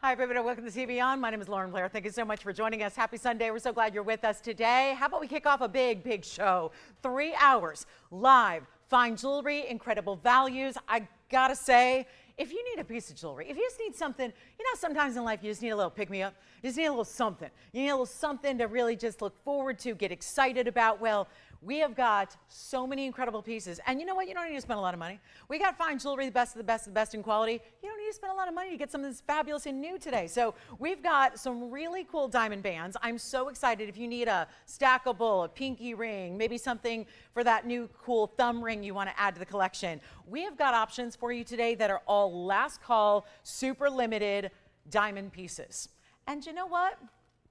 Hi, everybody. Welcome to TVON. My name is Blair. Thank you so much for joining us. Happy Sunday. We're so glad you're with us today. How about we kick off a big show? 3 hours live, fine jewelry, incredible values. I gotta say, if you need a piece of jewelry, if you just need something, you know, sometimes in life you just need a little pick-me-up. You just need a little something. You need a little something to really just look forward to, get excited about. Well, we have got so many incredible pieces. And you know what? You don't need to spend a lot of money. We got fine jewelry, the best of the best, the best in quality. You don't need to spend a lot of money to get something that's fabulous and new today. So we've got some really cool diamond bands. I'm so excited. If you need a stackable, a pinky ring, maybe something for that new cool thumb ring you want to add to the collection, we have got options for you today that are all last call, super limited diamond pieces. And you know what?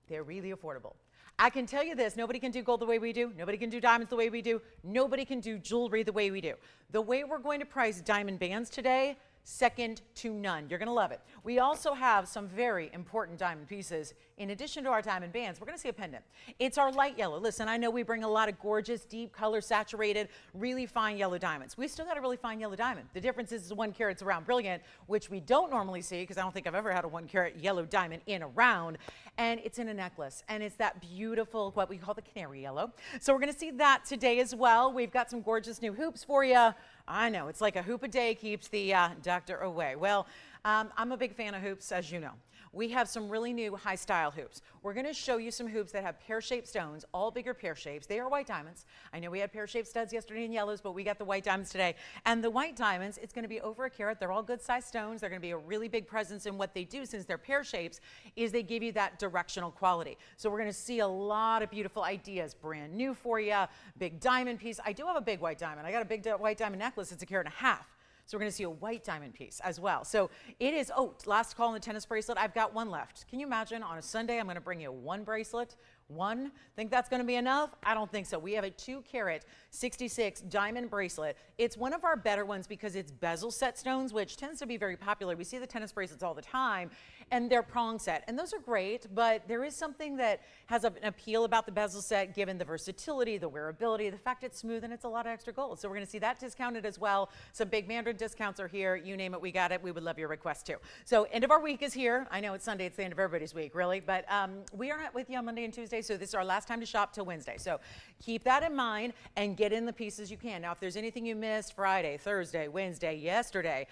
They're really affordable. I can tell you this, nobody can do gold the way we do, nobody can do diamonds the way we do, nobody can do jewelry the way we do. The way we're going to price diamond bands today, second to none. You're gonna love it. We also have some very important diamond pieces. In addition to our diamond bands, we're gonna see a pendant. It's our light yellow. Listen, I know we bring a lot of gorgeous, deep color, saturated, really fine yellow diamonds. We still got a really fine yellow diamond. The difference is the 1 carat's around brilliant, which we don't normally see because I don't think I've ever had a 1 carat yellow diamond in a round. And it's in a necklace, and it's that beautiful, what we call the canary yellow. So we're gonna see that today as well. We've got some gorgeous new hoops for you. I know, it's like a hoop a day keeps the doctor away. Well, I'm a big fan of hoops, as you know. We have some really new high style hoops. We're gonna show you some hoops that have pear-shaped stones, all bigger pear shapes. They are white diamonds. I know we had pear-shaped studs yesterday in yellows, but we got the white diamonds today. And the white diamonds, it's gonna be over 1 carat. They're all good sized stones. They're gonna be a really big presence, and what they do, since they're pear shapes, is they give you that directional quality. So we're gonna see a lot of beautiful ideas, brand new for you, big diamond piece. I do have a big white diamond. I got a big white diamond necklace. It's 1.5 carats. So we're going to see a white diamond piece as well. So it is, oh, last call on the tennis bracelet. I've got one left. Can you imagine on a Sunday, I'm going to bring you 1 bracelet? One? Think that's going to be enough? I don't think so. We have a 2 carat 66 diamond bracelet. It's one of our better ones because it's bezel set stones, which tends to be very popular. We see the tennis bracelets all the time, and they're prong set. And those are great, but there is something that has an appeal about the bezel set, given the versatility, the wearability, the fact it's smooth, and it's a lot of extra gold. So we're going to see that discounted as well. Some big Mandarin discounts are here. You name it, we got it. We would love your request too. So end of our week is here. I know it's Sunday. It's the end of everybody's week, really. But we are not with you on Monday and Tuesday, so this is our last time to shop till Wednesday. So keep that in mind and get in the pieces you can. Now, if there's anything you missed Friday, Thursday, Wednesday, yesterday,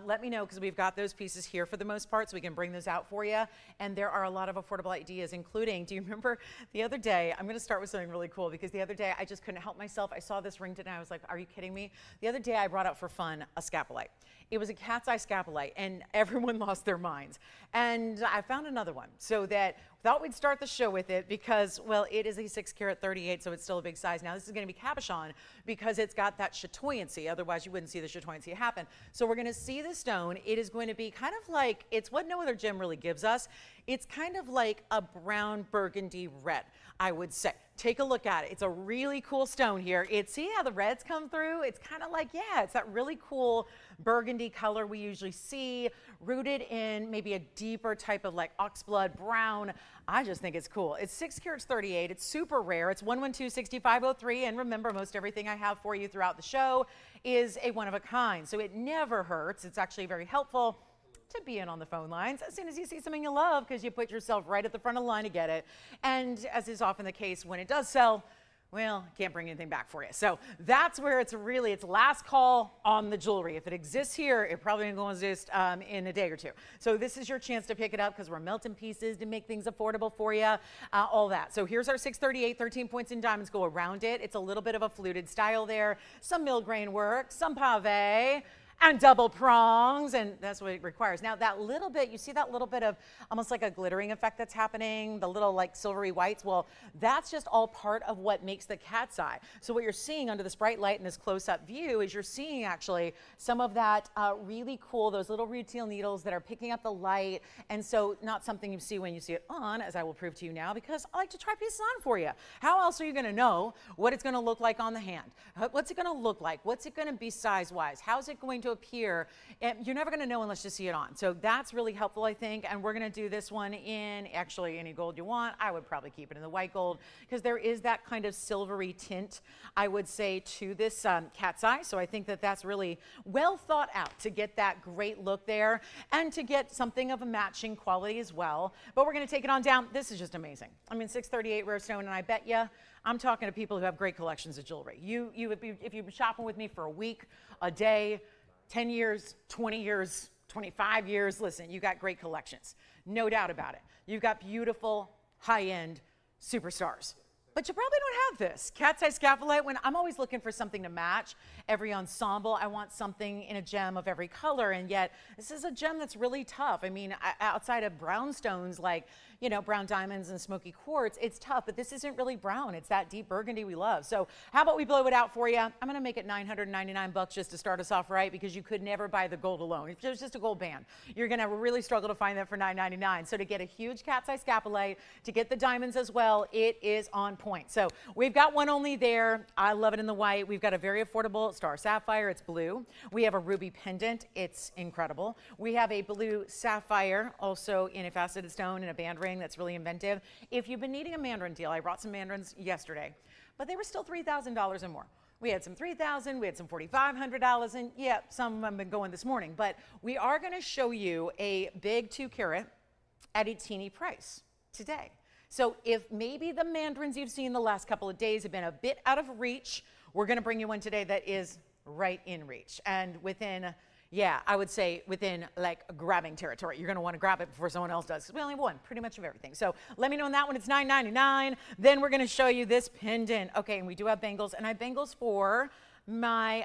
let me know, because we've got those pieces here for the most part, so we can bring those out for you. And there are a lot of affordable ideas, including, do you remember the other day, I'm going to start with something really cool, because the other day I just couldn't help myself. I saw this ring today. I was like, are you kidding me? The other day I brought out for fun a scapolite. It was a cat's eye scapolite, and everyone lost their minds. And I found another one, so that thought we'd start the show with it because, well, it is a 6 carat 38, so it's still a big size. Now, this is going to be cabochon because it's got that chatoyancy. Otherwise, you wouldn't see the chatoyancy happen. So we're going to see the stone. It is going to be kind of like, it's what no other gem really gives us. It's kind of like a brown burgundy red, I would say. Take a look at it. It's a really cool stone here. See how the reds come through? It's kind of like, yeah, it's that really cool burgundy color we usually see, rooted in maybe a deeper type of like oxblood brown. I just think it's cool. It's 6 carats 38. It's super rare. It's 112-6503. And remember, most everything I have for you throughout the show is a one of a kind. So it never hurts. It's actually very helpful to be in on the phone lines as soon as you see something you love, because you put yourself right at the front of the line to get it. And as is often the case, when it does sell, well, can't bring anything back for you. So that's where it's last call on the jewelry. If it exists here, it probably ain't going to exist in a day or two. So this is your chance to pick it up, because we're melting pieces to make things affordable for you, all that. So here's our 638, 13 points in diamonds go around it. It's a little bit of a fluted style there, some mill grain work, some pave, and double prongs, and that's what it requires. Now that little bit, you see that little bit of almost like a glittering effect that's happening, the little like silvery whites, well, that's just all part of what makes the cat's eye. So what you're seeing under this bright light in this close-up view is you're seeing actually some of that really cool, those little rutile needles that are picking up the light, and so not something you see when you see it on, as I will prove to you now, because I like to try pieces on for you. How else are you gonna know what it's gonna look like on the hand? What's it gonna look like? What's it gonna be size-wise? How's it going to to appear, and you're never going to know unless you see it on. So that's really helpful, I think. And we're going to do this one in actually any gold you want. I would probably keep it in the white gold because there is that kind of silvery tint, I would say, to this cat's eye. So I think that that's really well thought out to get that great look there and to get something of a matching quality as well. But we're going to take it on down. This is just amazing. I mean, 638 rare stone, and I bet you I'm talking to people who have great collections of jewelry. If you've been shopping with me for a week, a day, 10 years, 20 years, 25 years, listen, you got great collections. No doubt about it. You've got beautiful, high-end superstars. But you probably don't have this. Cat's eye scapolite, when I'm always looking for something to match every ensemble. I want something in a gem of every color, and yet this is a gem that's really tough. I mean, outside of brown stones like, you know, brown diamonds and smoky quartz, it's tough, but this isn't really brown. It's that deep burgundy we love. So how about we blow it out for you? I'm gonna make it $999 just to start us off right, because you could never buy the gold alone. If it was just a gold band, you're gonna really struggle to find that for $999. So to get a huge cat's eye scapolite, to get the diamonds as well, it is on point. So we've got one only there. I love it in the white. We've got a very affordable star sapphire. It's blue. We have a ruby pendant. It's incredible. We have a blue sapphire, also in a faceted stone and a band ring that's really inventive. If you've been needing a Mandarin deal, I brought some Mandarins yesterday, but they were still $3,000 and more. We had some $3,000, we had some $4,500, and yeah, some of them have been going this morning. But we are going to show you a big 2 carat at a teeny price today. So if maybe the Mandarins you've seen the last couple of days have been a bit out of reach, we're going to bring you one today that is right in reach and within, yeah, I would say within like grabbing territory. You're going to want to grab it before someone else does, because we only have one pretty much of everything. So let me know on that one. It's $999. Then we're going to show you this pendant. Okay, and we do have bangles, and I have bangles for my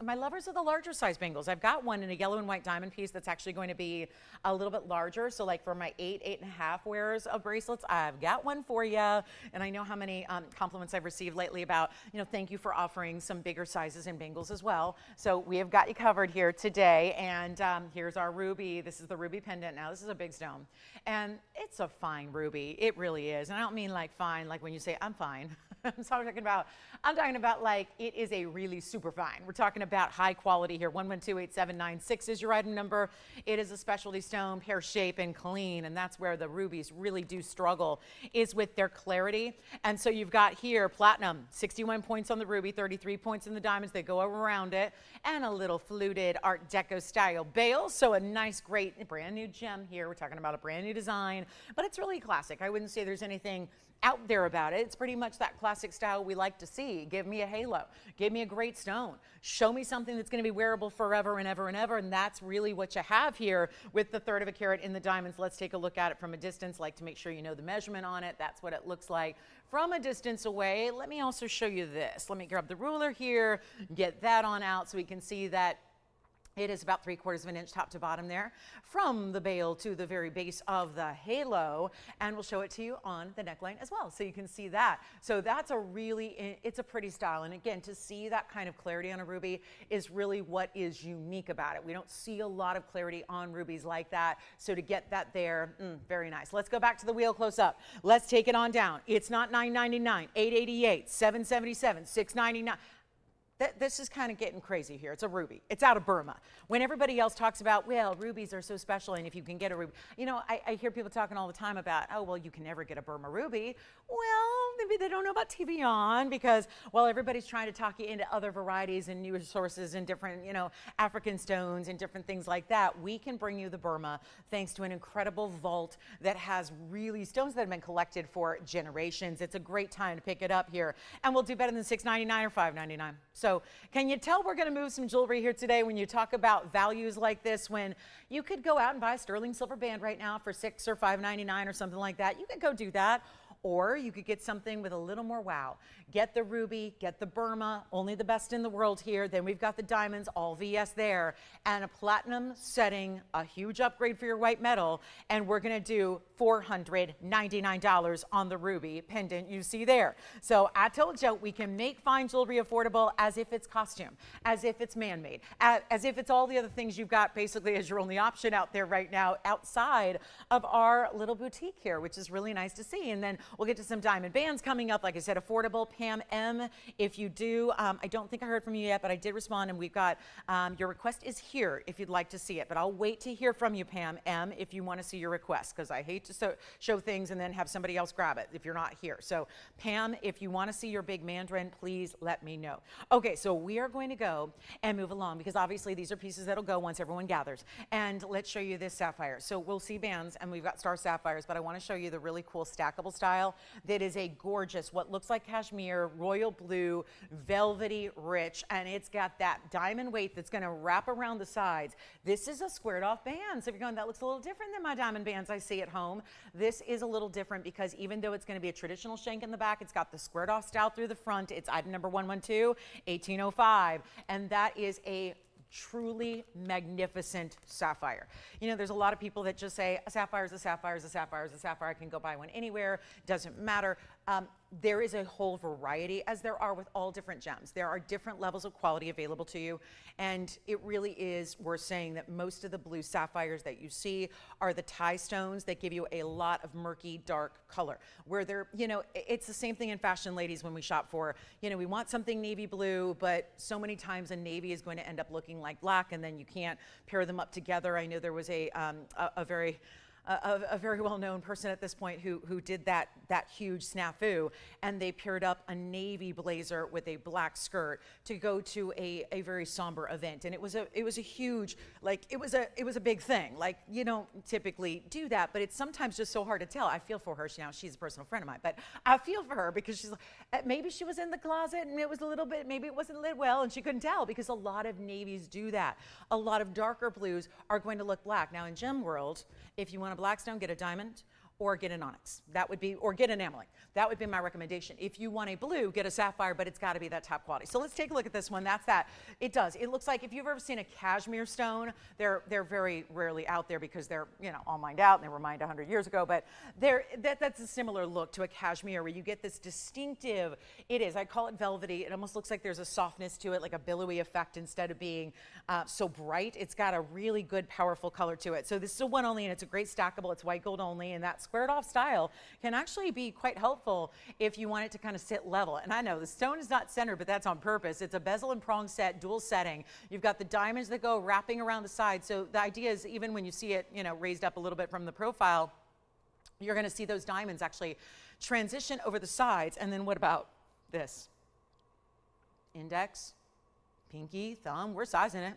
my lovers of the larger size bangles. I've got one in a yellow and white diamond piece that's actually going to be a little bit larger. So like for my 8.5 wearers of bracelets, I've got one for you. And I know how many compliments I've received lately about, you know, thank you for offering some bigger sizes in bangles as well. So we have got you covered here today. And here's our ruby. This is the ruby pendant. Now this is a big stone, and it's a fine ruby. It really is. And I don't mean like fine, like when you say I'm fine. I'm talking about like it is a really super fine. We're talking about high quality here. 1128796 is your item number. It is a specialty stone, pear shape and clean, and that's where the rubies really do struggle, is with their clarity. And so you've got here platinum, 61 points on the ruby, 33 points in the diamonds. They go around it, and a little fluted Art Deco style bail. So a nice, great, brand new gem here. We're talking about a brand new design, but it's really classic. I wouldn't say there's anything out there about it. It's pretty much that classic style we like to see. Give me a halo, give me a great stone, show me something that's going to be wearable forever and ever and ever. And that's really what you have here with the 1/3 of a carat in the diamonds. Let's take a look at it from a distance, like to make sure you know the measurement on it. That's what it looks like from a distance away. Let me also show you this. Let me grab the ruler here, get that on out so we can see that it is about 3/4 of an inch top to bottom there, from the bail to the very base of the halo, and we'll show it to you on the neckline as well, so you can see that. So that's a really, it's a pretty style, and again, to see that kind of clarity on a ruby is really what is unique about it. We don't see a lot of clarity on rubies like that, so to get that there, very nice. Let's go back to the wheel close up. Let's take it on down. It's not $999, $888, $777, $699. This is kind of getting crazy here. It's a ruby. It's out of Burma. When everybody else talks about, well, rubies are so special, and if you can get a ruby, you know, I hear people talking all the time about, oh, well, you can never get a Burma ruby. Well, maybe they don't know about TVON, because while everybody's trying to talk you into other varieties and newer sources and different, you know, African stones and different things like that, we can bring you the Burma thanks to an incredible vault that has really stones that have been collected for generations. It's a great time to pick it up here, and we'll do better than $699 or $599. So can you tell we're going to move some jewelry here today when you talk about values like this, when you could go out and buy a sterling silver band right now for $6 or $5.99 or something like that? You could go do that. Or you could get something with a little more wow. Get the ruby, get the Burma, only the best in the world here. Then we've got the diamonds, all VS there, and a platinum setting, a huge upgrade for your white metal. And we're going to do $499 on the ruby pendant you see there. So I told you we can make fine jewelry affordable as if it's costume, as if it's man-made, as if it's all the other things you've got basically as your only option out there right now outside of our little boutique here, which is really nice to see. And then we'll get to some diamond bands coming up. Like I said, affordable. Pam M, if you do, I don't think I heard from you yet, but I did respond, and we've got your request is here if you'd like to see it. But I'll wait to hear from you, Pam M, if you want to see your request, because I hate to show things and then have somebody else grab it if you're not here. So Pam, if you want to see your big Mandarin, please let me know. Okay, so we are going to go and move along because obviously these are pieces that'll go once everyone gathers. And let's show you this sapphire. So we'll see bands and we've got star sapphires, but I want to show you the really cool stackable style that is a gorgeous, what looks like cashmere, royal blue, velvety rich, and it's got that diamond weight that's going to wrap around the sides. This is a squared off band. So if you're going, that looks a little different than my diamond bands I see at home. This is a little different because even though it's going to be a traditional shank in the back, it's got the squared off style through the front. It's item number 112, 1805, and that is a truly magnificent sapphire. You know, there's a lot of people that just say a sapphire is a sapphire is a sapphire is a sapphire. I can go buy one anywhere, doesn't matter. There is a whole variety, as there are with all different gems. There are different levels of quality available to you, and it really is worth saying that most of the blue sapphires that you see are the tie stones that give you a lot of murky, dark color. Where they're, you know, it's the same thing in fashion, ladies, when we shop for, you know, we want something navy blue, but so many times a navy is going to end up looking like black, and then you can't pair them up together. I know there was a very well-known person at this point who did that huge snafu, and they paired up a navy blazer with a black skirt to go to a very somber event, and it was a huge, like, it was a big thing. Like, you don't typically do that, but it's sometimes just so hard to tell. I feel for her. She's a personal friend of mine, but I feel for her because she's like, maybe she was in the closet and it was a little bit, maybe it wasn't lit well and she couldn't tell, because a lot of navies do that. A lot of darker blues are going to look black. Now in gem world, if you want a blackstone, get a diamond or get an onyx. That would be, or get an enameling. That would be my recommendation. If you want a blue, get a sapphire, but it's got to be that top quality. So let's take a look at this one. That's that. It does. It looks like, if you've ever seen a cashmere stone, they're very rarely out there because they're, you know, all mined out and they were mined 100 years ago, but that's a similar look to a cashmere where you get this distinctive, I call it velvety. It almost looks like there's a softness to it, like a billowy effect instead of being so bright. It's got a really good, powerful color to it. So this is a one only, and it's a great stackable. It's white gold only, and that squared off style can actually be quite helpful if you want it to kind of sit level. And I know the stone is not centered, but that's on purpose. It's a bezel and prong set, dual setting. You've got the diamonds that go wrapping around the side. So the idea is, even when you see it, you know, raised up a little bit from the profile, you're going to see those diamonds actually transition over the sides. And then what about this? Index, pinky, thumb, we're sizing it.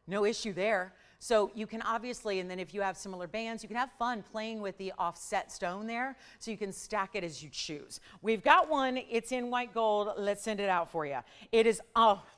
No issue there. So you can obviously, and then if you have similar bands, you can have fun playing with the offset stone there, so you can stack it as you choose. We've got one, it's in white gold. Let's send it out for you. It is,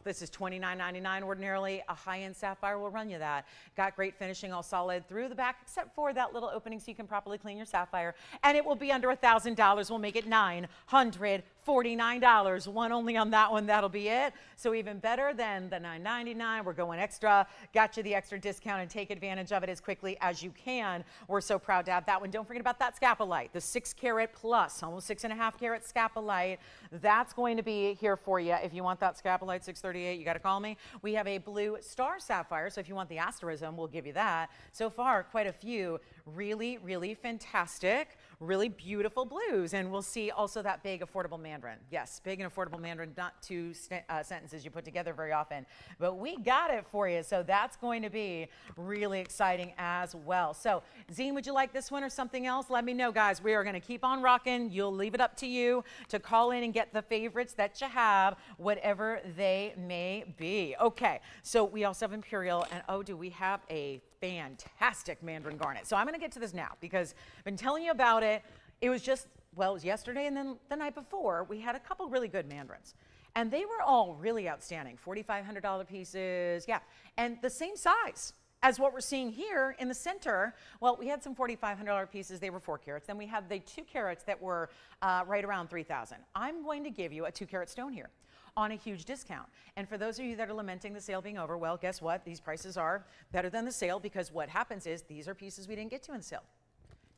this is $29.99 ordinarily. A high-end sapphire will run you that. Got great finishing, all solid through the back, except for that little opening so you can properly clean your sapphire. And it will be under $1,000. We'll make it $949. One only on that one, that'll be it. So even better than the $999. We're going extra. Got you the extra discount, and take advantage of it as quickly as you can. We're so proud to have that one. Don't forget about that scapolite, the 6 carat plus, almost 6.5 carat scapolite. That's going to be here for you. If you want that scapolite 638, you got to call me. We have a blue star sapphire, so if you want the asterism, we'll give you that. So far, quite a few really fantastic, really beautiful blues. And we'll see also that big affordable Mandarin. Yes, big and affordable Mandarin, not two sentences you put together very often, but we got it for you. So that's going to be really exciting as well. So Zine, would you like this one or something else? Let me know, guys. We are going to keep on rocking. You'll leave it up to you to call in and get the favorites that you have, whatever they may be. Okay, so we also have Imperial, and oh, do we have a fantastic Mandarin garnet. So I'm going to get to this now because I've been telling you about it. It was just, well, it was yesterday, and then the night before we had a couple really good Mandarins, and they were all really outstanding. $4,500 pieces, yeah, and the same size as what we're seeing here in the center. Well, we had some $4,500 pieces. They were 4 carats. Then we have the 2 carats that were right around $3,000. I'm going to give you a 2 carat stone here on a huge discount. And for those of you that are lamenting the sale being over, well, guess what? These prices are better than the sale, because what happens is these are pieces we didn't get to in the sale.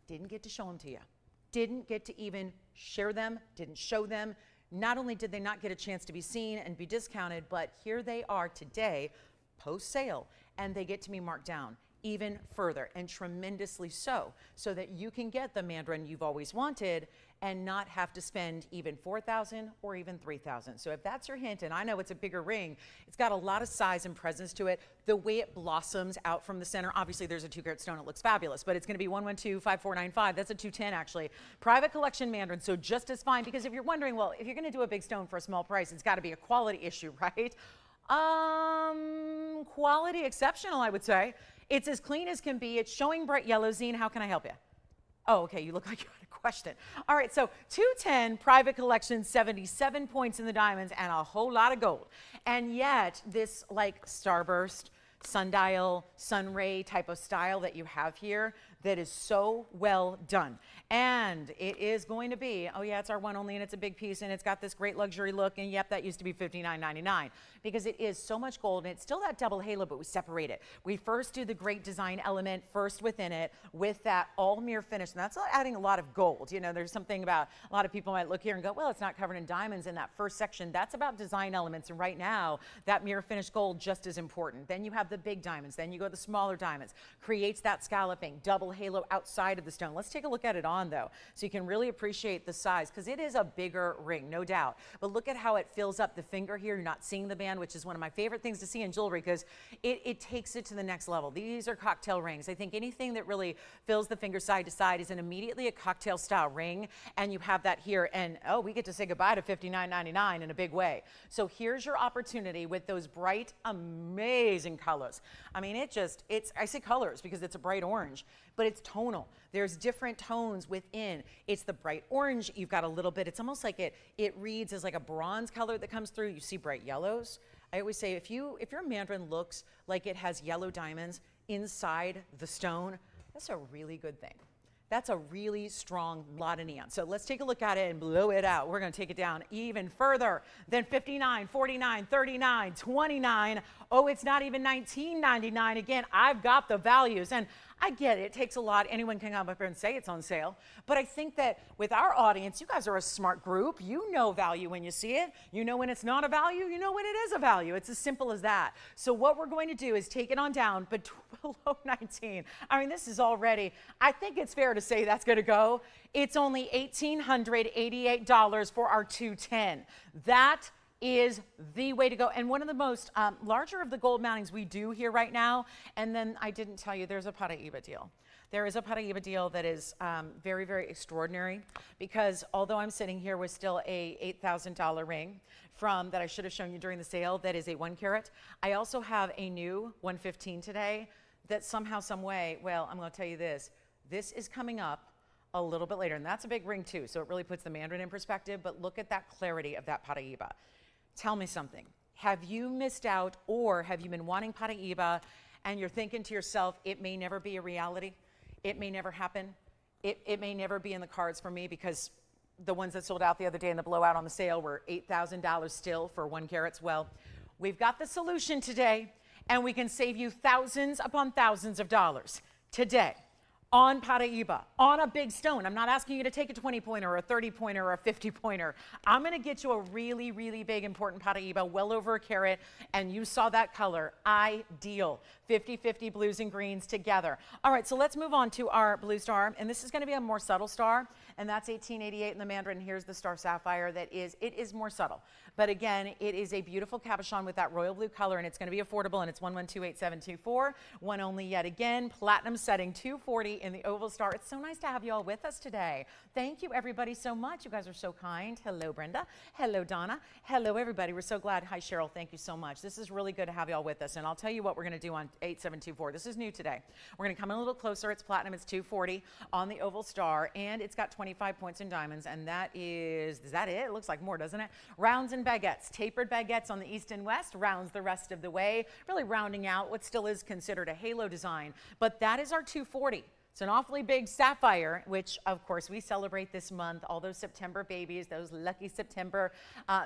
Didn't get to show them to you. Didn't get to even share them, didn't show them. Not only did they not get a chance to be seen and be discounted, but here they are today, post-sale, and they get to be marked down even further, and tremendously so that you can get the Mandarin you've always wanted and not have to spend even $4,000 or even $3,000. So if that's your hint, and I know it's a bigger ring, it's got a lot of size and presence to it. The way it blossoms out from the center, obviously there's a 2-carat stone, it looks fabulous, but it's gonna be 1125495. That's a 210 actually. Private collection Mandarin, so just as fine, because if you're wondering, well, if you're gonna do a big stone for a small price, it's gotta be a quality issue, right? Quality exceptional, I would say. It's as clean as can be. It's showing bright yellow. Zine, how can I help you? Oh, okay, you look like you had a question. All right, so 210, private collection, 77 points in the diamonds, and a whole lot of gold. And yet, this like starburst, sundial, sunray type of style that you have here that is so well done. And it is going to be, oh yeah, it's our one only and it's a big piece and it's got this great luxury look, and yep, that used to be $59.99 because it is so much gold and it's still that double halo, but we separate it. We first do the great design element first within it with that all mirror finish, and that's adding a lot of gold. You know, there's something about, a lot of people might look here and go, well, it's not covered in diamonds in that first section. That's about design elements, and right now, that mirror finish gold just as important. Then you have the big diamonds, then you go to the smaller diamonds, creates that scalloping, double halo outside of the stone. Let's take a look at it on though, so you can really appreciate the size, because it is a bigger ring, no doubt. But look at how it fills up the finger here. You're not seeing the band, which is one of my favorite things to see in jewelry, because it takes it to the next level. These are cocktail rings. I think anything that really fills the finger side to side is immediately a cocktail style ring, and you have that here, and oh, we get to say goodbye to $59.99 in a big way. So here's your opportunity with those bright, amazing colors. I mean, I say colors because it's a bright orange, but it's tonal. There's different tones within. It's the bright orange. You've got a little bit, it's almost like it reads as like a bronze color that comes through. You see bright yellows. I always say if your Mandarin looks like it has yellow diamonds inside the stone, that's a really good thing. That's a really strong lot of neon. So let's take a look at it and blow it out. We're gonna take it down even further than 59, 49, 39, 29. Oh, it's not even $19.99. Again, I've got the values, and I get it. It takes a lot. Anyone can come up here and say it's on sale. But I think that with our audience, you guys are a smart group. You know value when you see it. You know when it's not a value. You know when it is a value. It's as simple as that. So what we're going to do is take it on down, but below 19. I mean, this is already, I think it's fair to say that's going to go. It's only $1,888 for our 210. That is the way to go, and one of the most larger of the gold mountings we do here right now. And then I didn't tell you, there's a Paraiba deal. There is a Paraiba deal that is very, very extraordinary, because although I'm sitting here with still a $8,000 ring that I should have shown you during the sale, that is a 1 carat. I also have a new 115 today that somehow, some way, well, I'm going to tell you this is coming up a little bit later, and that's a big ring too, so it really puts the Mandarin in perspective. But look at that clarity of that Paraiba. Tell me something. Have you missed out, or have you been wanting Paraiba and you're thinking to yourself, it may never be a reality? It may never happen. It may never be in the cards for me, because the ones that sold out the other day in the blowout on the sale were $8,000 still for 1 carats. Well, we've got the solution today, and we can save you thousands upon thousands of dollars today on Paraiba, on a big stone. I'm not asking you to take a 20-pointer or a 30-pointer or a 50-pointer. I'm gonna get you a really, really big, important Paraiba, well over a carat, and you saw that color, ideal. 50-50 blues and greens together. All right, so let's move on to our blue star, and this is gonna be a more subtle star, and that's 1888 in the Mandarin. Here's the star sapphire it is more subtle. But again, it is a beautiful cabochon with that royal blue color, and it's gonna be affordable, and it's 1128,724. One only yet again, platinum setting, 240 in the oval star. It's so nice to have you all with us today. Thank you everybody so much. You guys are so kind. Hello Brenda. Hello Donna. Hello everybody. We're so glad. Hi Cheryl. Thank you so much. This is really good to have you all with us. And I'll tell you what we're going to do on 8724. This is new today. We're going to come in a little closer. It's platinum. It's 240 on the oval star, and it's got 25 points in diamonds. And that is that it? It looks like more, doesn't it? Rounds and baguettes. Tapered baguettes on the east and west. Rounds the rest of the way. Really rounding out what still is considered a halo design. But that is our 240. It's an awfully big sapphire, which of course we celebrate this month. All those September babies, those lucky September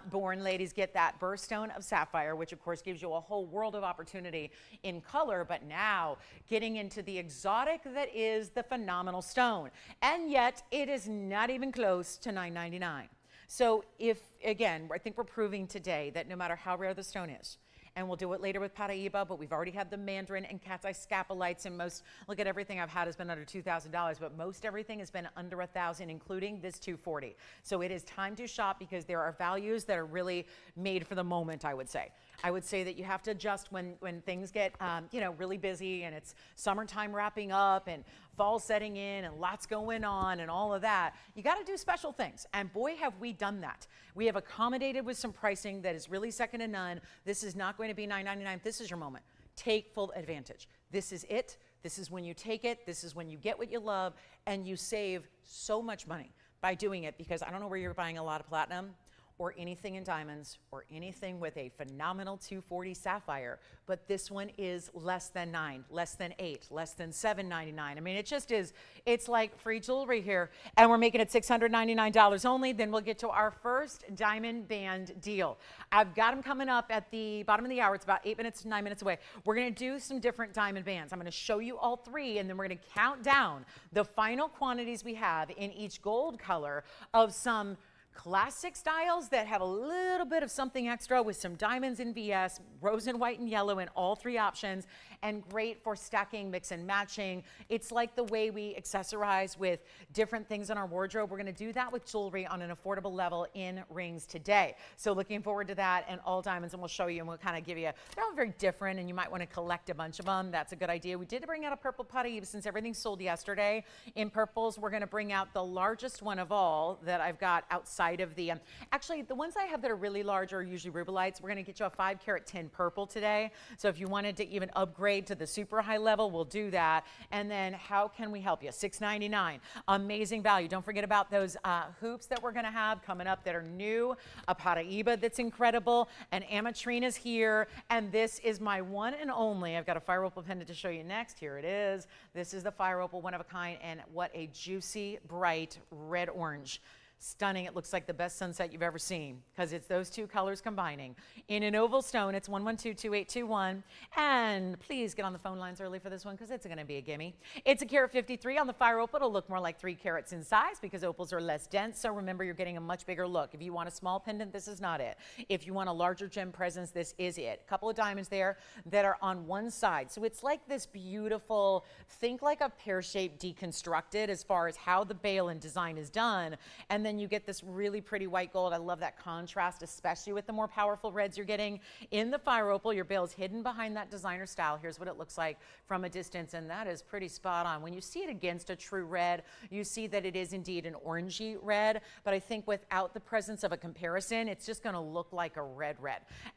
born ladies get that birthstone of sapphire, which of course gives you a whole world of opportunity in color. But now getting into the exotic that is the phenomenal stone. And yet it is not even close to $9.99. So if, again, I think we're proving today that no matter how rare the stone is, and we'll do it later with Paraiba, but we've already had the Mandarin and cat's eye scapolites, and most, look at everything I've had has been under $2,000, but most everything has been under $1,000, including this $240. So it is time to shop because there are values that are really made for the moment, I would say. I would say that you have to adjust when things get, you know, really busy and it's summertime wrapping up and fall setting in and lots going on and all of that. You got to do special things. And boy, have we done that. We have accommodated with some pricing that is really second to none. This is not going to be $9.99. This is your moment. Take full advantage. This is it. This is when you take it. This is when you get what you love and you save so much money by doing it, because I don't know where you're buying a lot of platinum or anything in diamonds or anything with a phenomenal 240 sapphire, but this one is less than $9, less than $8, less than $7.99. I mean, it just is, it's like free jewelry here, and we're making it $699 only. Then we'll get to our first diamond band deal. I've got them coming up at the bottom of the hour. It's about 8 minutes to 9 minutes away. We're gonna do some different diamond bands. I'm gonna show you all three, and then we're gonna count down the final quantities we have in each gold color of some classic styles that have a little bit of something extra with some diamonds in VS, rose and white and yellow in all three options, and great for stacking, mix and matching. It's like the way we accessorize with different things in our wardrobe. We're gonna do that with jewelry on an affordable level in rings today. So looking forward to that, and all diamonds, and we'll show you and we'll kind of give you, they're all very different and you might wanna collect a bunch of them. That's a good idea. We did bring out a purple Paraiba since everything sold yesterday. In purples, we're gonna bring out the largest one of all that I've got outside of the, actually the ones I have that are really large are usually rubelites. We're gonna get you a 5-carat tin purple today. So if you wanted to even upgrade to the super high level, we'll do that. And then how can we help you? $6.99, amazing value. Don't forget about those hoops that we're gonna have coming up that are new, a Paraiba that's incredible, an Amitrine is here, and this is my one and only, I've got a fire opal pendant to show you next. Here it is. This is the fire opal, one of a kind, and what a juicy, bright red orange. Stunning. It looks like the best sunset you've ever seen because it's those two colors combining. In an oval stone, it's 112-2821. And please get on the phone lines early for this one because it's going to be a gimme. It's a carat 53 on the fire opal. It'll look more like 3 carats in size because opals are less dense. So remember, you're getting a much bigger look. If you want a small pendant, this is not it. If you want a larger gem presence, this is it. A couple of diamonds there that are on one side. So it's like this beautiful, think like a pear shape deconstructed as far as how the bail and design is done. And then you get this really pretty white gold. I love that contrast, especially with the more powerful reds you're getting in the fire opal. Your bail is hidden behind that designer style. Here's what it looks like from a distance, and that is pretty spot on. When you see it against a true red, you see that it is indeed an orangey red, but I think without the presence of a comparison, it's just gonna look like a red.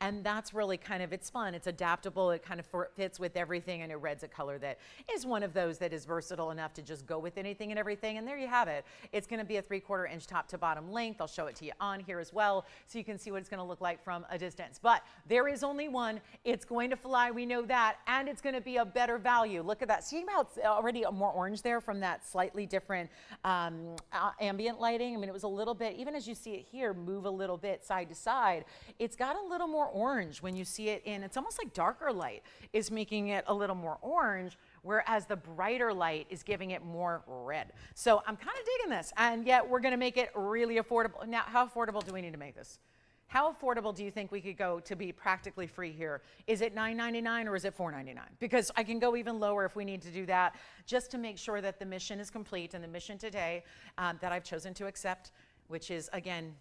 And that's really kind of, it's fun, it's adaptable, it kind of fits with everything, and red's a color that is one of those that is versatile enough to just go with anything and everything, and there you have it. It's gonna be a 3/4 inch top to bottom length. I'll show it to you on here as well so you can see what it's going to look like from a distance. But there is only one. It's going to fly, we know that, and it's going to be a better value. Look at that. See how it's already more orange there from that slightly different ambient lighting? I mean, it was a little bit, even as you see it here, move a little bit side to side, it's got a little more orange when you see it in, it's almost like darker light is making it a little more orange, whereas the brighter light is giving it more red. So I'm kind of digging this, and yet we're gonna make it really affordable. Now, how affordable do we need to make this? How affordable do you think we could go to be practically free here? Is it $9.99 or is it $4.99? Because I can go even lower if we need to do that, just to make sure that the mission is complete. And the mission today that I've chosen to accept, which is, again,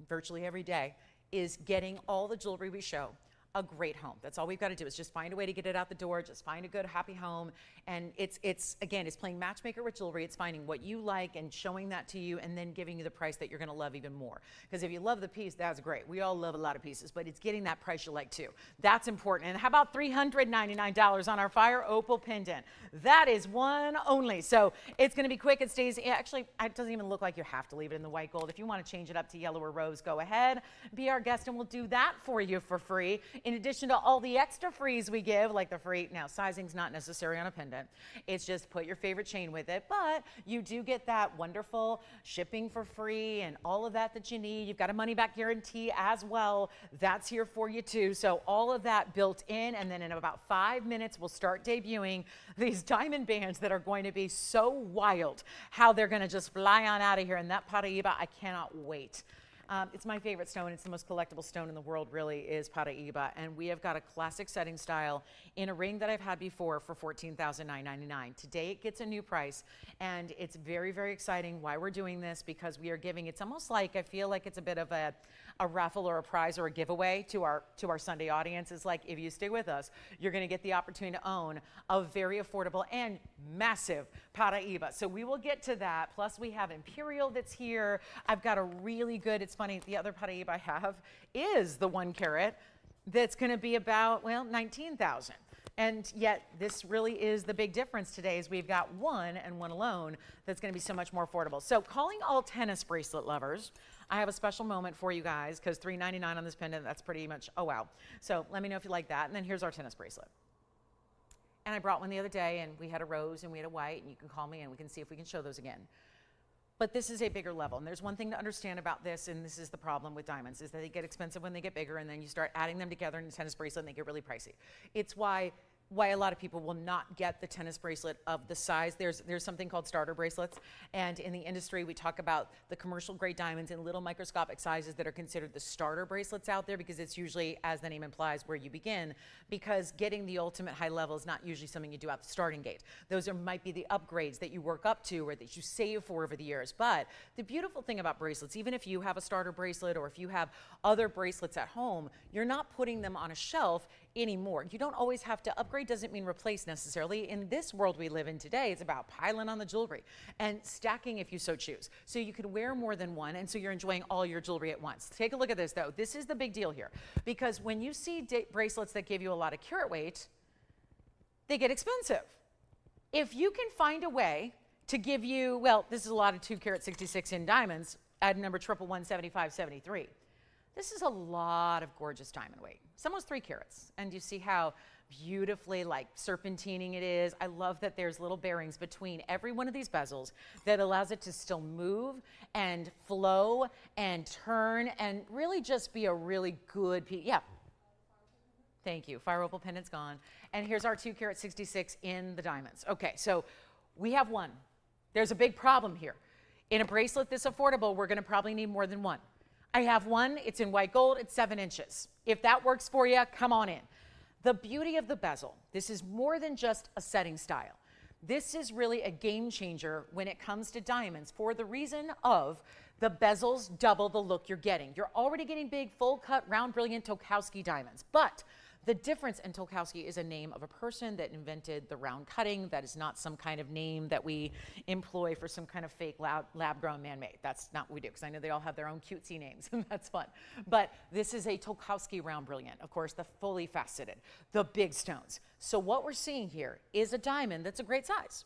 virtually every day, is getting all the jewelry we show a great home. That's all we've got to do is just find a way to get it out the door, just find a good, happy home. And it's again, it's playing matchmaker with jewelry. It's finding what you like and showing that to you and then giving you the price that you're going to love even more. Because if you love the piece, that's great. We all love a lot of pieces, but it's getting that price you like too. That's important. And how about $399 on our fire opal pendant? That is one only. So it's going to be quick. It stays, actually, it doesn't even look like you have to leave it in the white gold. If you want to change it up to yellow or rose, go ahead. Be our guest and we'll do that for you for free. In addition to all the extra frees we give, like the free, now sizing's not necessary on a pendant. It's just put your favorite chain with it, but you do get that wonderful shipping for free and all of that you need. You've got a money back guarantee as well. That's here for you too. So all of that built in, and then in about 5 minutes, we'll start debuting these diamond bands that are going to be so wild, how they're going to just fly on out of here. And that Paraiba, I cannot wait. It's my favorite stone. It's the most collectible stone in the world, really, is Paraiba. And we have got a classic setting style in a ring that I've had before for $14,999. Today it gets a new price, and it's very, very exciting why we're doing this, because we are giving, it's almost like, I feel like it's a bit of a raffle or a prize or a giveaway to our Sunday audience. It's like, if you stay with us, you're going to get the opportunity to own a very affordable and massive Paraiba. So we will get to that. Plus we have Imperial that's here. I've got a really good, it's funny, the other Paraiba I have is the 1 carat that's going to be about, well, 19,000. And yet this really is the big difference today, is we've got one and one alone that's going to be so much more affordable. So calling all tennis bracelet lovers, I have a special moment for you guys, because $3.99 on this pendant, that's pretty much, oh wow. So let me know if you like that. And then here's our tennis bracelet. And I brought one the other day, and we had a rose and we had a white, and you can call me and we can see if we can show those again. But this is a bigger level, and there's one thing to understand about this, and this is the problem with diamonds, is that they get expensive when they get bigger, and then you start adding them together in a tennis bracelet and they get really pricey. It's why a lot of people will not get the tennis bracelet of the size. There's something called starter bracelets, and in the industry we talk about the commercial grade diamonds in little microscopic sizes that are considered the starter bracelets out there, because it's usually, as the name implies, where you begin, because getting the ultimate high level is not usually something you do at the starting gate. Those might be the upgrades that you work up to or that you save for over the years. But the beautiful thing about bracelets, even if you have a starter bracelet or if you have other bracelets at home, you're not putting them on a shelf anymore. You don't always have to upgrade. Doesn't mean replace necessarily. In this world we live in today, it's about piling on the jewelry and stacking if you so choose. So you can wear more than one, and so you're enjoying all your jewelry at once. Take a look at this though. This is the big deal here, because when you see bracelets that give you a lot of carat weight, they get expensive. If you can find a way to give you, well, this is a lot of 2 carat 66 in diamonds, add number 1117573. This is a lot of gorgeous diamond weight. It's almost 3 carats. And you see how beautifully like serpentining it is. I love that there's little bearings between every one of these bezels that allows it to still move and flow and turn and really just be a really good piece. Yeah. Thank you. Fire opal pendant's gone. And here's our 2 carat 66 in the diamonds. Okay, so we have one. There's a big problem here. In a bracelet this affordable, we're going to probably need more than one. I have one. It's in white gold. It's 7 inches. If that works for you, come on in. The beauty of the bezel, this is more than just a setting style. This is really a game changer when it comes to diamonds, for the reason of the bezels double the look you're getting. You're already getting big, full cut, round, brilliant Tokowski diamonds, but the difference, and Tokowski is a name of a person that invented the round cutting. That is not some kind of name that we employ for some kind of fake lab-grown man-made. That's not what we do, because I know they all have their own cutesy names, and that's fun. But this is a Tokowski round brilliant. Of course, the fully faceted, the big stones. So what we're seeing here is a diamond that's a great size.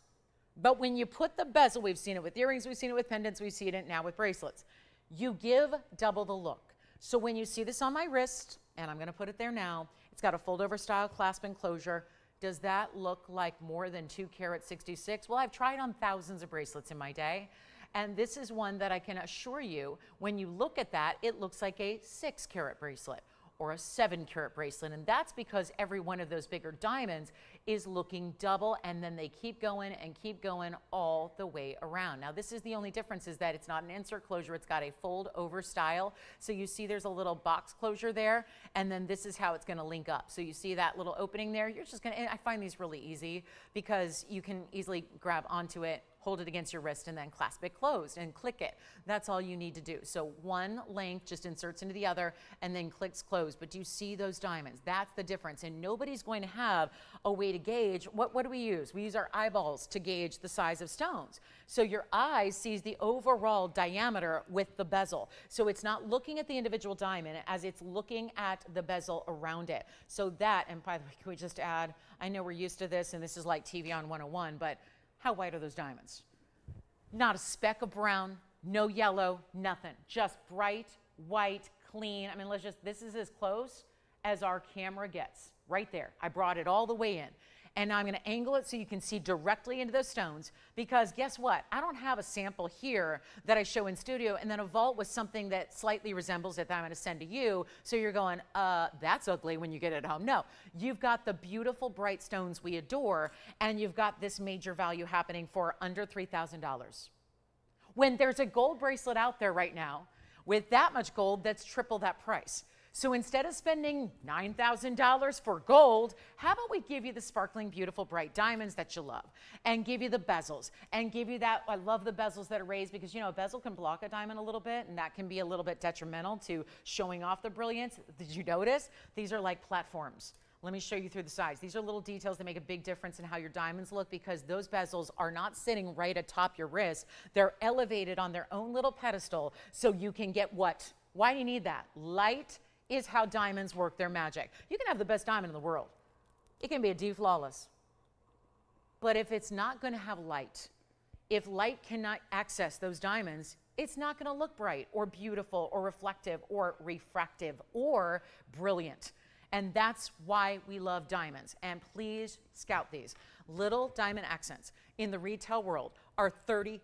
But when you put the bezel, we've seen it with earrings, we've seen it with pendants, we've seen it now with bracelets, you give double the look. So when you see this on my wrist, and I'm going to put it there now, it's got a fold-over style clasp and closure. Does that look like more than 2 carat 66? Well, I've tried on thousands of bracelets in my day, and this is one that I can assure you, when you look at that, it looks like a 6 carat bracelet or a 7 carat bracelet, and that's because every one of those bigger diamonds is looking double, and then they keep going and keep going all the way around. Now this is the only difference, is that it's not an insert closure, it's got a fold over style. So you see there's a little box closure there, and then this is how it's gonna link up. So you see that little opening there, you're just gonna, and I find these really easy because you can easily grab onto it, hold it against your wrist, and then clasp it closed and click it. That's all you need to do. So one length just inserts into the other and then clicks closed. But do you see those diamonds? That's the difference. And nobody's going to have a way to gauge. What do we use? We use our eyeballs to gauge the size of stones. So your eye sees the overall diameter with the bezel. So it's not looking at the individual diamond as it's looking at the bezel around it. So that, and by the way, can we just add, I know we're used to this and this is like TVON 101, but how white are those diamonds? Not a speck of brown, no yellow, nothing. Just bright, white, clean. I mean, this is as close as our camera gets. Right there. I brought it all the way in. And now I'm going to angle it so you can see directly into those stones, because guess what? I don't have a sample here that I show in studio and then a vault with something that slightly resembles it that I'm going to send to you. So you're going, that's ugly when you get it home. No, you've got the beautiful bright stones we adore, and you've got this major value happening for under $3,000. When there's a gold bracelet out there right now with that much gold, that's triple that price. So instead of spending $9,000 for gold, how about we give you the sparkling, beautiful, bright diamonds that you love, and give you the bezels, and give you that. I love the bezels that are raised, because, you know, a bezel can block a diamond a little bit, and that can be a little bit detrimental to showing off the brilliance. Did you notice? These are like platforms. Let me show you through the sides. These are little details that make a big difference in how your diamonds look, because those bezels are not sitting right atop your wrist. They're elevated on their own little pedestal, so you can get what? Why do you need that? Light is how diamonds work their magic. You can have the best diamond in the world. It can be a D flawless. But if it's not going to have light, if light cannot access those diamonds, it's not going to look bright or beautiful or reflective or refractive or brilliant. And that's why we love diamonds. And please scout these. Little diamond accents in the retail world are $38,000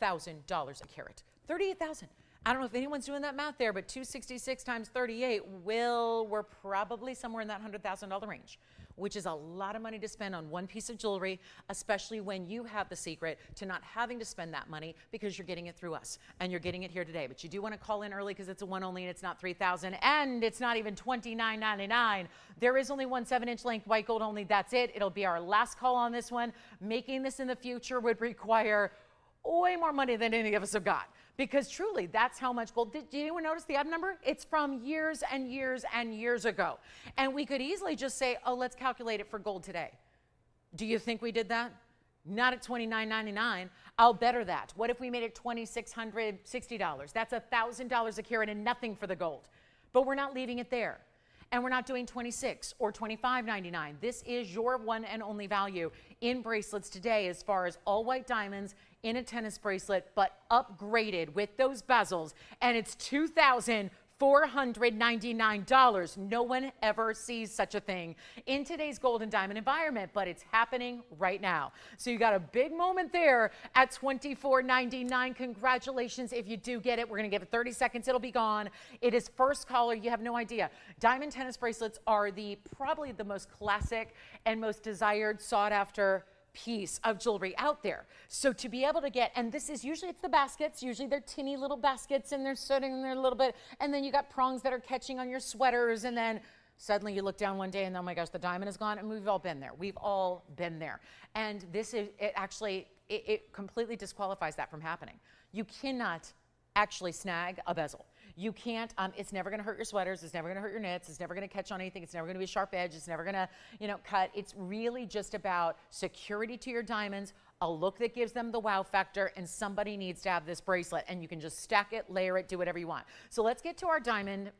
a carat. $38,000. I don't know if anyone's doing that math there, but 266 times 38, we're probably somewhere in that $100,000 range, which is a lot of money to spend on one piece of jewelry, especially when you have the secret to not having to spend that money, because you're getting it through us, and you're getting it here today. But you do want to call in early, because it's a one only, and it's not $3,000, and it's not even $29.99. There is only one 7-inch length white gold only. That's it. It'll be our last call on this one. Making this in the future would require way more money than any of us have got, because truly, that's how much gold. Did anyone notice the item number? It's from years and years and years ago. And we could easily just say, oh, let's calculate it for gold today. Do you think we did that? Not at $29.99. I'll better that. What if we made it $2,660? That's $1,000 a carat and nothing for the gold. But we're not leaving it there. And we're not doing $26 or $25.99. This is your one and only value in bracelets today, as far as all white diamonds in a tennis bracelet, but upgraded with those bezels. And it's $2,499. No one ever sees such a thing in today's gold and diamond environment, but it's happening right now. So you got a big moment there at $24.99. Congratulations if you do get it. We're going to give it 30 seconds. It'll be gone. It is first caller. You have no idea. Diamond tennis bracelets are probably the most classic and most desired, sought after piece of jewelry out there. So to be able to get, and this is usually, it's the baskets, usually they're tinny little baskets, and they're sitting there a little bit, and then you got prongs that are catching on your sweaters, and then suddenly you look down one day and oh my gosh, the diamond is gone. And we've all been there. We've all been there. And this is, it completely disqualifies that from happening. You cannot actually snag a bezel. You can't, it's never going to hurt your sweaters. It's never going to hurt your knits. It's never going to catch on anything. It's never going to be a sharp edge. It's never going to, cut. It's really just about security to your diamonds, a look that gives them the wow factor, and somebody needs to have this bracelet, and you can just stack it, layer it, do whatever you want. So let's get to our diamond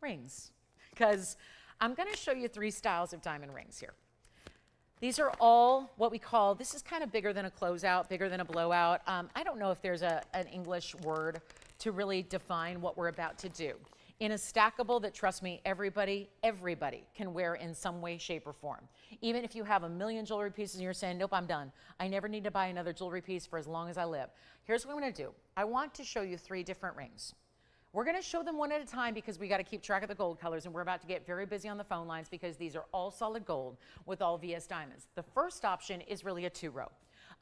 rings, because I'm going to show you 3 styles of diamond rings here. These are all what we call, this is kind of bigger than a closeout, bigger than a blowout. I don't know if there's an English word to really define what we're about to do. In a stackable that, trust me, everybody can wear in some way, shape, or form. Even if you have a million jewelry pieces and you're saying, nope, I'm done. I never need to buy another jewelry piece for as long as I live. Here's what I'm going to do. I want to show you 3 different rings. We're going to show them one at a time, because we got to keep track of the gold colors, and we're about to get very busy on the phone lines, because these are all solid gold with all VS diamonds. The first option is really a 2-row.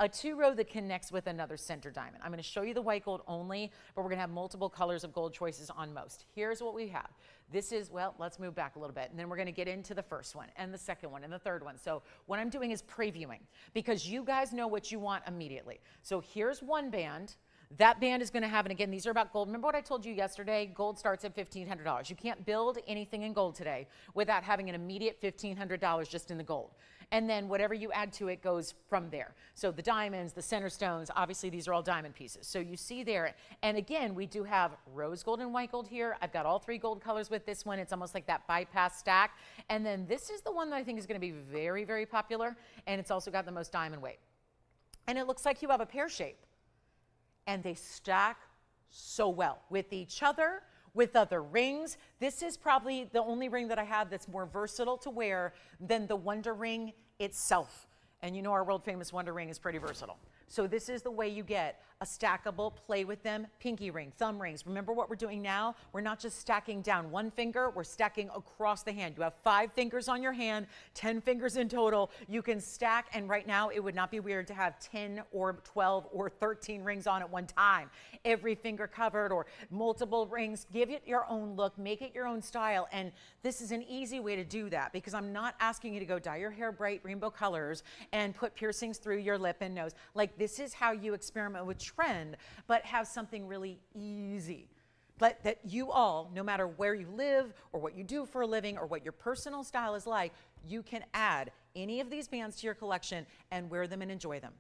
A 2-row that connects with another center diamond. I'm going to show you the white gold only, but we're going to have multiple colors of gold choices on most. Here's what we have. This is, well, let's move back a little bit, and then we're going to get into the first one and the second one and the third one. So what I'm doing is previewing, because you guys know what you want immediately. So here's one band. That band is going to have, and again, these are about gold. Remember what I told you yesterday? Gold starts at $1,500. You can't build anything in gold today without having an immediate $1,500 just in the gold. And then whatever you add to it goes from there. So the diamonds, the center stones, obviously these are all diamond pieces. So you see there, and again, we do have rose gold and white gold here. I've got all 3 gold colors with this one. It's almost like that bypass stack. And then this is the one that I think is going to be very, very popular, and it's also got the most diamond weight. And it looks like you have a pear shape. And they stack so well with each other, with other rings. This is probably the only ring that I have that's more versatile to wear than the Wonder Ring itself. And you know our world famous Wonder Ring is pretty versatile. So this is the way you get a stackable, play with them, pinky ring, thumb rings. Remember what we're doing now? We're not just stacking down one finger, we're stacking across the hand. You have 5 fingers on your hand, 10 fingers in total. You can stack, and right now it would not be weird to have 10 or 12 or 13 rings on at one time. Every finger covered or multiple rings. Give it your own look, make it your own style. And this is an easy way to do that because I'm not asking you to go dye your hair bright rainbow colors and put piercings through your lip and nose. Like, this is how you experiment with trend, but have something really easy. But that you all, no matter where you live or what you do for a living or what your personal style is like, you can add any of these bands to your collection and wear them and enjoy them.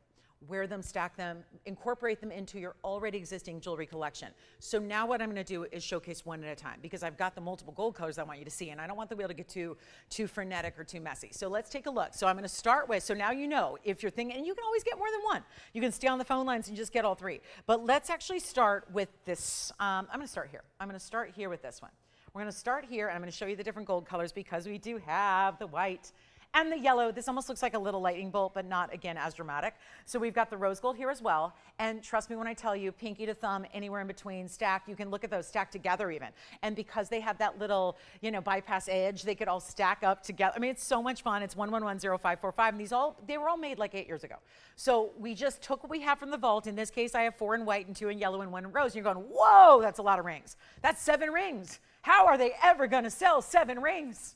Wear them, stack them, incorporate them into your already existing jewelry collection. So now what I'm gonna do is showcase one at a time because I've got the multiple gold colors I want you to see, and I don't want them to be able to get too frenetic or too messy. So let's take a look. So I'm gonna start with, so now you know if you're thinking, and you can always get more than one. You can stay on the phone lines and just get all 3. But let's actually start with this. I'm gonna start here. I'm gonna start here with this one. We're gonna start here, and I'm gonna show you the different gold colors because we do have the white and the yellow. This almost looks like a little lightning bolt, but not, again, as dramatic. So we've got the rose gold here as well. And trust me when I tell you, pinky to thumb, anywhere in between, stacked. You can look at those stacked together even. And because they have that little, you know, bypass edge, they could all stack up together. I mean, it's so much fun. It's 1110-545. And they were all made like 8 years ago. So we just took what we have from the vault. In this case, I have 4 in white and 2 in yellow and 1 in rose. And you're going, whoa, that's a lot of rings. That's 7 rings. How are they ever going to sell 7 rings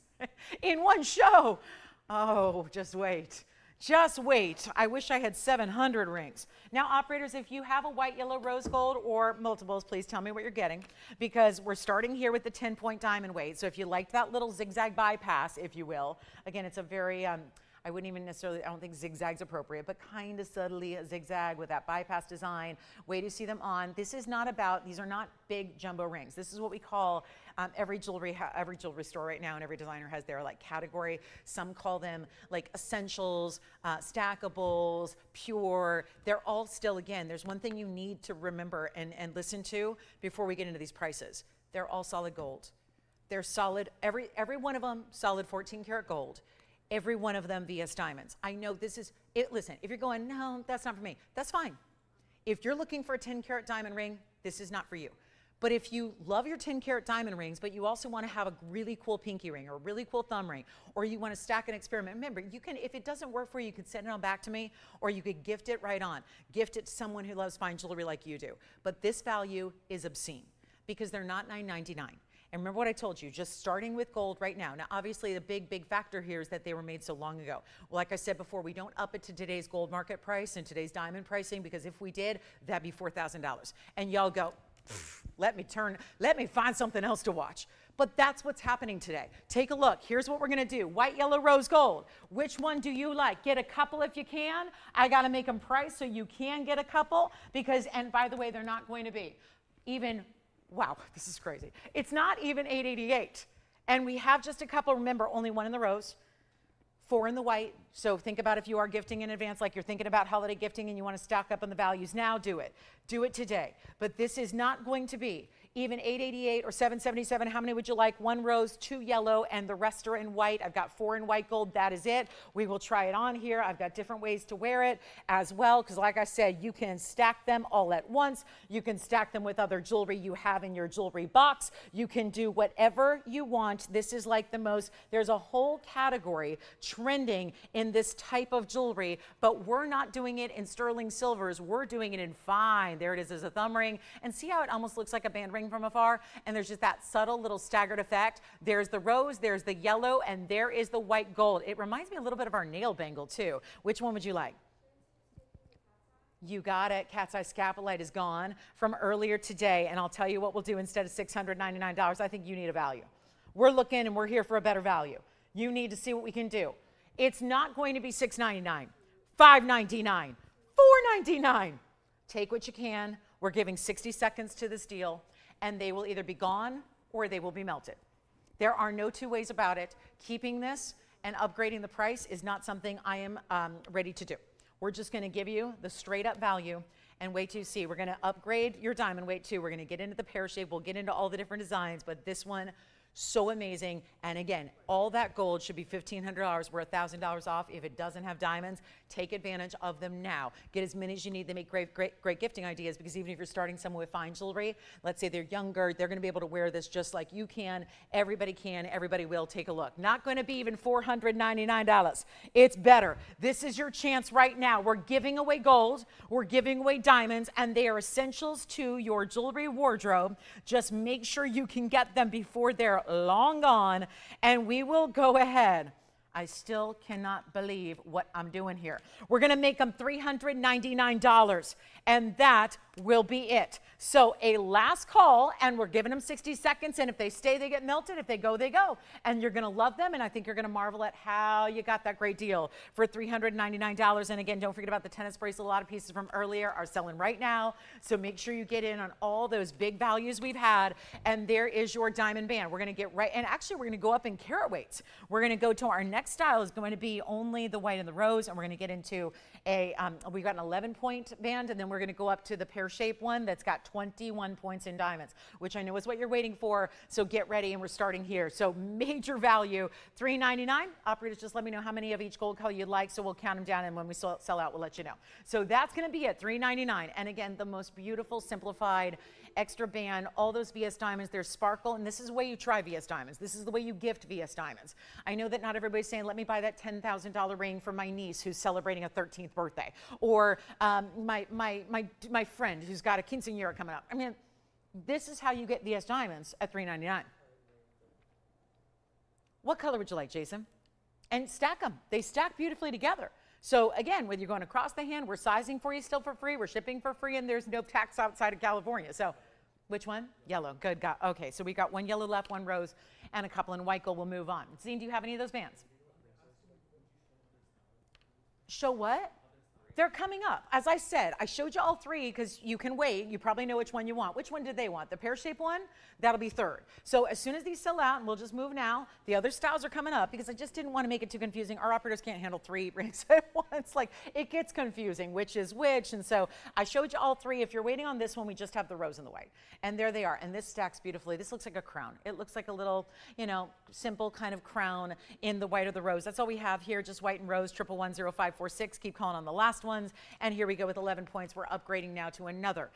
in one show? Oh, just wait. Just wait. I wish I had 700 rings. Now, operators, if you have a white, yellow, rose gold, or multiples, please tell me what you're getting, because we're starting here with the 10-point diamond weight. So if you liked that little zigzag bypass, if you will, again, it's a very, I wouldn't even necessarily, I don't think zigzag's appropriate, but kind of subtly a zigzag with that bypass design. Way to see them on. This is not about, these are not big jumbo rings. This is what we call every jewelry store right now, and every designer has their like category. Some call them like essentials, stackables, pure. They're all still, again, there's one thing you need to remember and listen to before we get into these prices. They're all solid gold. They're solid, every one of them solid 14 karat gold. Every one of them VS diamonds. I know this is, listen, if you're going, no, that's not for me, that's fine. If you're looking for a 10 karat diamond ring, this is not for you. But if you love your 10 karat diamond rings, but you also want to have a really cool pinky ring or a really cool thumb ring, or you want to stack and experiment, remember, you can, if it doesn't work for you, you could send it on back to me, or you could gift it right on. Gift it to someone who loves fine jewelry like you do. But this value is obscene because they're not $9.99. And remember what I told you, just starting with gold right now. Now, obviously, the big factor here is that they were made so long ago. Well, like I said before, we don't up it to today's gold market price and today's diamond pricing, because if we did, that'd be $4,000. And y'all go, let me find something else to watch. But that's what's happening today. Take a look. Here's what we're going to do. White, yellow, rose gold. Which one do you like? Get a couple if you can. I got to make them priced so you can get a couple, because, and by the way, they're not going to be even, wow, this is crazy. It's not even $888. And we have just a couple. Remember, only 1 in the rose, 4 in the white. So think about if you are gifting in advance, like you're thinking about holiday gifting and you want to stock up on the values now, do it. Do it today. But this is not going to be even $888 or $777. How many would you like? 1 rose, 2 yellow, and the rest are in white. I've got 4 in white gold. That is it. We will try it on here. I've got different ways to wear it as well, because like I said, you can stack them all at once. You can stack them with other jewelry you have in your jewelry box. You can do whatever you want. This is like the most, there's a whole category trending in this type of jewelry, but we're not doing it in sterling silvers. We're doing it in fine. There it is as a thumb ring. And see how it almost looks like a band ring from afar? And there's just that subtle little staggered effect. There's the rose, there's the yellow, and there is the white gold. It reminds me a little bit of our nail bangle too. Which one would you like? You got it. Cat's Eye Scapolite is gone from earlier today. And I'll tell you what we'll do instead of $699. I think you need a value. We're looking and we're here for a better value. You need to see what we can do. It's not going to be $699, $599, $499. Take what you can. We're giving 60 seconds to this deal, and they will either be gone or they will be melted. There are no two ways about it. Keeping this and upgrading the price is not something I am ready to do. We're just going to give you the straight up value, And wait till you see, we're gonna upgrade your diamond weight too. We're gonna get into the pear shape. We'll get into all the different designs, but this one, so amazing. And again, all that gold should be $1,500. We're $1,000 off. If it doesn't have diamonds, take advantage of them now. Get as many as you need. They make great gifting ideas, because even if you're starting someone with fine jewelry, let's say they're younger, they're going to be able to wear this just like you can. Everybody can. Everybody will. Take a look. Not going to be even $499. It's better. This is your chance right now. We're giving away gold. We're giving away diamonds, and they are essentials to your jewelry wardrobe. Just make sure you can get them before they're long gone, and we will go ahead. I still cannot believe what I'm doing here. We're going to make them $399, and that will be it. So a last call, and we're giving them 60 seconds, and if they stay, they get melted. If they go, they go. And you're going to love them, and I think you're going to marvel at how you got that great deal for $399. And again, don't forget about the tennis bracelet. A lot of pieces from earlier are selling right now, so make sure you get in on all those big values we've had. And there is your diamond band. We're going to get right, and actually we're going to go up in carat weights. We're going to go to our next style is going to be only the white and the rose, and we're going to get into a we've got an 11-point band, and then we're going to go up to the pear shape one that's got 21 points in diamonds, which I know is what you're waiting for. So get ready, and we're starting here. So major value, $399. Operators, just let me know how many of each gold color you'd like, so we'll count them down, and when we sell out, we'll let you know. So that's going to be it, $399. And again, the most beautiful simplified extra band, all those VS diamonds. There's sparkle, and this is the way you try VS diamonds. This is the way you gift VS diamonds. I know that not everybody's saying, let me buy that $10,000 ring for my niece who's celebrating a 13th birthday, or my friend who's got a quinceañera coming up. I mean, this is how you get VS diamonds at $399. What color would you like, Jason? And stack them. They stack beautifully together. So again, whether you're going across the hand, we're sizing for you still for free, we're shipping for free, and there's no tax outside of California. So which one? Yellow. Good. Okay, so we got one yellow left, one rose, and a couple in white gold. We'll move on. Zine, do you have any of those bands? Show what? They're coming up. As I said, I showed you all three because you can wait. You probably know which one you want. Which one did they want? The pear-shaped one? That'll be third. So as soon as these sell out, and we'll just move now, the other styles are coming up because I just didn't want to make it too confusing. Our operators can't handle 3 rings at once. Like, it gets confusing, which is which. And so I showed you all three. If you're waiting on this one, we just have the rose and the white. And there they are. And this stacks beautifully. This looks like a crown. It looks like a little, you know, simple kind of crown in the white or the rose. That's all we have here, just white and rose, 1110546. Keep calling on the last ones. And here we go with 11 points. We're upgrading now to another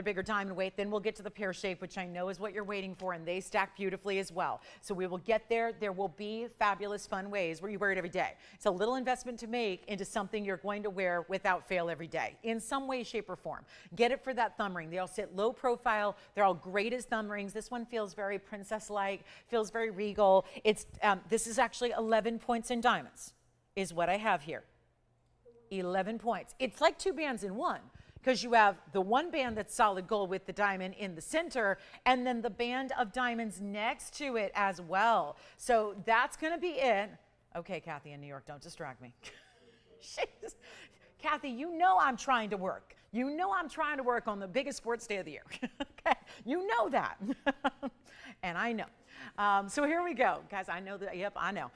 bigger diamond weight. Then we'll get to the pear shape, which I know is what you're waiting for, and they stack beautifully as well. So we will get there. There will be fabulous, fun ways where you wear it every day. It's a little investment to make into something you're going to wear without fail every day, in some way, shape, or form. Get it for that thumb ring. They all sit low profile. They're all great as thumb rings. This one feels very princess-like, feels very regal. It's this is actually 11 points in diamonds, is what I have here. 11 points. It's like 2 bands in one, because you have the one band that's solid gold with the diamond in the center, and then the band of diamonds next to it as well. So that's going to be it. Okay, Kathy in New York, don't distract me. Kathy, you know I'm trying to work. You know I'm trying to work on the biggest sports day of the year. Okay, you know that. And I know. So here we go, guys. I know that. Yep, I know.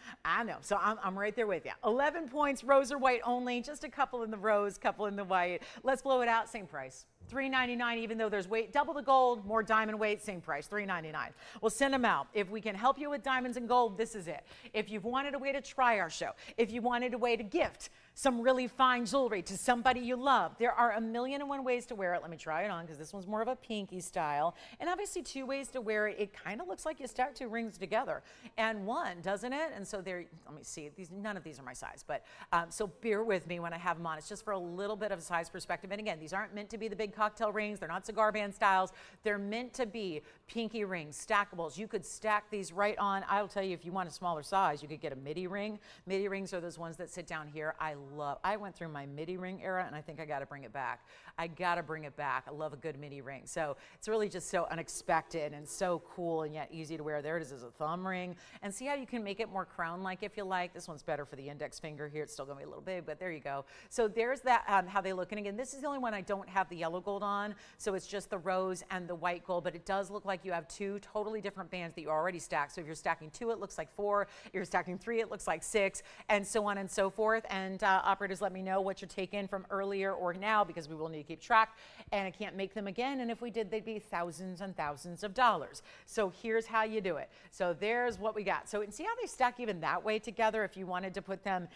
So I'm right there with you. 11 points, rose or white only. Just a couple in the rose, couple in the white. Let's blow it out. Same price. $399, even though there's weight, double the gold, more diamond weight, same price, $399. We'll send them out. If we can help you with diamonds and gold, this is it. If you've wanted a way to try our show, if you wanted a way to gift some really fine jewelry to somebody you love, there are 1,000,001 ways to wear it. Let me try it on, because this one's more of a pinky style. And obviously 2 ways to wear it. It kind of looks like you stack 2 rings together. And one, doesn't it? And so there, let me see, none of these are my size, but so bear with me when I have them on. It's just for a little bit of a size perspective. And again, these aren't meant to be the big cocktail rings. They're not cigar band styles. They're meant to be pinky rings, stackables. You could stack these right on. I'll tell you, if you want a smaller size, you could get a midi ring. Midi rings are those ones that sit down here. I went through my midi ring era, and I think I got to bring it back. I got to bring it back. I love a good midi ring. So it's really just so unexpected and so cool and yet easy to wear. There it is as a thumb ring. And see how you can make it more crown-like if you like. This one's better for the index finger here. It's still going to be a little big, but there you go. So there's that, how they look. And again, this is the only one I don't have the yellow gold on. So it's just the rose and the white gold, but it does look like you have 2 totally different bands that you already stacked. So if you're stacking 2, it looks like 4. If you're stacking 3, it looks like 6, and so on and so forth. And operators, let me know what you're taking from earlier or now, because we will need to keep track, and I can't make them again, and if we did, they'd be thousands and thousands of dollars. So here's how you do it. So there's what we got. So and see how they stack even that way together? If you wanted to put them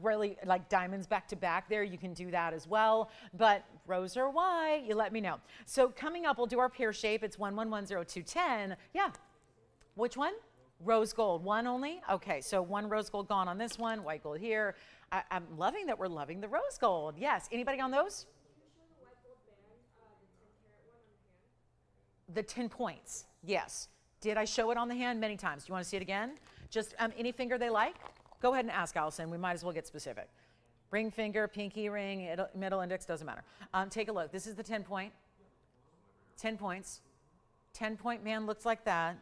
really like diamonds back to back there, you can do that as well. But rose or white, you let me know. So coming up, we'll do our pear shape. It's 1110210. Yeah. Which one? Rose gold. One only? Okay, so one rose gold gone on this one, white gold here. I'm loving that we're loving the rose gold. Yes. Anybody on those? The 10 points. Yes. Did I show it on the hand? Many times. Do you want to see it again? Just any finger they like? Go ahead and ask Allison. We might as well get specific. Ring finger, pinky ring, middle index, doesn't matter. Take a look. This is the 10 point. 10 points. 10 point band looks like that.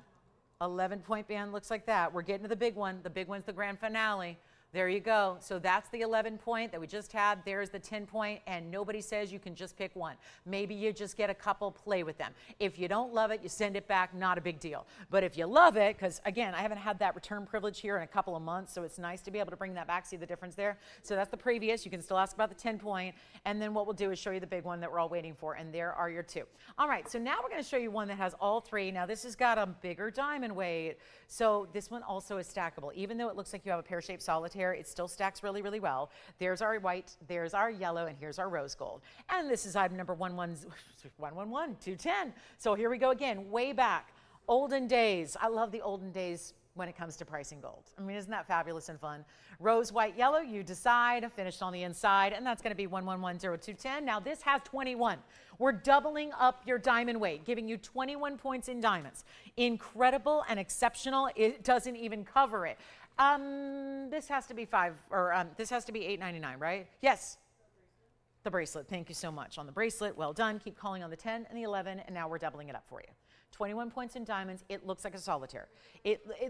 11 point band looks like that. We're getting to the big one. The big one's the grand finale. There you go. So that's the 11 point that we just had. There's the 10 point, and nobody says you can just pick one. Maybe you just get a couple, play with them. If you don't love it, you send it back, not a big deal. But if you love it, because again, I haven't had that return privilege here in a couple of months, so it's nice to be able to bring that back, see the difference there. So that's the previous. You can still ask about the 10 point, and then what we'll do is show you the big one that we're all waiting for, and there are your two. All right, so now we're going to show you one that has all three. Now this has got a bigger diamond weight, so this one also is stackable. Even though it looks like you have a pear-shaped solitaire, it still stacks really, really well. There's our white, there's our yellow, and here's our rose gold. And this is item number 111210. So here we go again, way back. Olden days. I love the olden days when it comes to pricing gold. I mean, isn't that fabulous and fun? Rose, white, yellow, you decide, finished on the inside, and that's going to be 111210. Now this has 21. We're doubling up your diamond weight, giving you 21 points in diamonds. Incredible and exceptional. It doesn't even cover it. This has to be this has to be $8.99, right? Yes. The bracelet. Thank you so much on the bracelet. Well done. Keep calling on the 10 and the 11, and now we're doubling it up for you. 21 points in diamonds. It looks like a solitaire.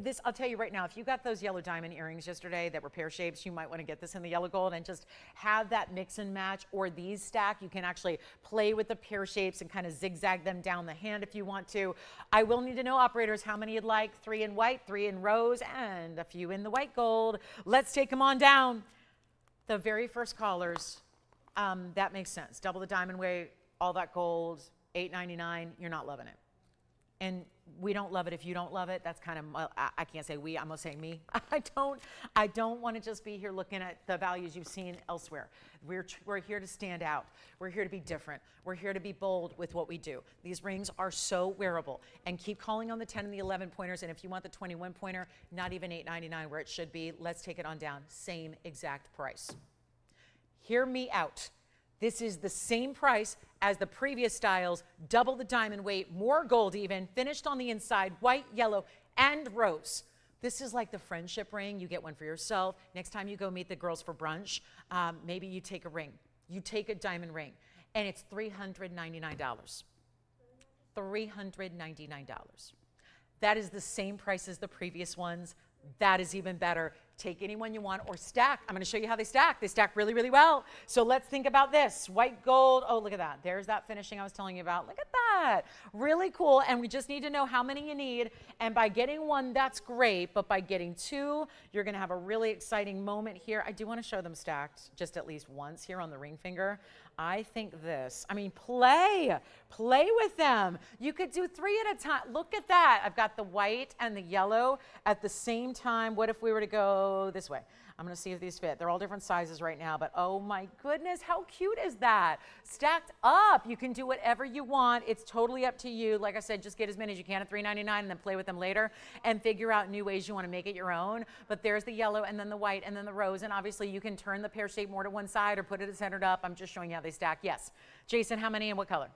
This, I'll tell you right now, if you got those yellow diamond earrings yesterday that were pear shapes, you might want to get this in the yellow gold and just have that mix and match, or these stack. You can actually play with the pear shapes and kind of zigzag them down the hand if you want to. I will need to know, operators, how many you'd like. 3 in white, 3 in rose, and a few in the white gold. Let's take them on down. The very first callers, that makes sense. Double the diamond weight, all that gold, $8.99. You're not loving it. And we don't love it if you don't love it. That's kind of, I can't say we, I'm gonna say me. I don't want to just be here looking at the values you've seen elsewhere. We're here to stand out. We're here to be different. We're here to be bold with what we do. These rings are so wearable. And keep calling on the 10 and the 11 pointers. And if you want the 21 pointer, not even $8.99 where it should be, let's take it on down. Same exact price. Hear me out. This is the same price as the previous styles, double the diamond weight, more gold even, finished on the inside, white, yellow, and rose. This is like the friendship ring. You get one for yourself. Next time you go meet the girls for brunch, maybe you take a ring. You take a diamond ring, and it's $399. $399. That is the same price as the previous ones. That is even better. Take any one you want or stack. I'm going to show you how they stack. They stack really, really well. So let's think about this. White gold. Oh, look at that. There's that finishing I was telling you about. Look at that. Really cool. And we just need to know how many you need. And by getting one, that's great. But by getting two, you're going to have a really exciting moment here. I do want to show them stacked just at least once here on the ring finger. I think this. I mean, play with them. You could do 3 at a time. Look at that. I've got the white and the yellow at the same time. What if we were to go this way? I'm going to see if these fit. They're all different sizes right now, but oh my goodness, how cute is that? Stacked up. You can do whatever you want. It's totally up to you. Like I said, just get as many as you can at $3.99 and then play with them later and figure out new ways you want to make it your own. But there's the yellow and then the white and then the rose, and obviously you can turn the pear shape more to one side or put it centered up. I'm just showing you how they stack. Yes. Jason, how many and what color?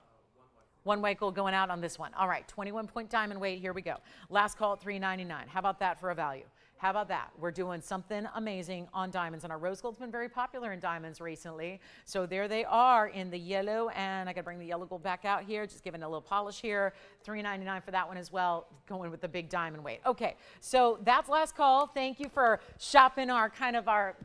One white gold going out on this one. All right, 21 point diamond weight. Here we go. Last call at $3.99. How about that for a value? How about that? We're doing something amazing on diamonds, and our rose gold's been very popular in diamonds recently. So there they are in the yellow, and I gotta bring the yellow gold back out here, just giving it a little polish here. $3.99 for that one as well, going with the big diamond weight. Okay, so that's last call. Thank you for shopping our kind of our,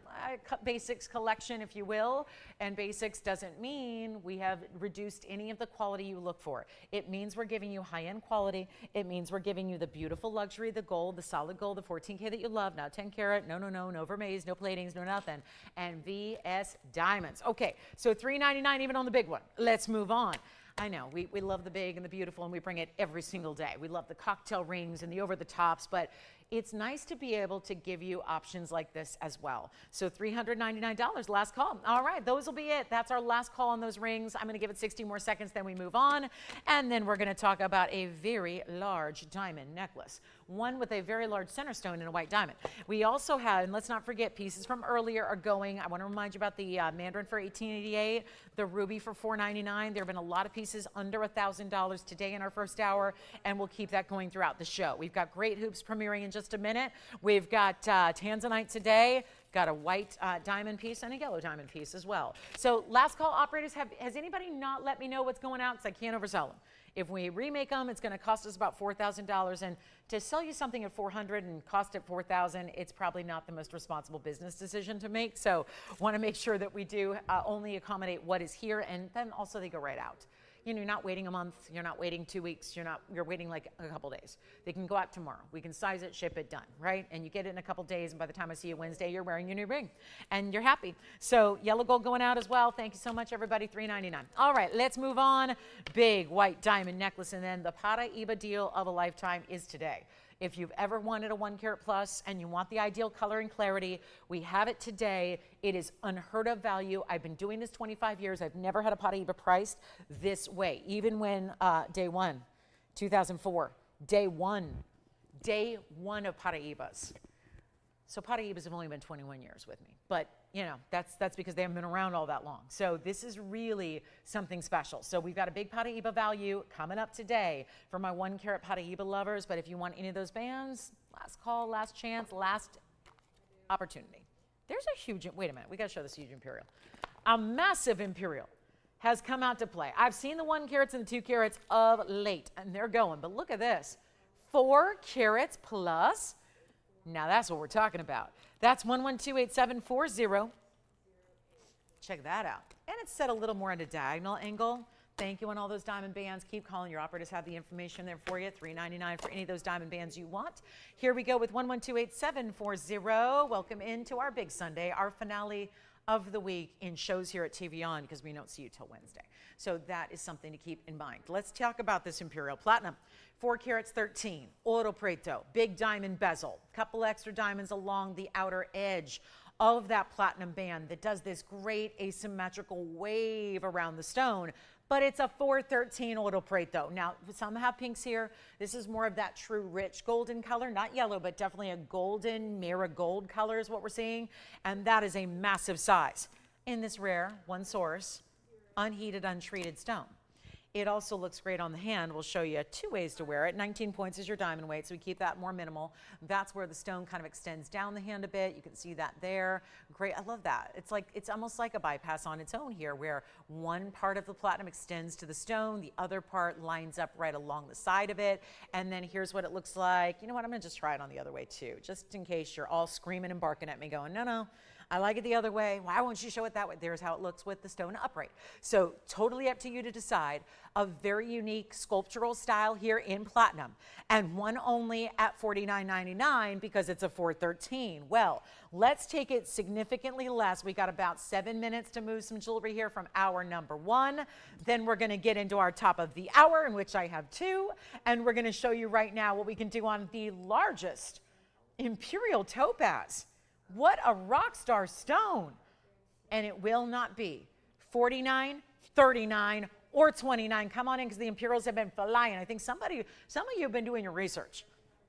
basics collection, if you will. And basics doesn't mean we have reduced any of the quality you look for. It means we're giving you high-end quality. It means we're giving you the beautiful luxury, the gold, the solid gold, the 14K that you love, not 10 karat, no vermeils, no platings, no nothing, and VS diamonds. Okay, so $399 even on the big one. Let's move on. I know, we love the big and the beautiful, and we bring it every single day. We love the cocktail rings and the over-the-tops, but it's nice to be able to give you options like this as well. So $399, last call. All right, those will be it. That's our last call on those rings. I'm gonna give it 60 more seconds, then we move on. And then we're gonna talk about a very large diamond necklace, one with a very large center stone and a white diamond. We also have, and let's not forget, pieces from earlier are going. I wanna remind you about the Mandarin for $1888, the ruby for $499. There have been a lot of pieces under $1,000 today in our first hour, and we'll keep that going throughout the show. We've got great hoops premiering in just a minute. We've got Tanzanite today, got a white diamond piece and a yellow diamond piece as well. So last call, operators, has anybody not let me know what's going out? Because I can't oversell them. If we remake them, it's going to cost us about $4,000, and to sell you something at $400 and cost it $4,000, it's probably not the most responsible business decision to make. So want to make sure that we do only accommodate what is here, and then also they go right out. You know, you're not waiting a month, you're not waiting 2 weeks, you're waiting like a couple days. They can go out tomorrow. We can size it, ship it, done, right? And you get it in a couple days, and by the time I see you Wednesday, you're wearing your new ring and you're happy. So yellow gold going out as well. Thank you so much, everybody. $399. All right, let's move on. Big white diamond necklace, and then the Paraiba deal of a lifetime is today. If you've ever wanted a 1 carat plus and you want the ideal color and clarity, we have it today. It is unheard of value. I've been doing this 25 years. I've never had a Paraiba priced this way. Even when day one, 2004, day one of Paraibas. So Paraibas have only been 21 years with me, but you know, that's because they haven't been around all that long. So this is really something special. So we've got a big Paraiba value coming up today for my 1 carat Paraiba lovers. But if you want any of those bands, last call, last chance, last opportunity. There's a huge, wait a minute, we got to show this huge Imperial. A massive Imperial has come out to play. I've seen the 1 carats and the 2 carats of late, and they're going, but look at this, 4 carats plus. Now that's what we're talking about. That's 1128740. Check that out. And it's set a little more at a diagonal angle. Thank you on all those diamond bands. Keep calling. Your operators have the information there for you. $399 for any of those diamond bands you want. Here we go with 1128740. Welcome into our big Sunday, our finale of the week in shows here at TVON, because we don't see you till Wednesday. So that is something to keep in mind. Let's talk about this Imperial Platinum. 4 carats 13, oro preto, big diamond bezel, couple extra diamonds along the outer edge of that platinum band that does this great asymmetrical wave around the stone. But it's a 413 oro preto. Now, some have pinks here. This is more of that true rich golden color, not yellow, but definitely a golden marigold color is what we're seeing. And that is a massive size in this rare, one source, unheated, untreated stone. It also looks great on the hand. We'll show you 2 ways to wear it. 19 points is your diamond weight, so we keep that more minimal. That's where the stone kind of extends down the hand a bit. You can see that there. Great, I love that. It's almost like a bypass on its own here, where one part of the platinum extends to the stone, the other part lines up right along the side of it, and then here's what it looks like. You know what, I'm gonna just try it on the other way too, just in case you're all screaming and barking at me going, no, I like it the other way. Why won't you show it that way? There's how it looks with the stone upright. So totally up to you to decide. A very unique sculptural style here in platinum, and one only at $49.99 because it's a 413. Well, let's take it significantly less. We got about 7 minutes to move some jewelry here from hour number 1. Then we're gonna get into our top of the hour, in which I have 2, and we're gonna show you right now what we can do on the largest Imperial topaz. What a rock star stone. And it will not be 49, 39, or 29. Come on in, because the Imperials have been flying. I think some of you have been doing your research,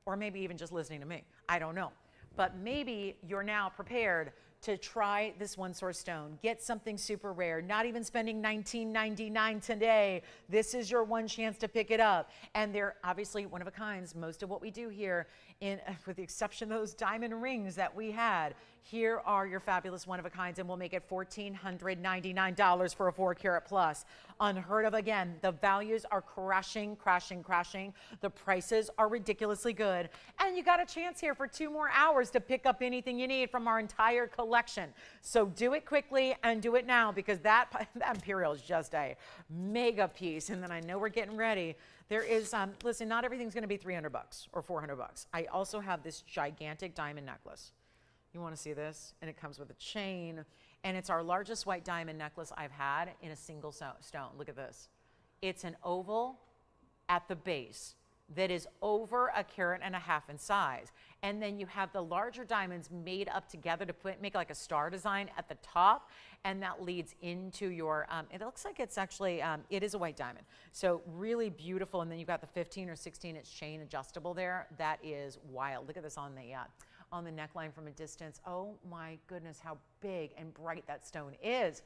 or maybe even just listening to me. I don't know. But maybe you're now prepared to try this one source stone. Get something super rare, not even spending $19.99 today. This is your one chance to pick it up. And they're obviously one of a kinds. Most of what we do here, with the exception of those diamond rings that we had, here are your fabulous one-of-a-kinds, and we'll make it $1,499 for a 4-carat plus. Unheard of again. The values are crashing, crashing, crashing. The prices are ridiculously good. And you got a chance here for 2 more hours to pick up anything you need from our entire collection. So do it quickly and do it now, because that Imperial is just a mega piece. And then I know we're getting ready. There is, listen, not everything's going to be $300 or $400. I also have this gigantic diamond necklace. You want to see this? And it comes with a chain, and it's our largest white diamond necklace I've had in a single stone. Look at this. It's an oval at the base that is over 1.5 carats in size. And then you have the larger diamonds made up together to make like a star design at the top, and that leads into your, it looks like it's actually, it is a white diamond. So really beautiful. And then you've got the 15 or 16-inch chain adjustable there. That is wild. Look at this on the neckline from a distance. Oh my goodness, how big and bright that stone is.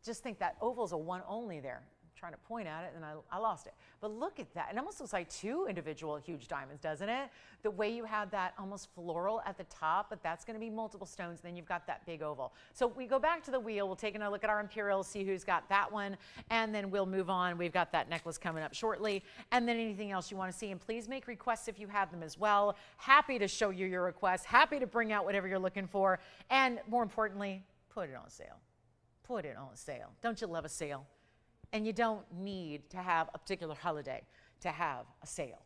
Just think that oval's a one only there. I'm trying to point at it and I lost it. But look at that. It almost looks like 2 individual huge diamonds, doesn't it? The way you have that almost floral at the top, but that's going to be multiple stones. And then you've got that big oval. So we go back to the wheel. We'll take a look at our Imperial, see who's got that one, and then we'll move on. We've got that necklace coming up shortly, and then anything else you want to see. And please make requests if you have them as well. Happy to show you your requests. Happy to bring out whatever you're looking for. And more importantly, put it on sale. Put it on sale. Don't you love a sale? And you don't need to have a particular holiday to have a sale.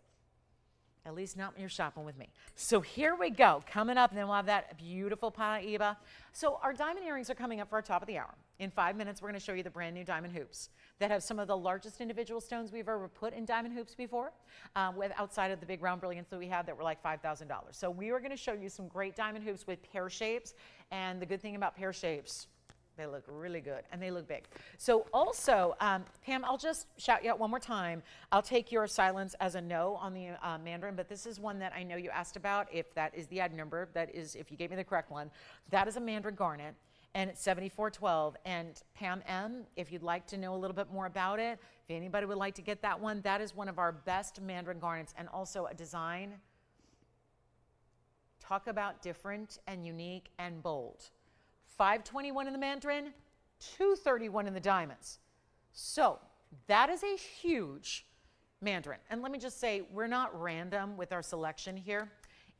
At least not when you're shopping with me. So here we go. Coming up, and then we'll have that beautiful Paraiba. So our diamond earrings are coming up for our top of the hour. In 5 minutes, we're going to show you the brand new diamond hoops that have some of the largest individual stones we've ever put in diamond hoops before, outside of the big round brilliants that we have that were like $5,000. So we are going to show you some great diamond hoops with pear shapes. And the good thing about pear shapes, they look really good, and they look big. So also, Pam, I'll just shout you out one more time. I'll take your silence as a no on the Mandarin, but this is one that I know you asked about. If that is the ad number, that is, if you gave me the correct one, that is a Mandarin garnet, and it's 7412. And Pam M., if you'd like to know a little bit more about it, if anybody would like to get that one, that is one of our best Mandarin garnets, and also a design. Talk about different and unique and bold. 521 in the Mandarin, 231 in the diamonds. So that is a huge Mandarin. And let me just say, we're not random with our selection here.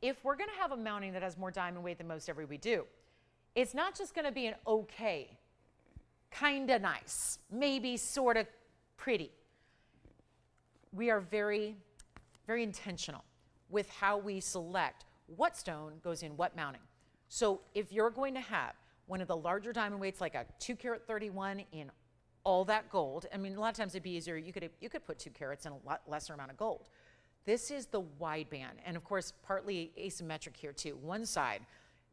If we're going to have a mounting that has more diamond weight than most every we do, it's not just going to be an okay, kind of nice, maybe sort of pretty. We are very, very intentional with how we select what stone goes in what mounting. So if you're going to have one of the larger diamond weights, like a 2-carat 31 in all that gold. I mean, a lot of times it'd be easier. You could put 2 carats in a lot lesser amount of gold. This is the wide band. And of course, partly asymmetric here too. One side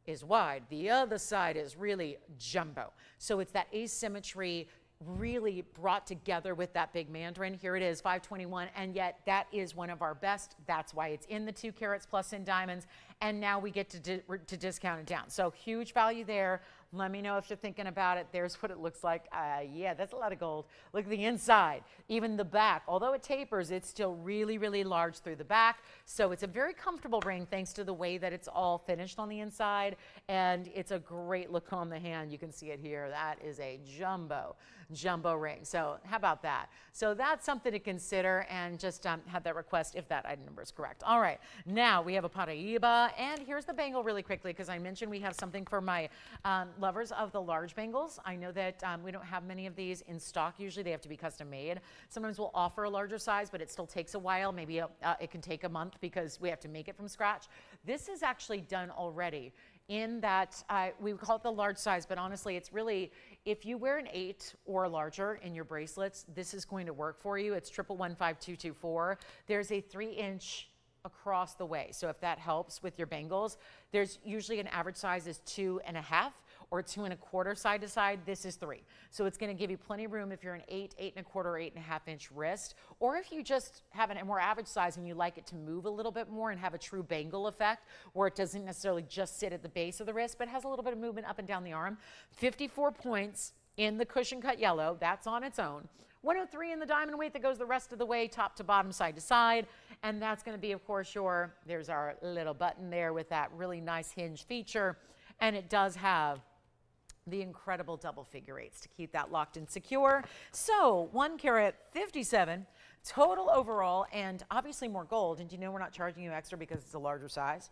is wide. The other side is really jumbo. So it's that asymmetry really brought together with that big Mandarin. Here it is, 521, and yet that is one of our best. That's why it's in the 2 carats plus in diamonds, and now we get to discount it down. So huge value there. Let me know if you're thinking about it. There's what it looks like. Yeah, that's a lot of gold. Look at the inside, even the back. Although it tapers, it's still really, really large through the back. So it's a very comfortable ring thanks to the way that it's all finished on the inside. And it's a great look on the hand. You can see it here. That is a jumbo ring. So how about that? So that's something to consider, and just have that request if that item number is correct. All right, now we have a Paraiba, and here's the bangle really quickly, because I mentioned we have something for my lovers of the large bangles. I know that we don't have many of these in stock. Usually they have to be custom made. Sometimes we'll offer a larger size, but it still takes a while. Maybe it can take a month because we have to make it from scratch. This is actually done already in that we call it the large size, but honestly, it's really, if you wear an 8 or larger in your bracelets, this is going to work for you. It's 115224. There's a 3-inch across the way. So if that helps with your bangles, there's usually an average size is 2.5 or 2 1/4 side to side. This is 3. So it's going to give you plenty of room if you're an 8, 8 1/4, or 8.5 inch wrist, or if you just have a more average size and you like it to move a little bit more and have a true bangle effect where it doesn't necessarily just sit at the base of the wrist, but has a little bit of movement up and down the arm. 54 points in the cushion cut yellow. That's on its own. 103 in the diamond weight that goes the rest of the way, top to bottom, side to side. And that's going to be, of course, there's our little button there with that really nice hinge feature. And it does have the incredible double figure eights to keep that locked and secure. So 1 carat 57 total overall, and obviously more gold. And you know we're not charging you extra because it's a larger size.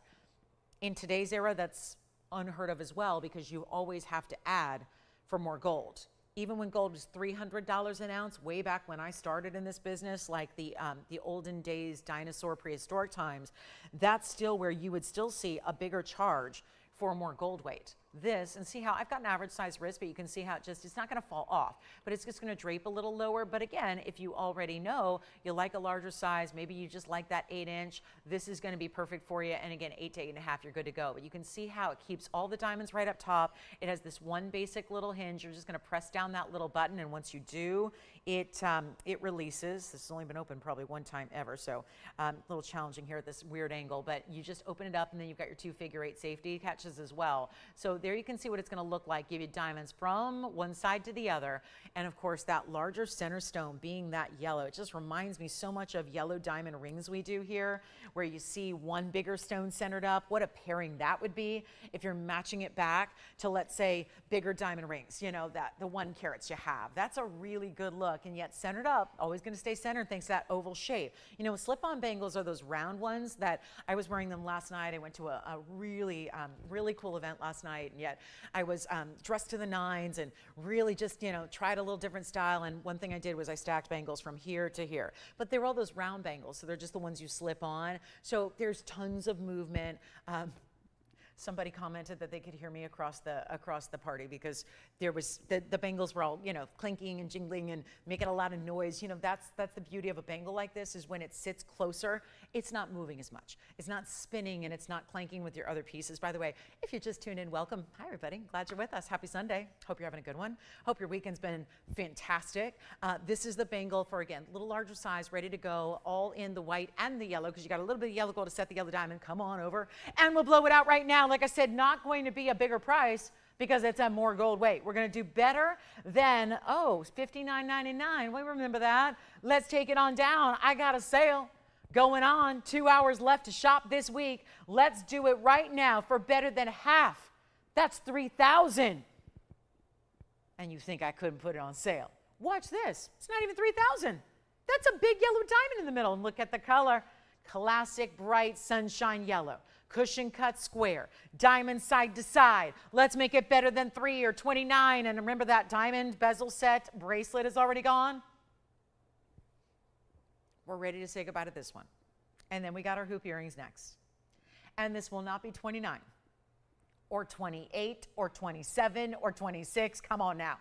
In today's era, that's unheard of as well, because you always have to add for more gold. Even when gold was $300 an ounce, way back when I started in this business, like the olden days, dinosaur, prehistoric times, that's still where you would still see a bigger charge for more gold weight. This, and see how I've got an average size wrist, but you can see how it's not going to fall off, but it's just going to drape a little lower. But again, if you already know you like a larger size, maybe you just like that 8-inch, this is going to be perfect for you. And again, 8 to 8.5, you're good to go. But you can see how it keeps all the diamonds right up top. It has this one basic little hinge. You're just going to press down that little button, and once you do, it releases. This has only been opened probably one time ever, so a little challenging here at this weird angle, but you just open it up, and then you've got your 2 figure 8 safety catches as well. So there you can see what it's going to look like. Give you diamonds from one side to the other, and of course that larger center stone being that yellow. It just reminds me so much of yellow diamond rings we do here, where you see one bigger stone centered up. What a pairing that would be if you're matching it back to, let's say, bigger diamond rings, you know, that the 1 carats you have. That's a really good look, and yet centered up, always going to stay centered thanks to that oval shape. You know, slip-on bangles are those round ones that I was wearing them last night. I went to a really, really cool event last night, and yet I was dressed to the nines and really just, you know, tried a little different style. And one thing I did was I stacked bangles from here to here. But they were all those round bangles, so they're just the ones you slip on. So there's tons of movement. Somebody commented that they could hear me across the party because there was the bangles were all, you know, clinking and jingling and making a lot of noise. You know, that's the beauty of a bangle like this, is when it sits closer, it's not moving as much. It's not spinning and it's not clanking with your other pieces. By the way, if you just tuned in, welcome. Hi, everybody. Glad you're with us. Happy Sunday. Hope you're having a good one. Hope your weekend's been fantastic. This is the bangle for, again, a little larger size, ready to go, all in the white and the yellow, because you got a little bit of yellow gold to set the yellow diamond. Come on over and we'll blow it out right now. Like I said, not going to be a bigger price because it's a more gold weight. We're going to do better than, oh, $59.99. We remember that. Let's take it on down. I got a sale going on. 2 hours left to shop this week. Let's do it right now for better than half. That's $3,000. And you think I couldn't put it on sale. Watch this. It's not even $3,000. That's a big yellow diamond in the middle. And look at the color. Classic bright sunshine yellow. Cushion cut square, diamond side to side. Let's make it better than $3 or $29. And remember that diamond bezel set bracelet is already gone. We're ready to say goodbye to this one. And then we got our hoop earrings next. And this will not be 29 or 28 or 27 or 26. Come on now.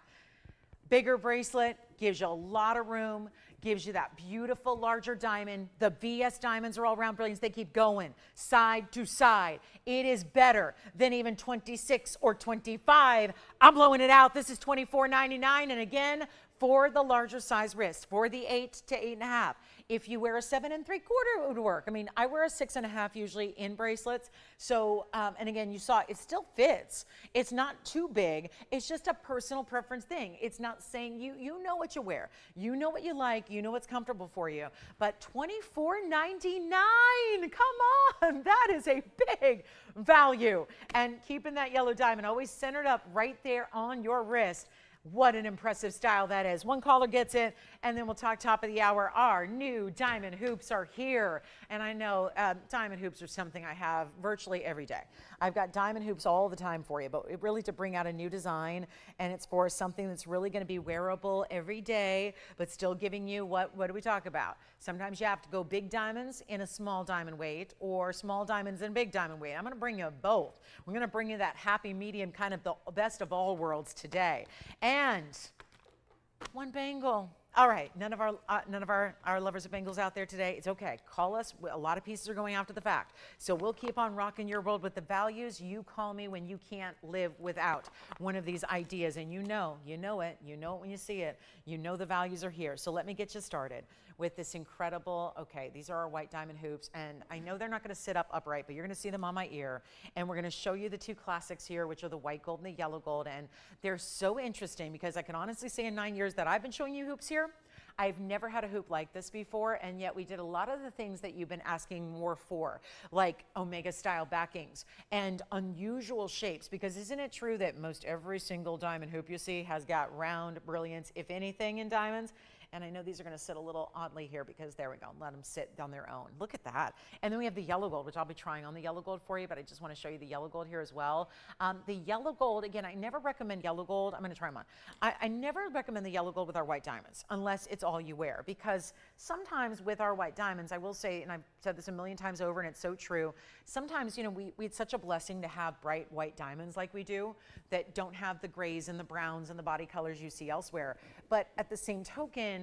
Bigger bracelet gives you a lot of room, gives you that beautiful larger diamond. The VS diamonds are all round brilliance. They keep going side to side. It is better than even 26 or 25. I'm blowing it out. This is $24.99. And again, for the larger size wrist, for the 8 to 8.5. If you wear a 7 3/4, it would work. I mean, I wear a 6.5 usually in bracelets. So, and again, you saw it still fits. It's not too big. It's just a personal preference thing. It's not saying you know what you wear. You know what you like. You know what's comfortable for you. But $24.99, come on. That is a big value. And keeping that yellow diamond always centered up right there on your wrist. What an impressive style that is. One caller gets it, and then we'll talk top of the hour. Our new diamond hoops are here. And I know diamond hoops are something I have virtually every day. I've got diamond hoops all the time for you, but really to bring out a new design, and it's for something that's really going to be wearable every day, but still giving you what do we talk about? Sometimes you have to go big diamonds in a small diamond weight, or small diamonds in big diamond weight. I'm going to bring you both. We're going to bring you that happy medium, kind of the best of all worlds today. And one bangle. All right, none of our lovers of bangles out there today. It's okay. Call us. A lot of pieces are going after the fact. So we'll keep on rocking your world with the values. You call me when you can't live without one of these ideas. And you know it. You know it when you see it. You know the values are here. So let me get you started with this incredible, okay, these are our white diamond hoops. And I know they're not going to sit up upright, but you're going to see them on my ear. And we're going to show you the two classics here, which are the white gold and the yellow gold. And they're so interesting because I can honestly say in 9 years that I've been showing you hoops here, I've never had a hoop like this before, and yet we did a lot of the things that you've been asking more for, like Omega style backings and unusual shapes, because isn't it true that most every single diamond hoop you see has got round brilliance, if anything, in diamonds? And I know these are going to sit a little oddly here because there we go, let them sit on their own. Look at that. And then we have the yellow gold, which I'll be trying on the yellow gold for you, but I just want to show you the yellow gold here as well. The yellow gold, again, I never recommend yellow gold. I'm going to try them on. I never recommend the yellow gold with our white diamonds unless it's all you wear, because sometimes with our white diamonds, I will say, and I've said this a million times over and it's so true, sometimes, you know, it's such a blessing to have bright white diamonds like we do that don't have the grays and the browns and the body colors you see elsewhere. But at the same token,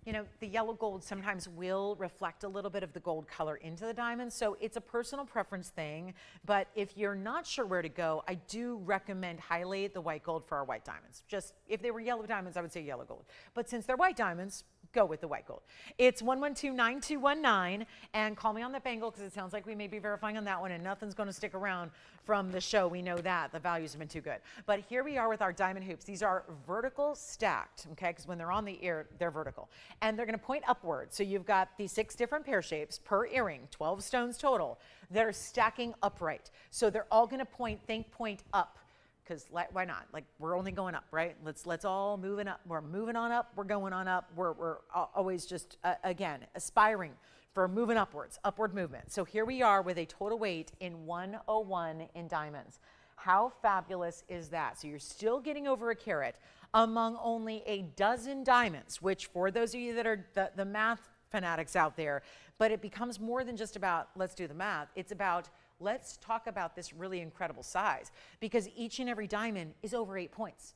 you know, the yellow gold sometimes will reflect a little bit of the gold color into the diamond. So it's a personal preference thing. But if you're not sure where to go, I do recommend highly the white gold for our white diamonds. Just if they were yellow diamonds, I would say yellow gold. But since they're white diamonds, go with the white gold. It's 112-9219, and call me on the bangle because it sounds like we may be verifying on that one, and nothing's going to stick around from the show. We know that. The values have been too good. But here we are with our diamond hoops. These are vertical stacked, okay, because when they're on the ear, they're vertical. And they're going to point upward. So you've got these 6 different pear shapes per earring, 12 stones total, that are stacking upright. So they're all going to point up. Because why not? Like, we're only going up, right? Let's all moving up. We're moving on up. We're going on up. We're always just, again, aspiring for moving upwards, upward movement. So here we are with a total weight in 101 in diamonds. How fabulous is that? So you're still getting over a carat among only a dozen diamonds, which for those of you that are the math fanatics out there, but it becomes more than just about let's do the math. It's about let's talk about this really incredible size, because each and every diamond is over 8 points.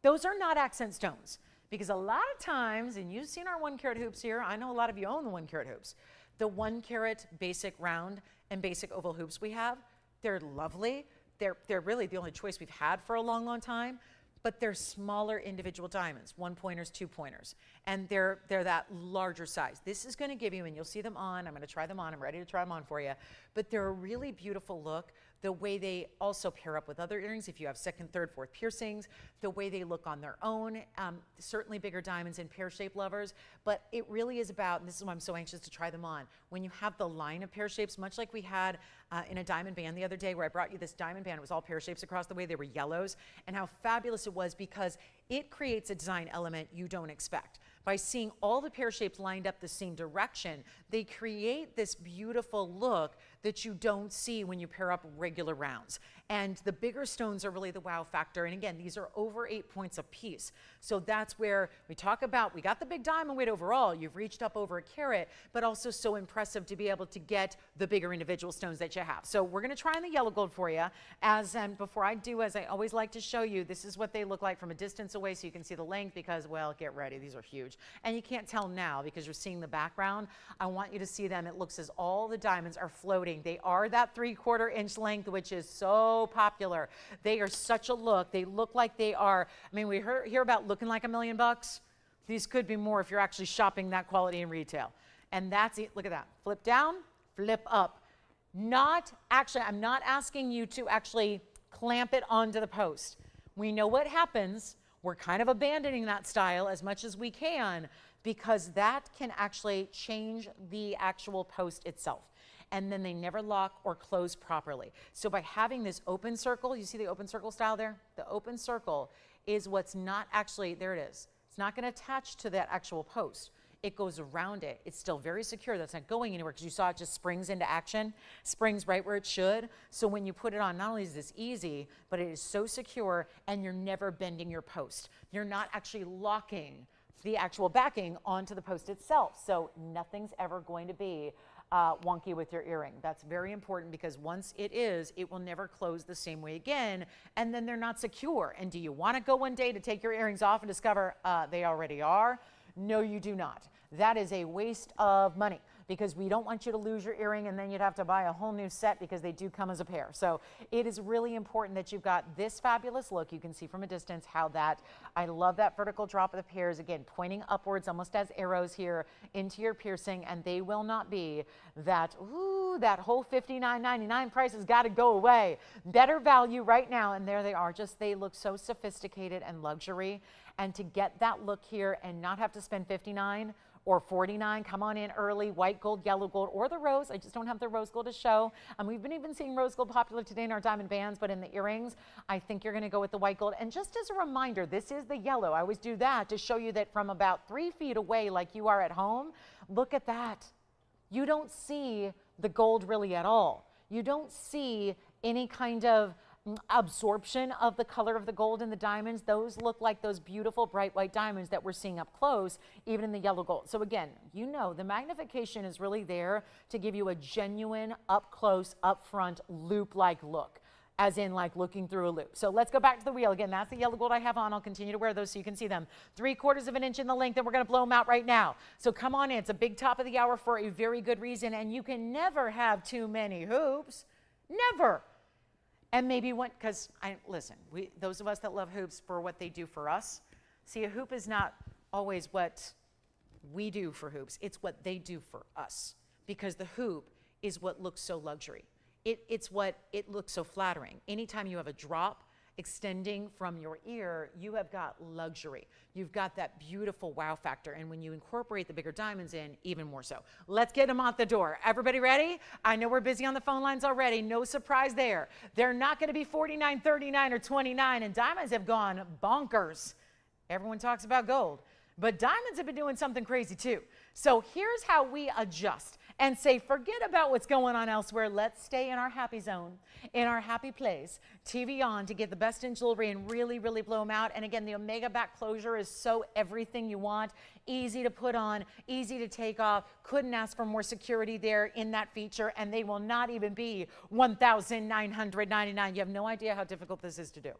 Those are not accent stones, because a lot of times, and you've seen our 1 carat hoops here, I know a lot of you own the 1 carat hoops. The 1 carat basic round and basic oval hoops we have, they're lovely. They're really the only choice we've had for a long, long time. But they're smaller individual diamonds, 1-pointers, 2-pointers, and they're that larger size. This is going to give you, and you'll see them on, I'm going to try them on, I'm ready to try them on for you, but they're a really beautiful look. The way they also pair up with other earrings, if you have 2nd, 3rd, 4th piercings, the way they look on their own, certainly bigger diamonds and pear-shaped lovers, but it really is about, and this is why I'm so anxious to try them on, when you have the line of pear shapes, much like we had in a diamond band the other day where I brought you this diamond band, it was all pear shapes across the way, they were yellows, and how fabulous it was because it creates a design element you don't expect. By seeing all the pear shapes lined up the same direction, they create this beautiful look that you don't see when you pair up regular rounds. And the bigger stones are really the wow factor. And again, these are over 8 points a piece. So that's where we talk about, we got the big diamond weight overall, you've reached up over a carat, but also so impressive to be able to get the bigger individual stones that you have. So we're gonna try on the yellow gold for you. And before I do, as I always like to show you, this is what they look like from a distance away so you can see the length because, well, get ready, these are huge. And you can't tell now because you're seeing the background. I want you to see them. It looks as all the diamonds are floating. They are that 3/4 inch length, which is so popular. They are such a look. They look like they are, I mean, we hear about looking like $1 million. These could be more if you're actually shopping that quality in retail. And that's it. Look at that. Flip down, flip up. Not actually, I'm not asking you to actually clamp it onto the post. We know what happens. We're kind of abandoning that style as much as we can because that can actually change the actual post itself. And then they never lock or close properly. So by having this open circle, you see the open circle style there? The open circle is what's not actually, there it is. It's not going to attach to that actual post. It goes around it. It's still very secure. That's not going anywhere because you saw it just springs into action, springs right where it should. So when you put it on, not only is this easy, but it is so secure and you're never bending your post. You're not actually locking the actual backing onto the post itself. So nothing's ever going to be wonky with your earring. That's very important because once it is, it will never close the same way again, and then they're not secure. And do you want to go one day to take your earrings off and discover they already are? No, you do not. That is a waste of money because we don't want you to lose your earring and then you'd have to buy a whole new set because they do come as a pair. So it is really important that you've got this fabulous look. You can see from a distance how that, I love that vertical drop of the pears, again, pointing upwards almost as arrows here into your piercing, and they will not be that, ooh, you that whole $59.99 price has got to go away. Better value right now, and there they are. Just, they look so sophisticated and luxury. And to get that look here and not have to spend $59 or $49, come on in early, white gold, yellow gold, or the rose. I just don't have the rose gold to show. And we've been even seeing rose gold popular today in our diamond bands, but in the earrings, I think you're gonna go with the white gold. And just as a reminder, this is the yellow. I always do that to show you that from about 3 feet away, like you are at home, look at that. You don't see the gold really at all. You don't see any kind of absorption of the color of the gold in the diamonds. Those look like those beautiful bright white diamonds that we're seeing up close, even in the yellow gold. So again, you know, the magnification is really there to give you a genuine up close, up front, loop-like look, as in like looking through a loop. So let's go back to the wheel. Again, that's the yellow gold I have on. I'll continue to wear those so you can see them. 3/4 of an inch in the length, and we're gonna blow them out right now. So come on in. It's a big top of the hour for a very good reason, and you can never have too many hoops. Never. And maybe one, because listen, those of us that love hoops for what they do for us, see, a hoop is not always what we do for hoops. It's what they do for us, because the hoop is what looks so luxury. It's what it looks so flattering. Anytime you have a drop extending from your ear, you have got luxury. You've got that beautiful wow factor. And when you incorporate the bigger diamonds in, even more so. Let's get them out the door. Everybody ready? I know we're busy on the phone lines already. No surprise there. They're not going to be $49, $39, or $29, and diamonds have gone bonkers. Everyone talks about gold, but diamonds have been doing something crazy too. So here's how we adjust and say, forget about what's going on elsewhere. Let's stay in our happy zone, in our happy place. TVON to get the best in jewelry and really, really blow them out. And again, the Omega back closure is so everything you want. Easy to put on, easy to take off. Couldn't ask for more security there in that feature. And they will not even be $1,999. You have no idea how difficult this is to do.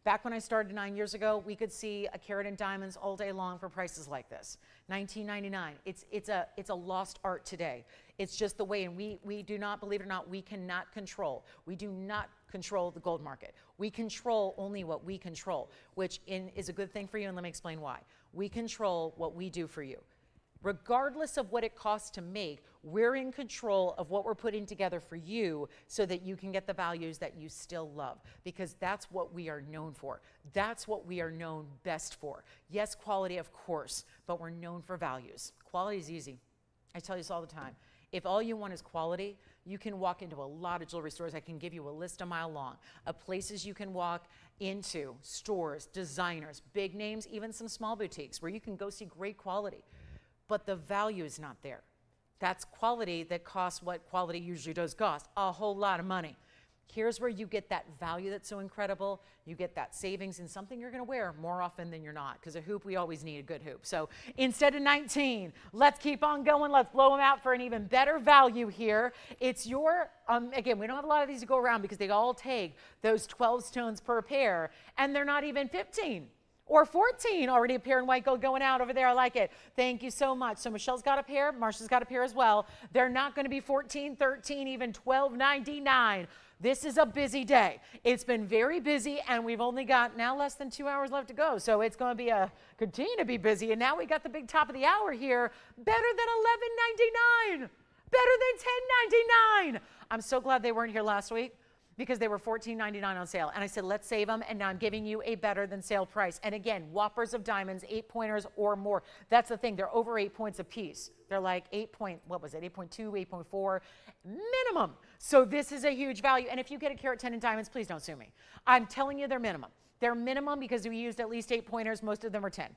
Back when I started 9 years ago, we could see a carat in diamonds all day long for prices like this. $19.99. It's a lost art today. It's just the way, and we do not, believe it or not, we cannot control. We do not control the gold market. We control only what we control, which is a good thing for you, and let me explain why. We control what we do for you. Regardless of what it costs to make, we're in control of what we're putting together for you so that you can get the values that you still love, because that's what we are known for. That's what we are known best for. Yes, quality, of course, but we're known for values. Quality is easy. I tell you this all the time. If all you want is quality, you can walk into a lot of jewelry stores. I can give you a list a mile long of places you can walk into, stores, designers, big names, even some small boutiques where you can go see great quality. But the value is not there. That's quality that costs what quality usually does cost, a whole lot of money. Here's where you get that value that's so incredible. You get that savings in something you're gonna wear more often than you're not, because a hoop, we always need a good hoop. So instead of 19, let's keep on going. Let's blow them out for an even better value here. It's your, again, we don't have a lot of these to go around because they all take those 12 stones per pair, and they're not even 15. Or 14, already a pair in white gold going out over there. I like it. Thank you so much. So Michelle's got a pair. Marsha's got a pair as well. They're not going to be 14, 13, even $12.99. This is a busy day. It's been very busy, and we've only got now less than 2 hours left to go. So it's going to be continue to be busy. And now we got the big top of the hour here. Better than $11.99. Better than $10.99. I'm so glad they weren't here last week, because they were $14.99 on sale. And I said, let's save them, and now I'm giving you a better than sale price. And again, whoppers of diamonds, 8-pointers or more. That's the thing, they're over 8 points a piece. They're like 8.2, 8.4 minimum. So this is a huge value. And if you get a carat 10 in diamonds, please don't sue me. I'm telling you they're minimum. They're minimum because we used at least 8 pointers. Most of them are 10.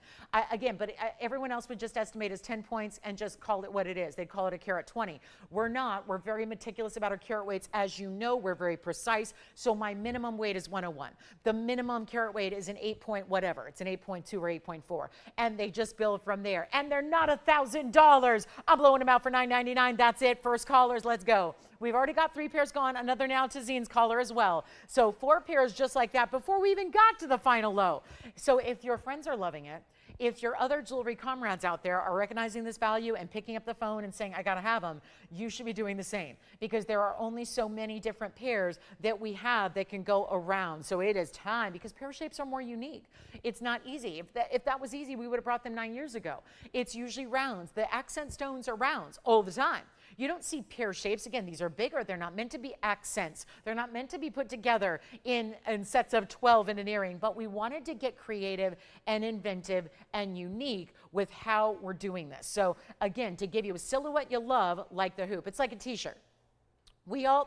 Everyone else would just estimate as 10 points and just call it what it is. They'd call it a carat 20. We're not. We're very meticulous about our carat weights. As you know, we're very precise. So my minimum weight is 101. The minimum carat weight is an 8 point whatever. It's an 8.2 or 8.4. And they just build from there. And they're not $1,000. I'm blowing them out for $9.99. That's it. First callers, let's go. We've already got 3 pairs gone, another now to Zine's caller as well. So 4 pairs just like that before we even got to the final low. So if your friends are loving it, if your other jewelry comrades out there are recognizing this value and picking up the phone and saying, I gotta have them, you should be doing the same, because there are only so many different pairs that we have that can go around. So it is time, because pair shapes are more unique. It's not easy. If that was easy, we would have brought them 9 years ago. It's usually rounds. The accent stones are rounds all the time. You don't see pear shapes. Again, these are bigger. They're not meant to be accents. They're not meant to be put together in sets of 12 in an earring, but we wanted to get creative and inventive and unique with how we're doing this. So again, to give you a silhouette you love, like the hoop. It's like a t-shirt.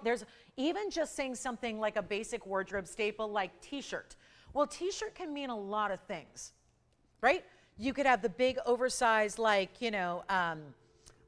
There's even just saying something like a basic wardrobe staple like t-shirt. Well, t-shirt can mean a lot of things, right? You could have the big oversized, like, you know,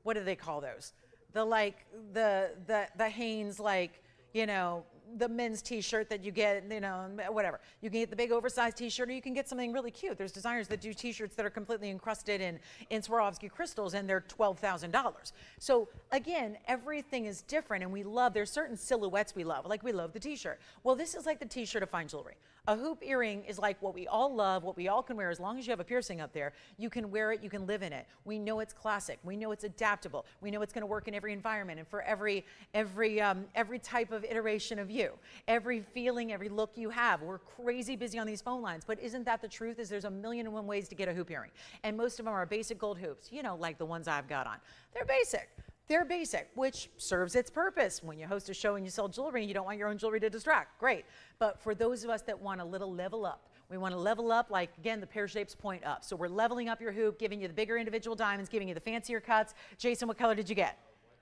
what do they call those? The Hanes, like, you know, the men's t-shirt that you get, you know, whatever. You can get the big oversized t-shirt, or you can get something really cute. There's designers that do t-shirts that are completely encrusted in Swarovski crystals, and they're $12,000. So again, everything is different, and there's certain silhouettes we love, like we love the t-shirt. Well, this is like the t-shirt of fine jewelry. A hoop earring is like what we all love, what we all can wear. As long as you have a piercing up there, you can wear it, you can live in it. We know it's classic. We know it's adaptable. We know it's going to work in every environment and for every type of iteration of you, every feeling, every look you have. We're crazy busy on these phone lines, but isn't that the truth? Is there's a million and one ways to get a hoop earring, and most of them are basic gold hoops, you know, like the ones I've got on. They're basic. They're basic, which serves its purpose. When you host a show and you sell jewelry, you don't want your own jewelry to distract. Great. But for those of us that want a little level up, we want to level up, like, again, the pear shapes point up. So we're leveling up your hoop, giving you the bigger individual diamonds, giving you the fancier cuts. Jason, what color did you get?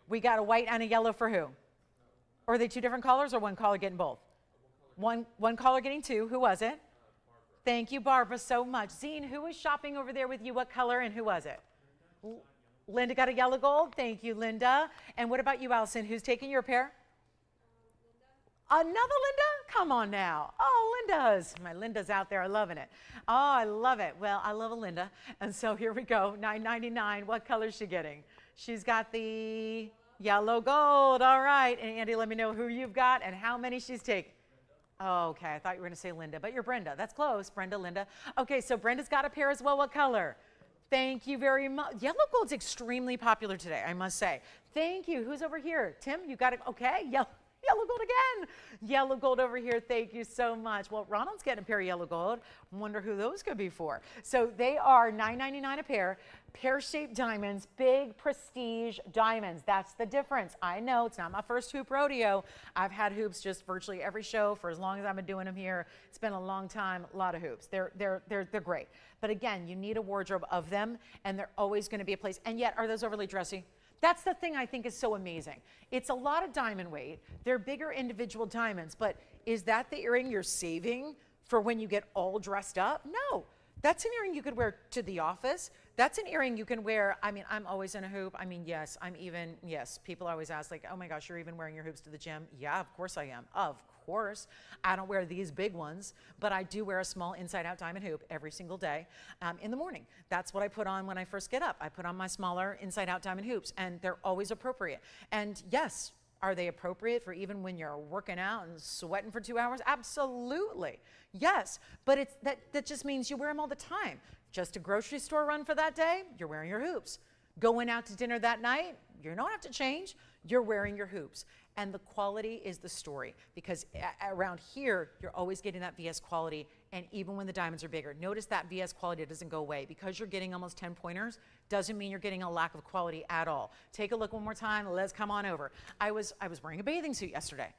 We got a white and a yellow for who? Or are they two different colors, or one color getting both? One color getting two. Who was it? Thank you, Barbara, so much. Zine, who was shopping over there with you? What color, and who was it? Linda got a yellow gold. Thank you, Linda. And what about you, Allison? Who's taking your pair? Another Linda? Come on now. Oh, Linda's. My Linda's out there. I'm loving it. Oh, I love it. Well, I love a Linda. And so here we go. $9.99. What color is she getting? She's got the yellow gold. All right. And Andy, let me know who you've got and how many she's taking. Oh, okay. I thought you were going to say Linda, but you're Brenda. That's close. Brenda, Linda. Okay, so Brenda's got a pair as well. What color? Thank you very much. Yellow gold's extremely popular today, I must say. Thank you. Who's over here? Tim, you got it. Okay. Yellow gold again. Yellow gold over here. Thank you so much. Well, Ronald's getting a pair of yellow gold. Wonder who those could be for. So they are $9.99 a pair. Pear-shaped diamonds, big prestige diamonds. That's the difference. I know it's not my first hoop rodeo. I've had hoops just virtually every show for as long as I've been doing them here. It's been a long time, a lot of hoops. They're great. But again, you need a wardrobe of them, and they're always going to be a place. And yet, are those overly dressy? That's the thing I think is so amazing. It's a lot of diamond weight. They're bigger individual diamonds, but is that the earring you're saving for when you get all dressed up? No. That's an earring you could wear to the office. That's an earring you can wear. I mean, I'm always in a hoop. I mean, yes, yes, people always ask, like, oh my gosh, you're even wearing your hoops to the gym? Yeah, of course I am. Of course. I don't wear these big ones, but I do wear a small inside-out diamond hoop every single day in the morning. That's what I put on when I first get up. I put on my smaller inside-out diamond hoops, and they're always appropriate. And yes, are they appropriate for even when you're working out and sweating for 2 hours? Absolutely. Yes, but that just means you wear them all the time. Just a grocery store run for that day, you're wearing your hoops. Going out to dinner that night, you don't have to change. You're wearing your hoops. And the quality is the story, because around here, you're always getting that VS quality, and even when the diamonds are bigger. Notice that VS quality doesn't go away. Because you're getting almost 10 pointers, doesn't mean you're getting a lack of quality at all. Take a look one more time. Let's come on over. I was wearing a bathing suit yesterday.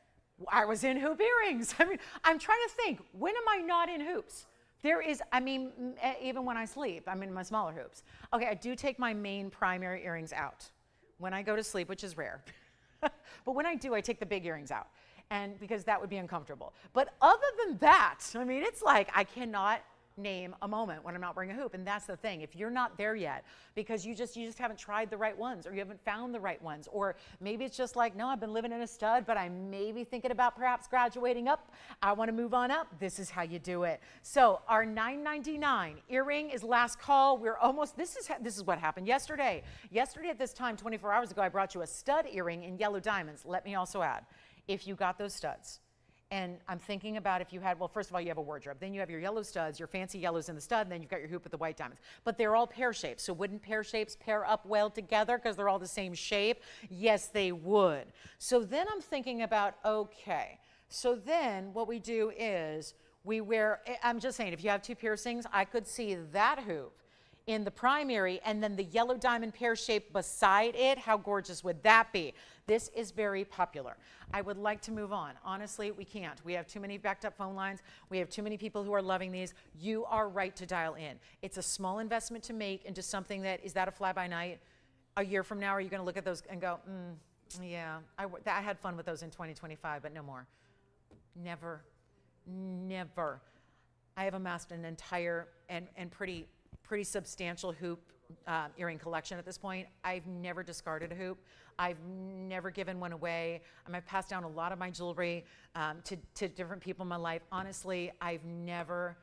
I was in hoop earrings. I mean, I'm trying to think, when am I not in hoops? There is, I mean, even when I sleep, I'm in my smaller hoops. Okay, I do take my main primary earrings out when I go to sleep, which is rare. But when I do, I take the big earrings out, and because that would be uncomfortable. But other than that, I mean, it's like I cannot name a moment when I'm not wearing a hoop, and that's the thing. If you're not there yet, because you just haven't tried the right ones, or you haven't found the right ones, or maybe it's just like, no, I've been living in a stud, but I may be thinking about perhaps graduating up. I want to move on up. This is how you do it. So our $9.99 earring is last call. We're almost, this is what happened yesterday. Yesterday at this time, 24 hours ago, I brought you a stud earring in yellow diamonds. Let me also add, if you got those studs, and I'm thinking about if you had, well, first of all, you have a wardrobe. Then you have your yellow studs, your fancy yellows in the stud, and then you've got your hoop with the white diamonds. But they're all pear shapes. So wouldn't pear shapes pair up well together because they're all the same shape? Yes, they would. So then I'm thinking about, okay, so then what we do is we wear, I'm just saying, if you have two piercings, I could see that hoop in the primary, and then the yellow diamond pear shape beside it. How gorgeous would that be? This is very popular. I would like to move on. Honestly, we can't. We have too many backed up phone lines. We have too many people who are loving these. You are right to dial in. It's a small investment to make into something that, is that a fly by night? A year from now, are you going to look at those and go, yeah, I had fun with those in 2025, but no more. Never, never. I have amassed an entire and pretty substantial hoop earring collection at this point. I've never discarded a hoop. I've never given one away. I've passed down a lot of my jewelry to different people in my life. Honestly, I've never,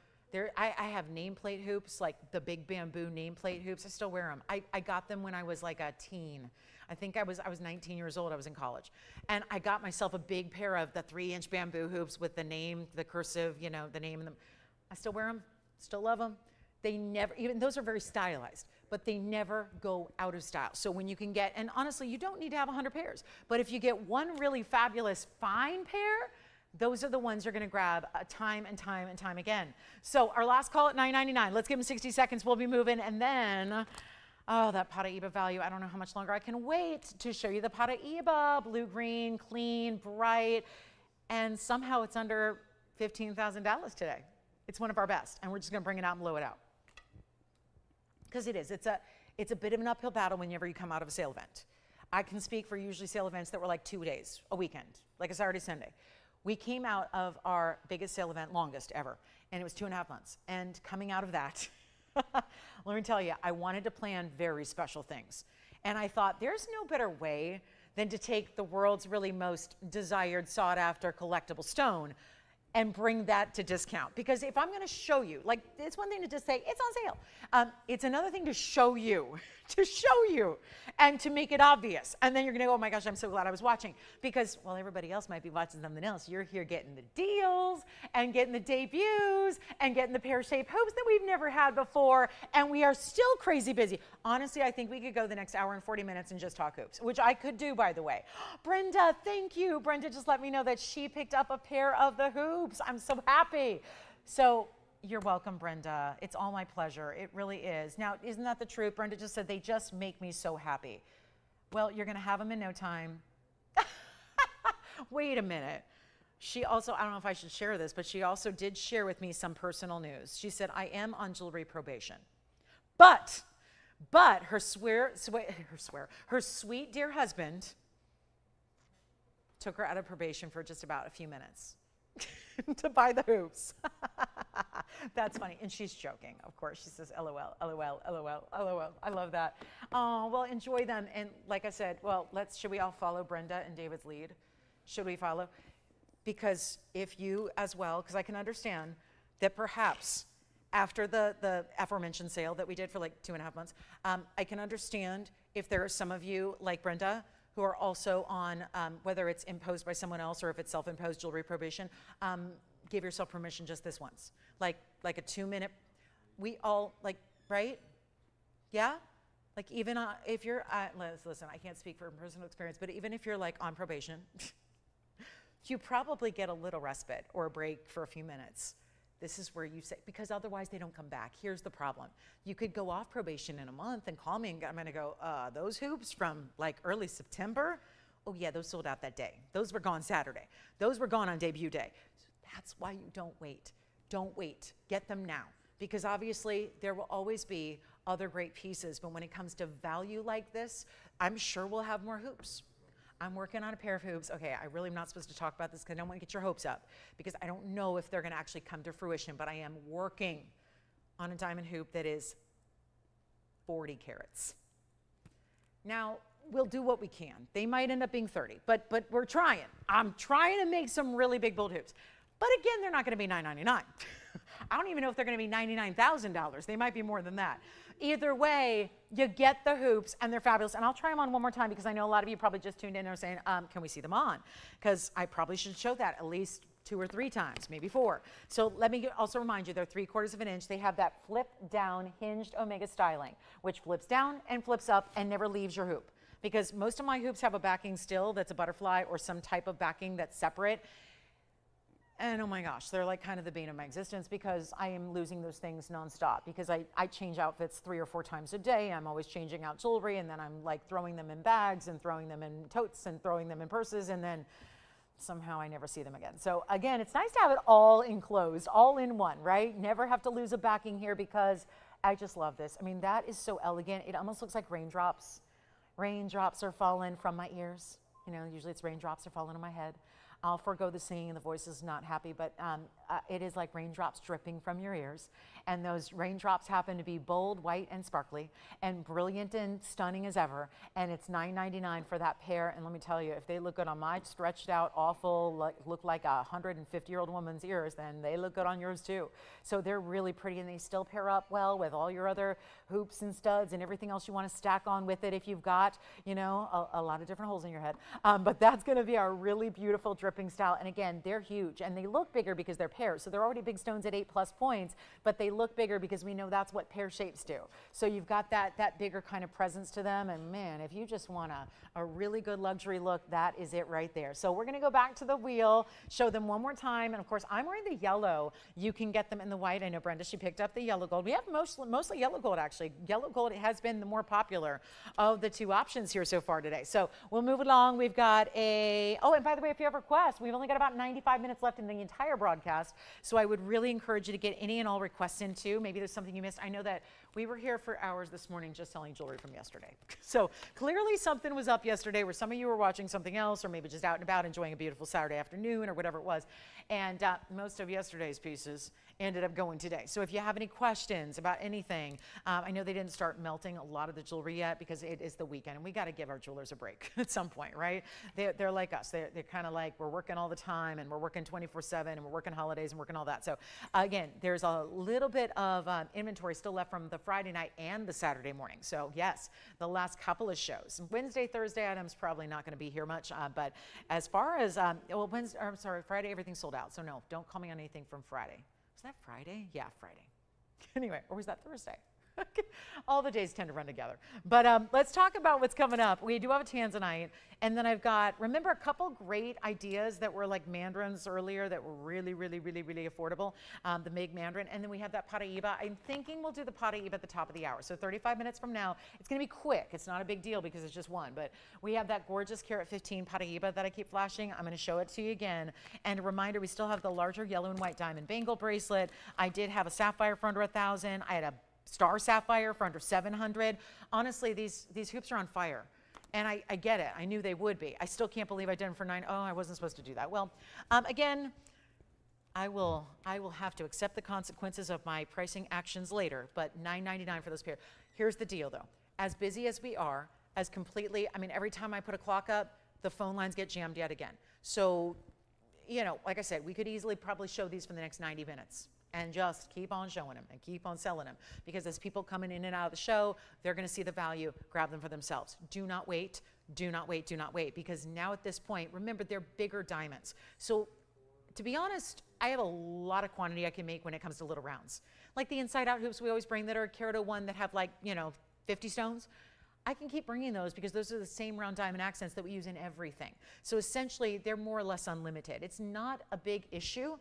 I have nameplate hoops, like the big bamboo nameplate hoops. I still wear them. I got them when I was like a teen. I think I was 19 years old. I was in college. And I got myself a big pair of the 3-inch bamboo hoops with the name, the cursive, you know, the name in them. I still wear them, still love them. They never, even those are very stylized, but they never go out of style. So when you can get, and honestly, you don't need to have 100 pairs, but if you get one really fabulous fine pair, those are the ones you're gonna grab time and time and time again. So our last call at $9.99. Let's give them 60 seconds. We'll be moving. And then, oh, that Paraiba value. I don't know how much longer I can wait to show you the Paraiba. Blue-green, clean, bright, and somehow it's under $15,000 today. It's one of our best, and we're just gonna bring it out and blow it out. Because it is. It's a bit of an uphill battle whenever you come out of a sale event. I can speak for usually sale events that were like 2 days, a weekend, like a Saturday, Sunday. We came out of our biggest sale event, longest ever, and it was 2.5 months. And coming out of that, let me tell you, I wanted to plan very special things. And I thought, there's no better way than to take the world's really most desired, sought after collectible stone and bring that to discount. Because if I'm gonna show you, like, it's one thing to just say, it's on sale. It's another thing to show you, and to make it obvious. And then you're gonna go, oh my gosh, I'm so glad I was watching. Because, well, everybody else might be watching something else. You're here getting the deals, and getting the debuts, and getting the pear-shaped hoops that we've never had before, and we are still crazy busy. Honestly, I think we could go the next hour and 40 minutes and just talk hoops, which I could do, by the way. Brenda, thank you. Brenda just let me know that she picked up a pair of the hoops. I'm so happy. So you're welcome, Brenda. It's all my pleasure. It really is. Now, isn't that the truth? Brenda just said, they just make me so happy. Well, you're going to have them in no time. Wait a minute. She also, I don't know if I should share this, but she also did share with me some personal news. She said, I am on jewelry probation. But her sweet dear husband took her out of probation for just about a few minutes to buy the hoops. That's funny. And she's joking, of course. She says, LOL, LOL, LOL, LOL. I love that. Oh, well, enjoy them. And like I said, well, should we all follow Brenda and David's lead? Should we follow? Because if you as well, because I can understand that perhaps after the aforementioned sale that we did for like 2.5 months, I can understand if there are some of you like Brenda who are also on, whether it's imposed by someone else or if it's self-imposed jewelry probation, give yourself permission just this once. Like a 2-minute, we all, like, right? Yeah? Like even if you're, listen, I can't speak from personal experience, but even if you're like on probation, you probably get a little respite or a break for a few minutes. This is where you say, because otherwise they don't come back. Here's the problem. You could go off probation in a month and call me and I'm gonna go, those hoops from like early September, oh yeah, those sold out that day. Those were gone Saturday. Those were gone on debut day. So that's why you don't wait. Don't wait, get them now. Because obviously there will always be other great pieces, but when it comes to value like this, I'm sure we'll have more hoops. I'm working on a pair of hoops. Okay, I really am not supposed to talk about this because I don't want to get your hopes up because I don't know if they're going to actually come to fruition, but I am working on a diamond hoop that is 40 carats. Now, we'll do what we can. They might end up being 30, but we're trying. I'm trying to make some really big bold hoops. But again, they're not going to be $999. I don't even know if they're going to be $99,000. They might be more than that. Either way, you get the hoops and they're fabulous. And I'll try them on one more time because I know a lot of you probably just tuned in and are saying, can we see them on? Because I probably should show that at least 2 or 3 times, maybe 4. So let me also remind you, they're 3/4 of an inch. They have that flip down hinged omega styling, which flips down and flips up and never leaves your hoop. Because most of my hoops have a backing still that's a butterfly or some type of backing that's separate. And oh my gosh, they're like kind of the bane of my existence because I am losing those things nonstop because I change outfits 3 or 4 times a day. I'm always changing out jewelry, and then I'm like throwing them in bags and throwing them in totes and throwing them in purses, and then somehow I never see them again. So again, it's nice to have it all enclosed, all in one, right? Never have to lose a backing here because I just love this. I mean, that is so elegant. It almost looks like raindrops. Raindrops are falling from my ears. You know, usually it's raindrops are falling on my head. I'll forego the singing and the voice is not happy, but it is like raindrops dripping from your ears. And those raindrops happen to be bold, white, and sparkly, and brilliant and stunning as ever. And it's $9.99 for that pair. And let me tell you, if they look good on my stretched out, awful, look like a 150-year-old woman's ears, then they look good on yours too. So they're really pretty, and they still pair up well with all your other hoops and studs and everything else you want to stack on with it if you've got, you know, a lot of different holes in your head. But that's going to be our really beautiful dripping style. And again, they're huge, and they look bigger because they're pairs. So they're already big stones at 8+ points, but they look bigger because we know that's what pear shapes do. So you've got that bigger kind of presence to them. And man, if you just want a really good luxury look, that is it right there. So we're going to go back to the wheel, show them one more time. And of course, I'm wearing the yellow. You can get them in the white. I know Brenda, she picked up the yellow gold. We have mostly yellow gold, actually. Yellow gold has been the more popular of the 2 options here so far today. So we'll move along. We've got oh, and by the way, if you have requests, we've only got about 95 minutes left in the entire broadcast. So I would really encourage you to get any and all requests in too. Maybe there's something you missed. I know that we were here for hours this morning just selling jewelry from yesterday. So clearly something was up yesterday where some of you were watching something else, or maybe just out and about enjoying a beautiful Saturday afternoon or whatever it was. And most of yesterday's pieces ended up going today. So if you have any questions about anything, I know they didn't start melting a lot of the jewelry yet because it is the weekend, and we got to give our jewelers a break at some point, right? They're like us. They're kind of like, we're working all the time, and we're working 24/7, and we're working holidays and working all that. So again, there's a little bit of inventory still left from the Friday night and the Saturday morning. So yes, the last couple of shows. Wednesday, Thursday items probably not going to be here much, but as far as well, Wednesday, I'm sorry, Friday, everything's sold out. So no, don't call me on anything from Friday. Was that Friday? Yeah, Friday. Anyway, or was that Thursday? All the days tend to run together. But let's talk about what's coming up. We do have a Tanzanite, and then I've got, remember a couple great ideas that were like Mandarins earlier that were really, really, really, really affordable, the Mig Mandarin, and then we have that Paraiba. I'm thinking we'll do the Paraiba at the top of the hour. So 35 minutes from now, it's gonna be quick. It's not a big deal because it's just one, but we have that gorgeous carat 15 Paraiba that I keep flashing. I'm gonna show it to you again. And a reminder, we still have the larger yellow and white diamond bangle bracelet. I did have a sapphire for under 1,000. I had a star sapphire for under 700. Honestly, these hoops are on fire. And I get it. I knew they would be. I still can't believe I did them for 9. Oh, I wasn't supposed to do that. Well, again, I will have to accept the consequences of my pricing actions later, but $9.99 for those pair. Here's the deal though. As busy as we are, as completely, I mean, every time I put a clock up, the phone lines get jammed yet again. So, you know, like I said, we could easily probably show these for the next 90 minutes. And just keep on showing them and keep on selling them. Because as people coming in and out of the show, they're gonna see the value, grab them for themselves. Do not wait, do not wait, do not wait. Because now at this point, remember, they're bigger diamonds. So to be honest, I have a lot of quantity I can make when it comes to little rounds. Like the inside out hoops we always bring that are carat 01 that have like, you know, 50 stones. I can keep bringing those because those are the same round diamond accents that we use in everything. So essentially, they're more or less unlimited. It's not a big issue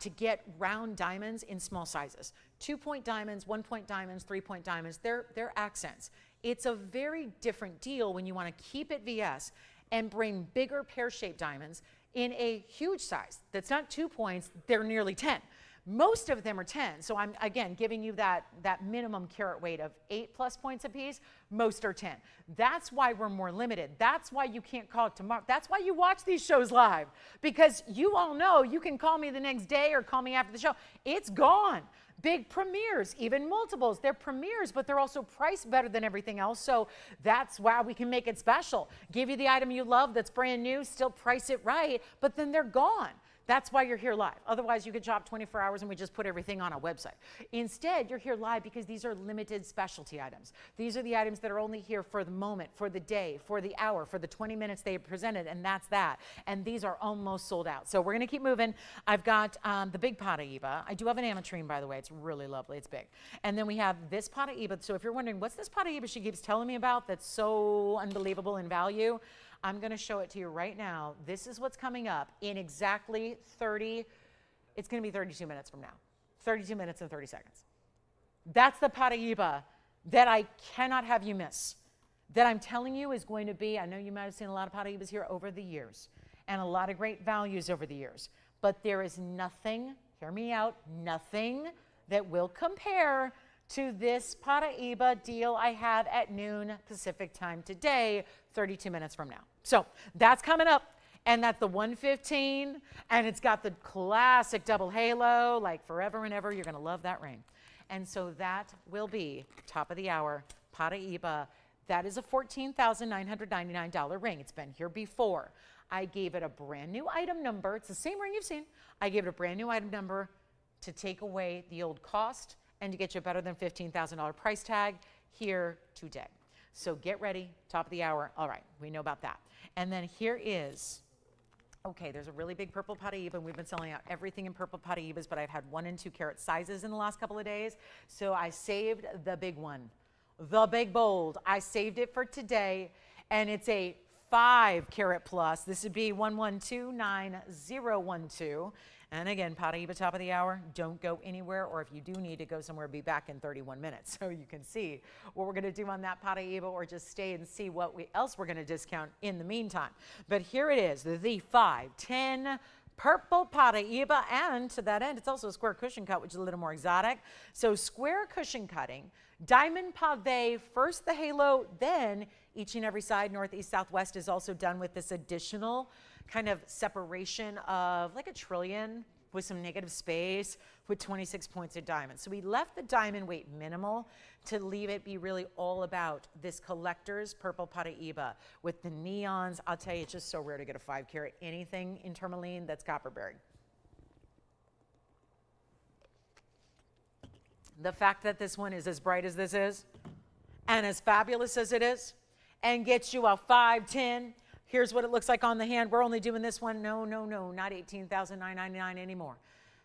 to get round diamonds in small sizes. 2-point diamonds, 1-point diamonds, 3-point diamonds, they're accents. It's a very different deal when you want to keep it VS and bring bigger pear-shaped diamonds in a huge size. That's not 2 points, they're nearly 10. Most of them are 10, so I'm, again, giving you that minimum carat weight of 8+ points apiece. Most are 10. That's why we're more limited. That's why you can't call it tomorrow. That's why you watch these shows live, because you all know you can call me the next day or call me after the show. It's gone. Big premieres, even multiples. They're premieres, but they're also priced better than everything else, so that's why we can make it special. Give you the item you love that's brand new, still price it right, but then they're gone. That's why you're here live. Otherwise, you could shop 24 hours and we just put everything on a website. Instead, you're here live because these are limited specialty items. These are the items that are only here for the moment, for the day, for the hour, for the 20 minutes they presented, and that's that. And these are almost sold out. So we're gonna keep moving. I've got the big Paraiba. I do have an Amitrine, by the way. It's really lovely, it's big. And then we have this Paraiba. So if you're wondering, what's this Paraiba she keeps telling me about that's so unbelievable in value? I'm going to show it to you right now. This is what's coming up in exactly 30, it's going to be 32 minutes from now. 32 minutes and 30 seconds. That's the Paraiba that I cannot have you miss. That I'm telling you is going to be, I know you might have seen a lot of Paraibas here over the years and a lot of great values over the years, but there is nothing, hear me out, nothing that will compare to this Paraiba deal I have at noon Pacific time today, 32 minutes from now. So that's coming up, and that's the 115, and it's got the classic double halo, like forever and ever. You're going to love that ring. And so that will be top of the hour, Paraiba. That is a $14,999 ring. It's been here before. I gave it a brand new item number. It's the same ring you've seen. I gave it a brand new item number to take away the old cost and to get you a better than $15,000 price tag here today. So get ready, top of the hour. All right, we know about that. And then here is, okay, there's a really big purple Paraiba, and we've been selling out everything in purple Paraibas, but I've had 1 and 2 carat sizes in the last couple of days. So I saved the big one, the big bold. I saved it for today, and it's a 5 carat plus. This would be 1129,012. And again, Paraiba top of the hour, don't go anywhere, or if you do need to go somewhere, be back in 31 minutes. So you can see what we're going to do on that Paraiba, or just stay and see what else we're going to discount in the meantime. But here it is, the 510 purple Paraiba, and to that end, it's also a square cushion cut, which is a little more exotic. So square cushion cutting, diamond pave, first the halo, then each and every side, north, east, southwest, is also done with this additional kind of separation of like a trillion with some negative space with 26 points of diamond. So we left the diamond weight minimal to leave it be really all about this collector's purple Paraiba with the neons. I'll tell you, it's just so rare to get a 5 carat anything in tourmaline that's copper bearing. The fact that this one is as bright as this is and as fabulous as it is and gets you a 510. Here's what it looks like on the hand. We're only doing this one. No, not $18,999 anymore.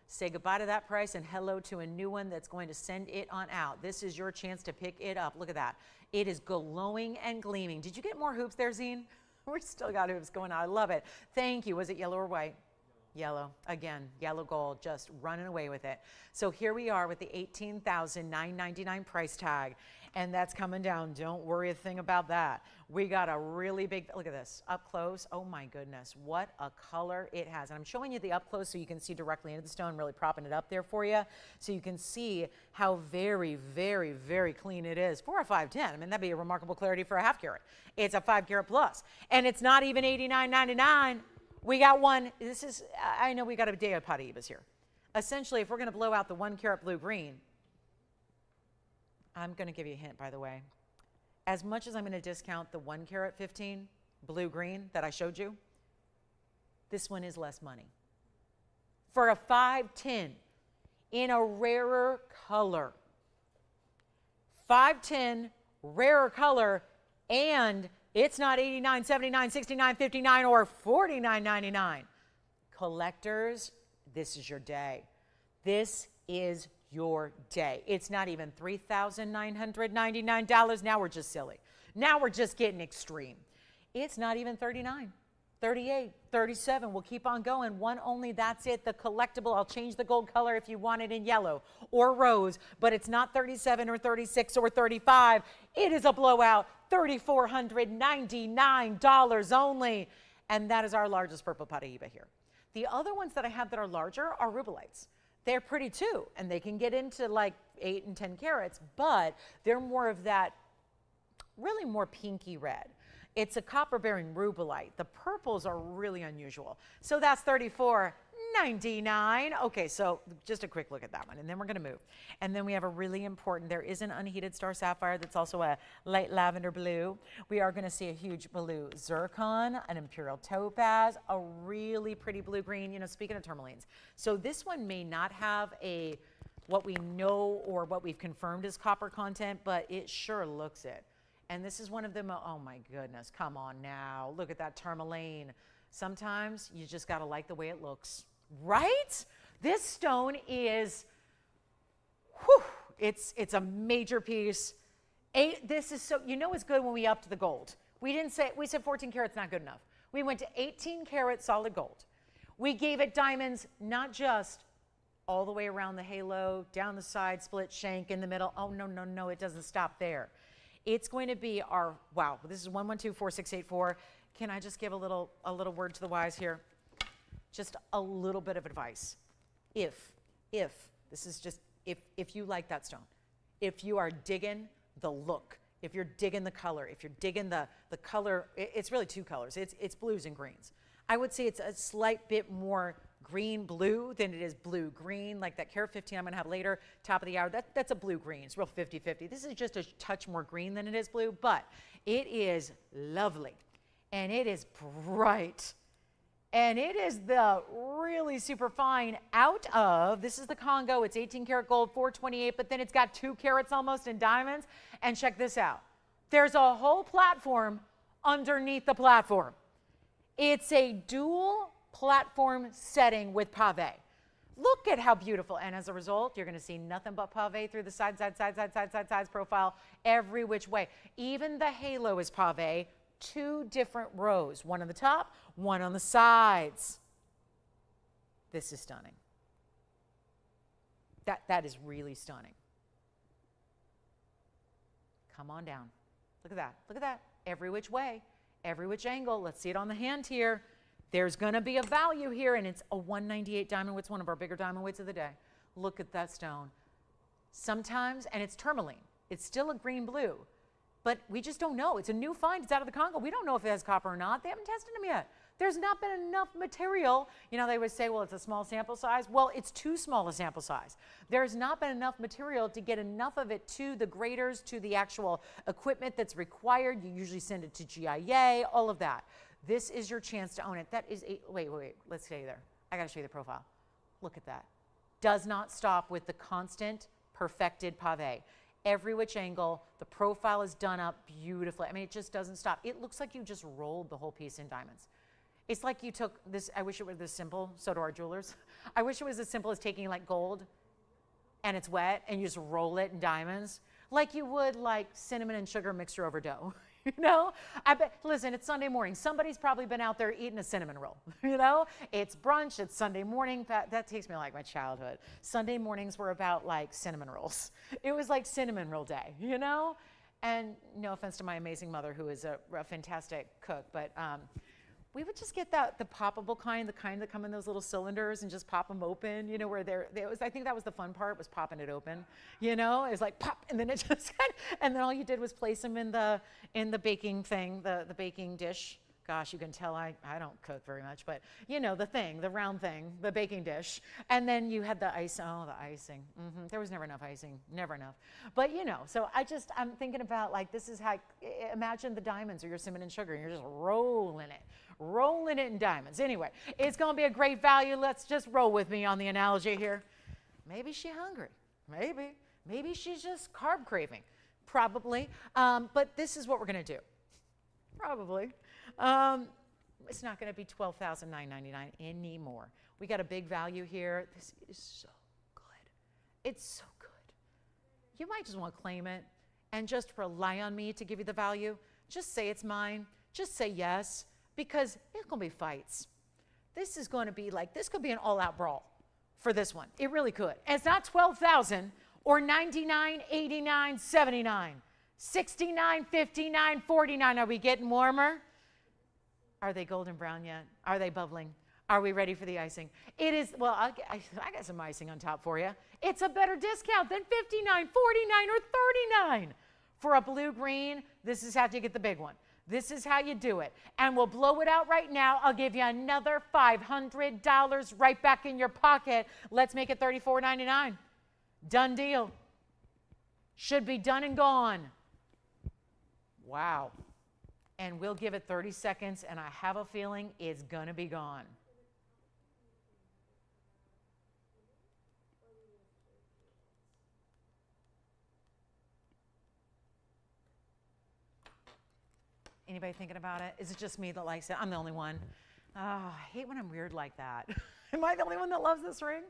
Say goodbye to that price and hello to a new one that's going to send it on out. This is your chance to pick it up. Look at that. It is glowing and gleaming. Did you get more hoops there, Zine? We still got hoops going on. I love it. Thank you. Was it yellow or white? Yellow. Again, yellow gold, just running away with it. So here we are with the $18,999 price tag, and that's coming down. Don't worry a thing about that. We got a really big, look at this, up close. Oh my goodness, what a color it has. And I'm showing you the up close so you can see directly into the stone, really propping it up there for you, so you can see how very, very, very clean it is for a 510. I mean, that'd be a remarkable clarity for a half carat. It's a 5 carat plus, and it's not even $89.99. We got one, this is, I know we got a day of Paraibas here. Essentially, if we're going to blow out the 1 carat blue green, I'm going to give you a hint, by the way. As much as I'm going to discount the 1 carat 15 blue green that I showed you, this one is less money. For a 510 in a rarer color, 510 rarer color, and it's not $89, $79, $69, $59, or $49.99. Collectors, this is your day. This is your day. It's not even $3,999. Now we're just silly. Now we're just getting extreme. It's not even $39, $38, $37. We'll keep on going. One only, that's it. The collectible, I'll change the gold color if you want it in yellow or rose, but it's not $37 or $36 or $35. It is a blowout, $3,499 only. And that is our largest purple Paraiba here. The other ones that I have that are larger are rubelites. They're pretty too, and they can get into like 8 and 10 carats, but they're more of that, really more pinky red. It's a copper-bearing rubelite. The purples are really unusual. So that's $34.99. Okay, so just a quick look at that one, and then we're going to move. And then we have a really important, there is an unheated star sapphire that's also a light lavender blue. We are going to see a huge blue zircon, an imperial topaz, a really pretty blue-green, you know, speaking of tourmalines. So this one may not have a, what we know or what we've confirmed is copper content, but it sure looks it. And this is one of them, oh my goodness, come on now. Look at that tourmaline. Sometimes you just got to like the way it looks, right? This stone is, whew, it's a major piece. This is so, you know it's good when we upped the gold. We said 14 carats not good enough. We went to 18 karat solid gold. We gave it diamonds, not just all the way around the halo, down the side, split shank in the middle. Oh, no, no, no, it doesn't stop there. It's going to be our, wow, this is 1124684. Can I just give a little word to the wise here? Just a little bit of advice. If this is just, if you like that stone, if you are digging the look, if you're digging the color, if you're digging the color, it's really two colors. It's blues and greens. I would say it's a slight bit more green-blue than it is blue-green, like that carat 15 I'm going to have later, top of the hour. That's a blue-green. It's real 50-50. This is just a touch more green than it is blue, but it is lovely, and it is bright, and it is the really super fine out of, this is the Congo. It's 18 karat gold, 428, but then it's got 2 carats almost in diamonds. And check this out. There's a whole platform underneath the platform. It's a dual platform setting with pave. Look at how beautiful. And as a result, you're going to see nothing but pave through the sides profile, every which way. Even the halo is pave, 2 different rows, one on the top, one on the sides. This is stunning. That is really stunning. Come on down. Look at that. Look at that. Every which way, every which angle. Let's see it on the hand here. There's going to be a value here, and it's a 198 diamond weight. It's one of our bigger diamond weights of the day. Look at that stone. Sometimes, and it's tourmaline. It's still a green-blue, but we just don't know. It's a new find. It's out of the Congo. We don't know if it has copper or not. They haven't tested them yet. There's not been enough material. You know, they would say, well, it's a small sample size. Well, it's too small a sample size. There's not been enough material to get enough of it to the graders, to the actual equipment that's required. You usually send it to GIA, all of that. This is your chance to own it. That is a, wait, let's stay there. I got to show you the profile. Look at that. Does not stop with the constant perfected pave. Every which angle, the profile is done up beautifully. I mean, it just doesn't stop. It looks like you just rolled the whole piece in diamonds. It's like you took this, I wish it were this simple, so do our jewelers. I wish it was as simple as taking like gold and it's wet and you just roll it in diamonds like you would like cinnamon and sugar mixture over dough. You know, I bet, listen, it's Sunday morning. Somebody's probably been out there eating a cinnamon roll. You know, it's brunch, it's Sunday morning. That takes me like my childhood. Sunday mornings were about like cinnamon rolls. It was like cinnamon roll day, you know? And no offense to my amazing mother, who is a fantastic cook, but we would just get the poppable kind, the kind that come in those little cylinders and just pop them open, you know, where I think that was the fun part, was popping it open, you know? It was like pop, and then it just, and then all you did was place them in the baking thing, the baking dish. Gosh, you can tell I don't cook very much, but you know, the thing, the round thing, the baking dish. And then you had the ice, oh, the icing. There was never enough icing, never enough. But you know, so I'm thinking about like, this is how, imagine the diamonds or your cinnamon and sugar, and you're just rolling it in diamonds. Anyway, it's gonna be a great value. Let's just roll with me on the analogy here. Maybe she's hungry, maybe she's just carb craving, probably. But this is what we're gonna do, probably. It's not going to be $12,999 anymore. We got a big value here. This is so good. It's so good. You might just want to claim it and just rely on me to give you the value. Just say it's mine. Just say yes, because it's going to be fights. This is going to be like, this could be an all-out brawl for this one. It really could. And it's not $12,000 or $99, $89, $79, $69, $59, $49. Are we getting warmer? Are they golden brown yet? Are they bubbling? Are we ready for the icing? It is, well, I got some icing on top for you. It's a better discount than $59, $49, or $39. For a blue-green, this is how you get the big one. This is how you do it. And we'll blow it out right now. I'll give you another $500 right back in your pocket. Let's make it $34.99. Done deal. Should be done and gone. Wow. And we'll give it 30 seconds, and I have a feeling it's going to be gone. Anybody thinking about it? Is it just me that likes it? I'm the only one. Oh, I hate when I'm weird like that. Am I the only one that loves this ring?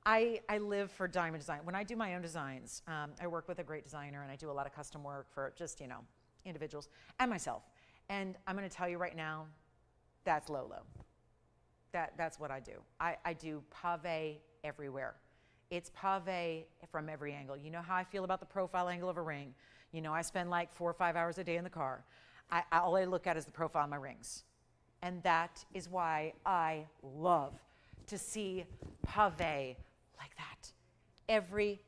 I live for diamond design. When I do my own designs, I work with a great designer, and I do a lot of custom work for just, you know, individuals and myself. And I'm going to tell you right now, that's low. That's what I do. I do pave everywhere. It's pave from every angle. You know how I feel about the profile angle of a ring. You know, I spend like 4 or 5 hours a day in the car. All I look at is the profile of my rings. And that is why I love to see pave like that. Every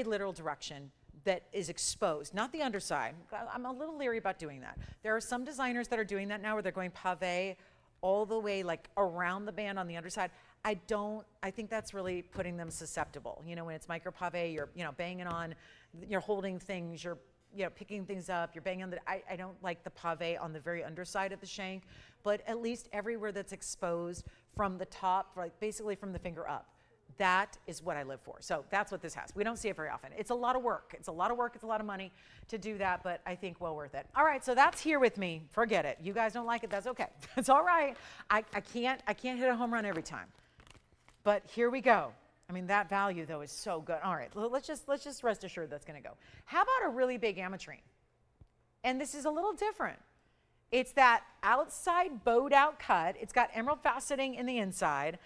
literal direction that is exposed, not the underside. I'm a little leery about doing that. There are some designers that are doing that now where they're going pave all the way like around the band on the underside. I think that's really putting them susceptible. You know, when it's micro pave, you're, you know, banging on, you're holding things, you're, you know, picking things up, you're banging on the, I don't like the pave on the very underside of the shank, but at least everywhere that's exposed from the top, like basically from the finger up. That is what I live for. So that's what this has. We don't see it very often. It's a lot of work. It's a lot of work. It's a lot of money to do that, but I think well worth it. All right, so that's here with me. Forget it. You guys don't like it. That's okay. That's all right. I can't hit a home run every time. But here we go. I mean, that value though is so good. All right, let's just rest assured that's going to go. How about a really big Amitrine? And this is a little different. It's that outside bowed out cut. It's got emerald faceting in the inside.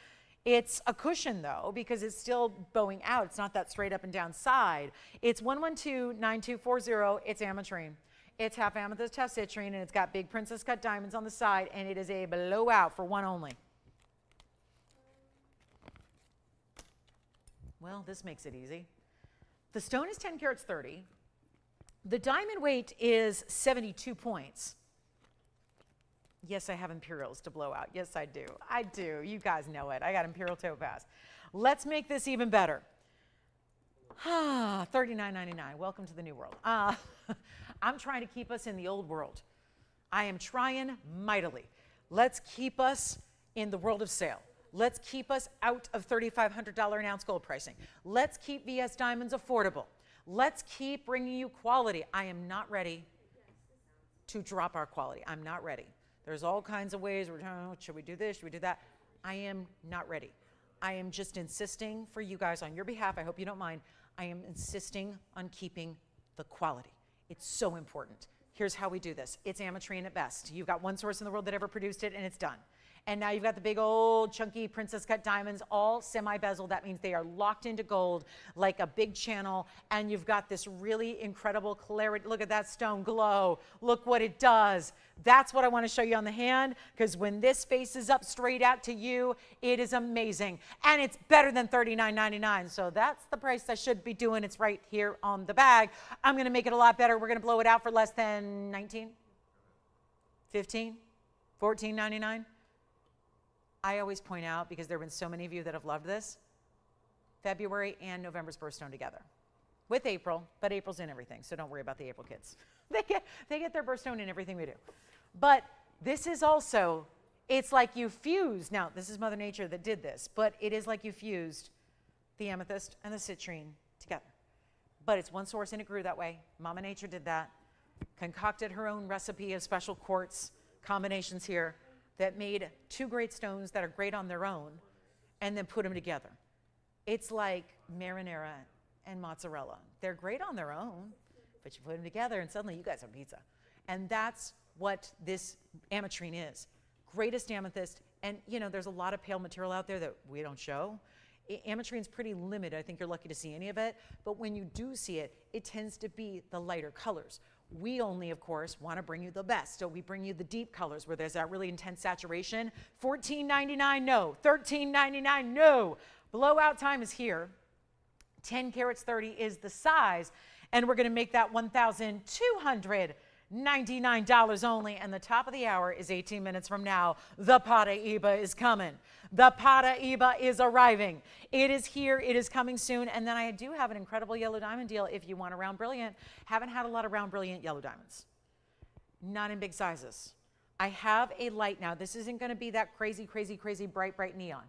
It's a cushion though, because it's still bowing out. It's not that straight up and down side. It's 1129240. It's Amitrine. It's half amethyst, half citrine, and it's got big princess cut diamonds on the side, and it is a blowout for one only. Well, this makes it easy. The stone is 10 carats 30. The diamond weight is 72 points. Yes, I have Imperials to blow out. Yes, I do. I do. You guys know it. I got Imperial topaz. Let's make this even better. $39.99. Welcome to the new world. I'm trying to keep us in the old world. I am trying mightily. Let's keep us in the world of sale. Let's keep us out of $3,500 an ounce gold pricing. Let's keep VS Diamonds affordable. Let's keep bringing you quality. I am not ready to drop our quality. I'm not ready. There's all kinds of ways. Should we do this? Should we do that? I am not ready. I am just insisting for you guys on your behalf. I hope you don't mind. I am insisting on keeping the quality. It's so important. Here's how we do this. It's Amitrine at best. You've got one source in the world that ever produced it, and it's done. And now you've got the big old chunky princess cut diamonds, all semi-bezel. That means they are locked into gold like a big channel. And you've got this really incredible clarity. Look at that stone glow. Look what it does. That's what I want to show you on the hand, because when this faces up straight out to you, it is amazing. And it's better than $39.99. So that's the price I should be doing. It's right here on the bag. I'm going to make it a lot better. We're going to blow it out for less than 19, 15, $14.99. I always point out, because there have been so many of you that have loved this, February and November's birthstone together. With April, but April's in everything, so don't worry about the April kids. They get their birthstone in everything we do. But this is also, it's like you fused, now this is Mother Nature that did this, but it is like you fused the amethyst and the citrine together. But it's one source and it grew that way. Mama Nature did that, concocted her own recipe of special quartz combinations here that made two great stones that are great on their own, and then put them together. It's like marinara and mozzarella. They're great on their own, but you put them together and suddenly you guys have pizza. And that's what this Amitrine is. Greatest amethyst, and you know, there's a lot of pale material out there that we don't show. Amitrine's pretty limited. I think you're lucky to see any of it, but when you do see it, it tends to be the lighter colors. We only, of course, want to bring you the best. So we bring you the deep colors where there's that really intense saturation. $14.99, no. $13.99, no. Blowout time is here. 10 carats 30 is the size. And we're going to make that $1,299 only. And the top of the hour is 18 minutes from now. The Paraiba is coming. The Paraiba is arriving. It is here. It is coming soon. And then I do have an incredible yellow diamond deal if you want a round brilliant. Haven't had a lot of round brilliant yellow diamonds. Not in big sizes. I have a light now. This isn't going to be that crazy, crazy, crazy bright, bright neon.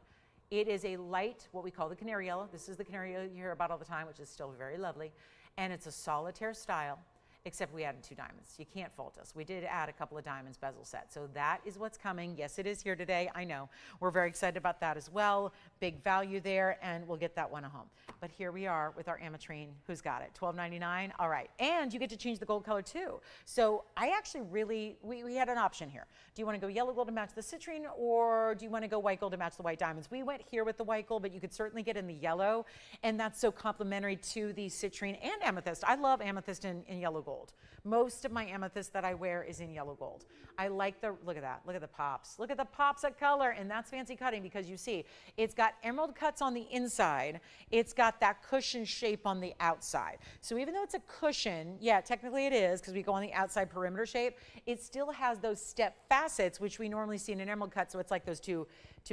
It is a light, what we call the canary yellow. This is the canary yellow you hear about all the time, which is still very lovely. And it's a solitaire style. except we added 2 diamonds. You can't fault us. We did add a couple of diamonds bezel set. So that is what's coming. Yes, it is here today. I know. We're very excited about that as well. Big value there, and we'll get that one home. But here we are with our Amitrine. Who's got it? $12.99. All right. And you get to change the gold color too. So I actually really, we had an option here. Do you want to go yellow gold to match the citrine, or do you want to go white gold to match the white diamonds? We went here with the white gold, but you could certainly get in the yellow, and that's so complementary to the citrine and amethyst. I love amethyst in yellow gold. Most of my amethyst that I wear is in yellow gold. I like the, look at that, look at the pops. Look at the pops of color, and that's fancy cutting because you see, it's got emerald cuts on the inside. It's got that cushion shape on the outside. So even though it's a cushion, yeah, technically it is because we go on the outside perimeter shape, it still has those step facets, which we normally see in an emerald cut. So it's like those two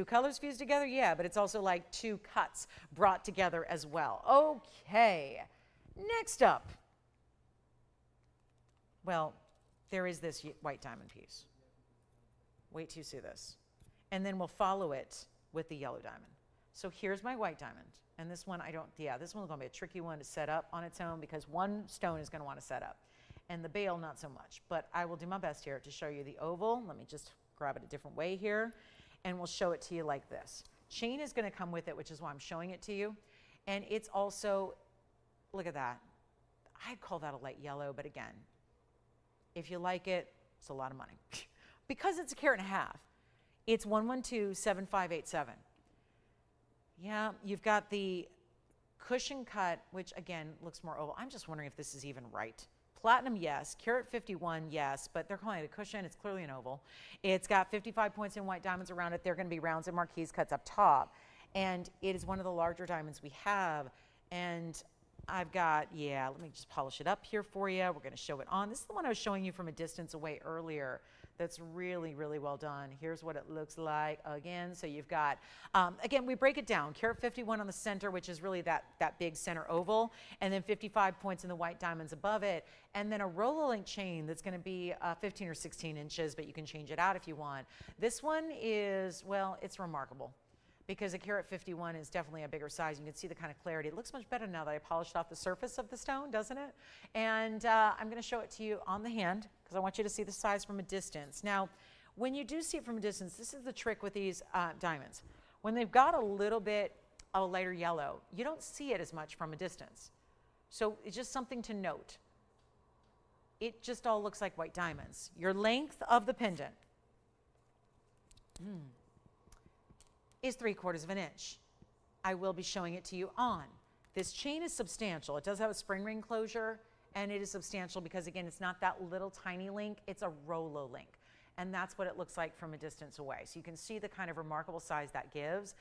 colors fused together, yeah, but it's also like 2 cuts brought together as well. Okay, next up. Well, there is this white diamond piece. Wait till you see this. And then we'll follow it with the yellow diamond. So here's my white diamond. And this one, this one's gonna be a tricky one to set up on its own because one stone is gonna wanna set up. And the bail, not so much. But I will do my best here to show you the oval. Let me just grab it a different way here. And we'll show it to you like this. Chain is gonna come with it, which is why I'm showing it to you. And it's also, look at that. I'd call that a light yellow, but again, if you like it, it's a lot of money. Because it's 1.5 carats. It's 1127587. Yeah, you've got the cushion cut, which again looks more oval. I'm just wondering if this is even right. Platinum, yes. Carat 51, yes, but they're calling it a cushion. It's clearly an oval. It's got 55 points in white diamonds around it. They're going to be rounds and marquise cuts up top. And it is one of the larger diamonds we have. And I've got, yeah, let me just polish it up here for you. We're going to show it on. This is the one I was showing you from a distance away earlier. That's really, really well done. Here's what it looks like again. So you've got, again, we break it down. Carat 51 on the center, which is really that big center oval, and then 55 points in the white diamonds above it, and then a roller-link chain that's going to be 15 or 16 inches, but you can change it out if you want. This one is, well, it's remarkable, because a carat 51 is definitely a bigger size. You can see the kind of clarity. It looks much better now that I polished off the surface of the stone, doesn't it? And I'm going to show it to you on the hand because I want you to see the size from a distance. Now, when you do see it from a distance, this is the trick with these diamonds. When they've got a little bit of a lighter yellow, you don't see it as much from a distance. So it's just something to note. It just all looks like white diamonds. Your length of the pendant is 3/4 of an inch. I will be showing it to you on. This chain is substantial. It does have a spring ring closure, and it is substantial because, again, it's not that little tiny link. It's a Rolo link, and that's what it looks like from a distance away. So you can see the kind of remarkable size that gives,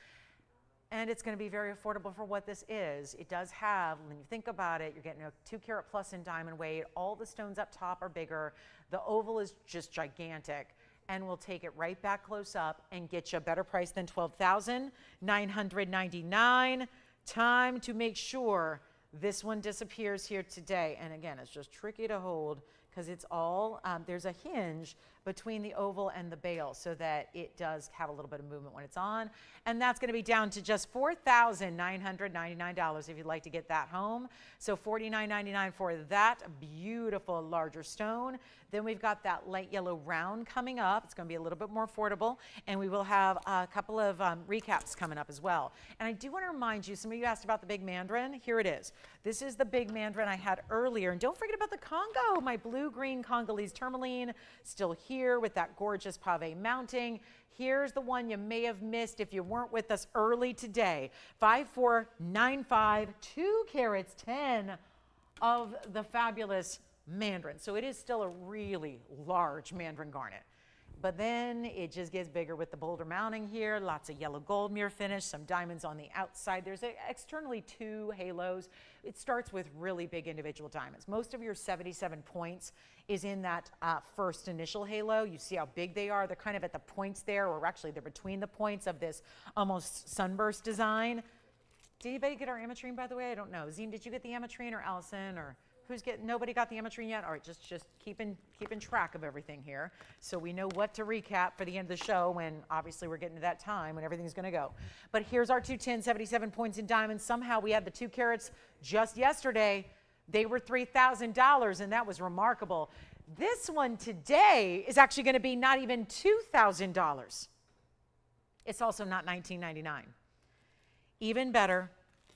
and it's going to be very affordable for what this is. It does have, when you think about it, you're getting a 2 carat plus in diamond weight. All the stones up top are bigger. The oval is just gigantic. And we'll take it right back close up and get you a better price than $12,999. Time to make sure this one disappears here today. And again, it's just tricky to hold because it's all, there's a hinge between the oval and the bail so that it does have a little bit of movement when it's on. And that's going to be down to just $4,999 if you'd like to get that home. So $49.99 for that beautiful larger stone. Then we've got that light yellow round coming up. It's going to be a little bit more affordable. And we will have a couple of recaps coming up as well. And I do want to remind you, some of you asked about the big Mandarin. Here it is. This is the big Mandarin I had earlier. And don't forget about the Congo, my blue-green Congolese tourmaline, still here with that gorgeous pave mounting. Here's the one you may have missed if you weren't with us early today. 5495, 2 carats 10 of the fabulous Mandarin. So it is still a really large Mandarin garnet. But then it just gets bigger with the boulder mounting here, lots of yellow gold mirror finish, some diamonds on the outside. There's externally 2 halos. It starts with really big individual diamonds. Most of your 77 points is in that first initial halo. You see how big they are. They're kind of at the points there, or actually they're between the points of this almost sunburst design. Did anybody get our Amitrine, by the way? I don't know. Zine, did you get the Amitrine, or Allison, or who's getting? Nobody got the Amitrine yet? All right, just keeping track of everything here so we know what to recap for the end of the show when obviously we're getting to that time when everything's going to go. But here's our 210, 77 points in diamonds. Somehow we had the 2 carats just yesterday. They were $3,000, and that was remarkable. This one today is actually going to be not even $2,000. It's also not $19.99. Even better,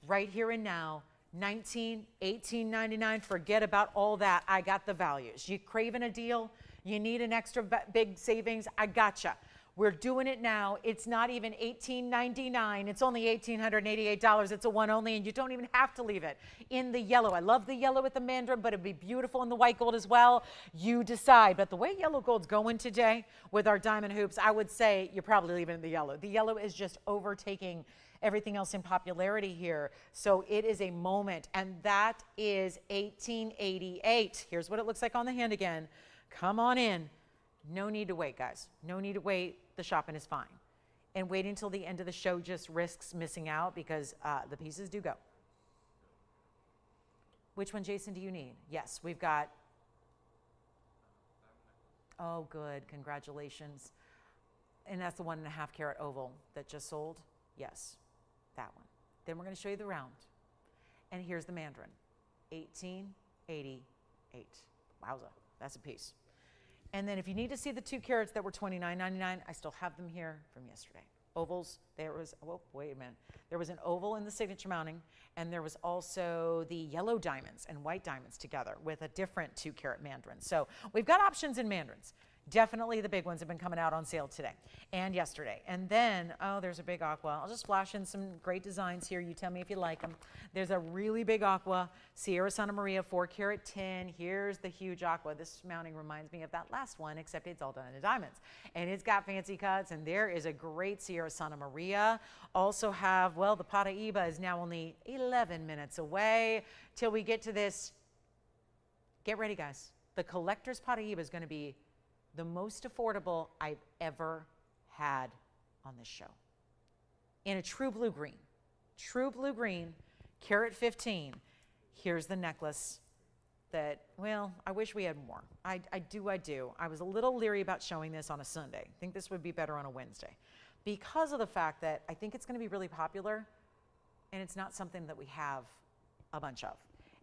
right here and now, $19, $18.99. Forget about all that. I got the values. You craving a deal? You need an extra big savings? I gotcha. We're doing it now. It's not even $18.99. It's only $1,888. It's a one only, and you don't even have to leave it in the yellow. I love the yellow with the Mandarin, but it'd be beautiful in the white gold as well. You decide. But the way yellow gold's going today with our diamond hoops, I would say you're probably leaving the yellow. The yellow is just overtaking everything else in popularity here. So it is a moment, and that is $18.88. Here's what it looks like on the hand again. Come on in. No need to wait, guys. No need to wait. The shopping is fine. And waiting until the end of the show just risks missing out because the pieces do go. Which one, Jason, do you need? Yes, we've got. Oh, good. Congratulations. And that's the 1.5 carat oval that just sold? Yes, that one. Then we're going to show you the round. And here's the Mandarin. $18.88. Wowza. That's a piece. And then if you need to see the 2 carats that were $29.99, I still have them here from yesterday. Ovals, there was, oh, wait a minute. There was an oval in the signature mounting, and there was also the yellow diamonds and white diamonds together with a different 2 carat Mandarin. So we've got options in Mandarins. Definitely the big ones have been coming out on sale today and yesterday. And then, oh, there's a big aqua. I'll just flash in some great designs here. You tell me if you like them. There's a really big aqua, Sierra Santa Maria 4 carat tin. Here's the huge aqua. This mounting reminds me of that last one, except it's all done in diamonds. And it's got fancy cuts, and there is a great Sierra Santa Maria. Also have, well, the Paraiba is now only 11 minutes away till we get to this. Get ready, guys. The collector's Paraiba is going to be the most affordable I've ever had on this show. In a true blue green, carat 15. Here's the necklace that, well, I wish we had more. I do. I was a little leery about showing this on a Sunday. I think this would be better on a Wednesday because of the fact that I think it's going to be really popular, and it's not something that we have a bunch of.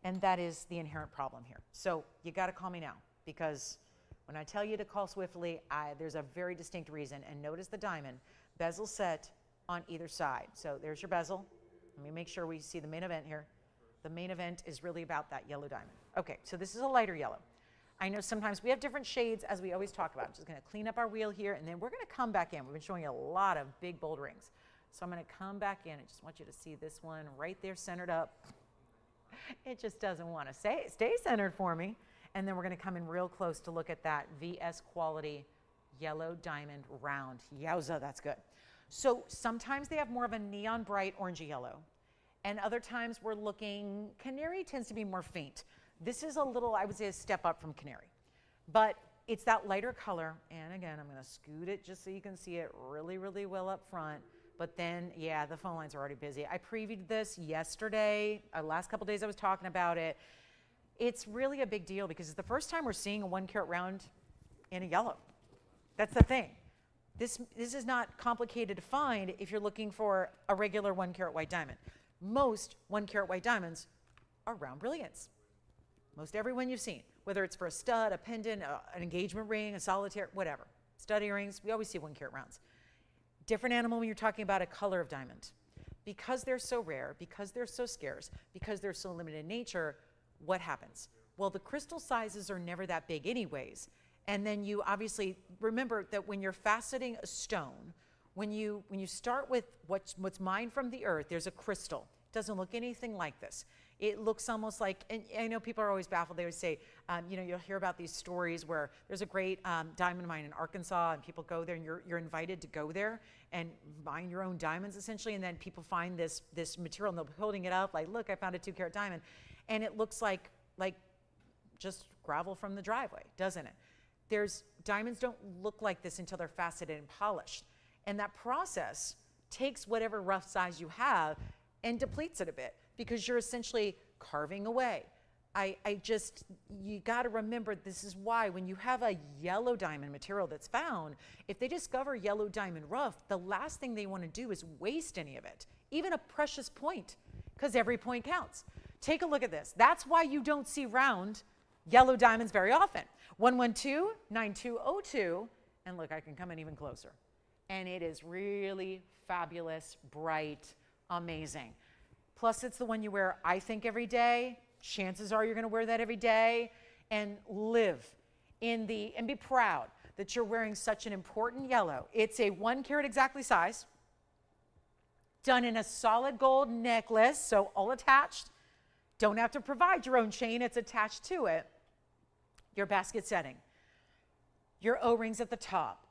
And that is the inherent problem here. So you got to call me now, because when I tell you to call swiftly, there's a very distinct reason. And notice the diamond bezel set on either side. So there's your bezel. Let me make sure we see the main event here. The main event is really about that yellow diamond. Okay, so this is a lighter yellow. I know sometimes we have different shades, as we always talk about. I'm just going to clean up our wheel here, and then we're going to come back in. We've been showing you a lot of big, bold rings. So I'm going to come back in. I just want you to see this one right there centered up. It just doesn't want to stay centered for me. And then we're going to come in real close to look at that VS quality yellow diamond round. Yowza, that's good. So sometimes they have more of a neon bright orangey yellow. And other times we're looking, canary tends to be more faint. This is a little, I would say, a step up from canary. But it's that lighter color. And again, I'm going to scoot it just so you can see it really, really well up front. But then, yeah, the phone lines are already busy. I previewed this yesterday. Last couple days I was talking about it. It's really a big deal because it's the first time we're seeing a 1 carat round in a yellow. That's the thing. This is not complicated to find if you're looking for a regular 1 carat white diamond. Most 1 carat white diamonds are round brilliants. Most every one you've seen, whether it's for a stud, a pendant, an engagement ring, a solitaire, whatever. Stud earrings, we always see 1 carat rounds. Different animal when you're talking about a color of diamond. Because they're so rare, because they're so scarce, because they're so limited in nature, what happens? Well, the crystal sizes are never that big anyways. And then you obviously remember that when you're faceting a stone, when you start with what's mined from the earth, there's a crystal. It doesn't look anything like this. It looks almost like, and I know people are always baffled. They always say, you'll hear about these stories where there's a great diamond mine in Arkansas, and people go there, and you're invited to go there and mine your own diamonds, essentially. And then people find this material, and they'll be holding it up, like, look, I found a 2 carat diamond. And it looks like just gravel from the driveway, doesn't it? Diamonds don't look like this until they're faceted and polished. And that process takes whatever rough size you have and depletes it a bit because you're essentially carving away. You got to remember, this is why when you have a yellow diamond material that's found, if they discover yellow diamond rough, the last thing they want to do is waste any of it, even a precious point, because every point counts. Take a look at this. That's why you don't see round yellow diamonds very often. 112-9202, and look, I can come in even closer. And it is really fabulous, bright, amazing. Plus, it's the one you wear, I think, every day. Chances are you're going to wear that every day, and live and be proud that you're wearing such an important yellow. It's a 1 carat exactly size, done in a solid gold necklace, so all attached. Don't have to provide your own chain, it's attached to it. Your basket setting, your O-rings at the top,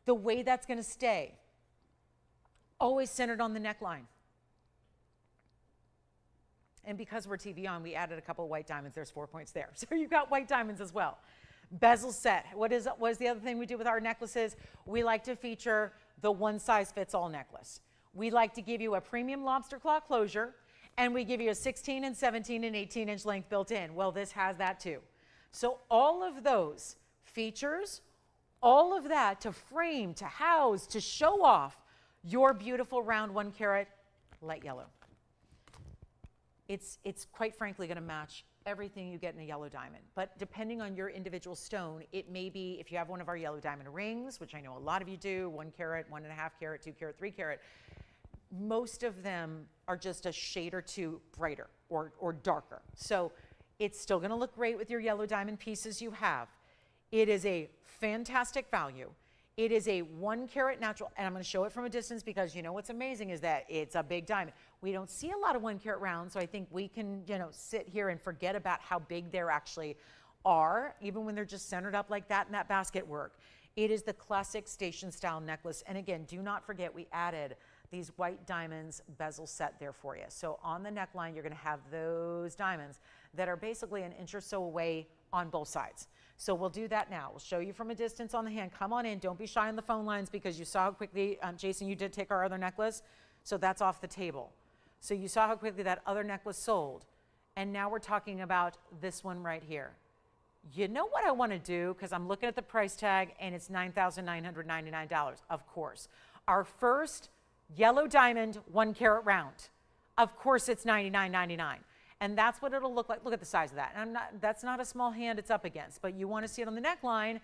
the way that's going to stay, always centered on the neckline. And because we're TVON, we added a couple of white diamonds. There's 4 points there. So you've got white diamonds as well. Bezel set. What is the other thing we do with our necklaces? We like to feature the one-size-fits-all necklace. We like to give you a premium lobster claw closure, and we give you a 16 and 17 and 18-inch length built in. Well, this has that too. So all of those features, all of that to frame, to house, to show off your beautiful round 1 carat light yellow. It's quite frankly going to match everything you get in a yellow diamond. But depending on your individual stone, it may be, if you have one of our yellow diamond rings, which I know a lot of you do, 1 carat, 1.5 carat, 2 carat, 3 carat, most of them are just a shade or two brighter or darker. So it's still going to look great with your yellow diamond pieces you have. It is a fantastic value. It is a 1 carat natural, and I'm going to show it from a distance because you know what's amazing is that it's a big diamond. We don't see a lot of 1 carat rounds, so I think we can, sit here and forget about how big they actually are, even when they're just centered up like that in that basket work. It is the classic station style necklace, and again, do not forget we added these white diamonds bezel set there for you. So on the neckline, you're going to have those diamonds that are basically an inch or so away on both sides. So we'll do that now. We'll show you from a distance on the hand. Come on in. Don't be shy on the phone lines because you saw how quickly, Jason, you did take our other necklace. So that's off the table. So you saw how quickly that other necklace sold. And now we're talking about this one right here. You know what I want to do, because I'm looking at the price tag and it's $9,999, of course. Our first yellow diamond 1 carat round. Of course it's $99.99. And that's what it'll look like. Look at the size of that. And that's not a small hand it's up against, but you want to see it on the neckline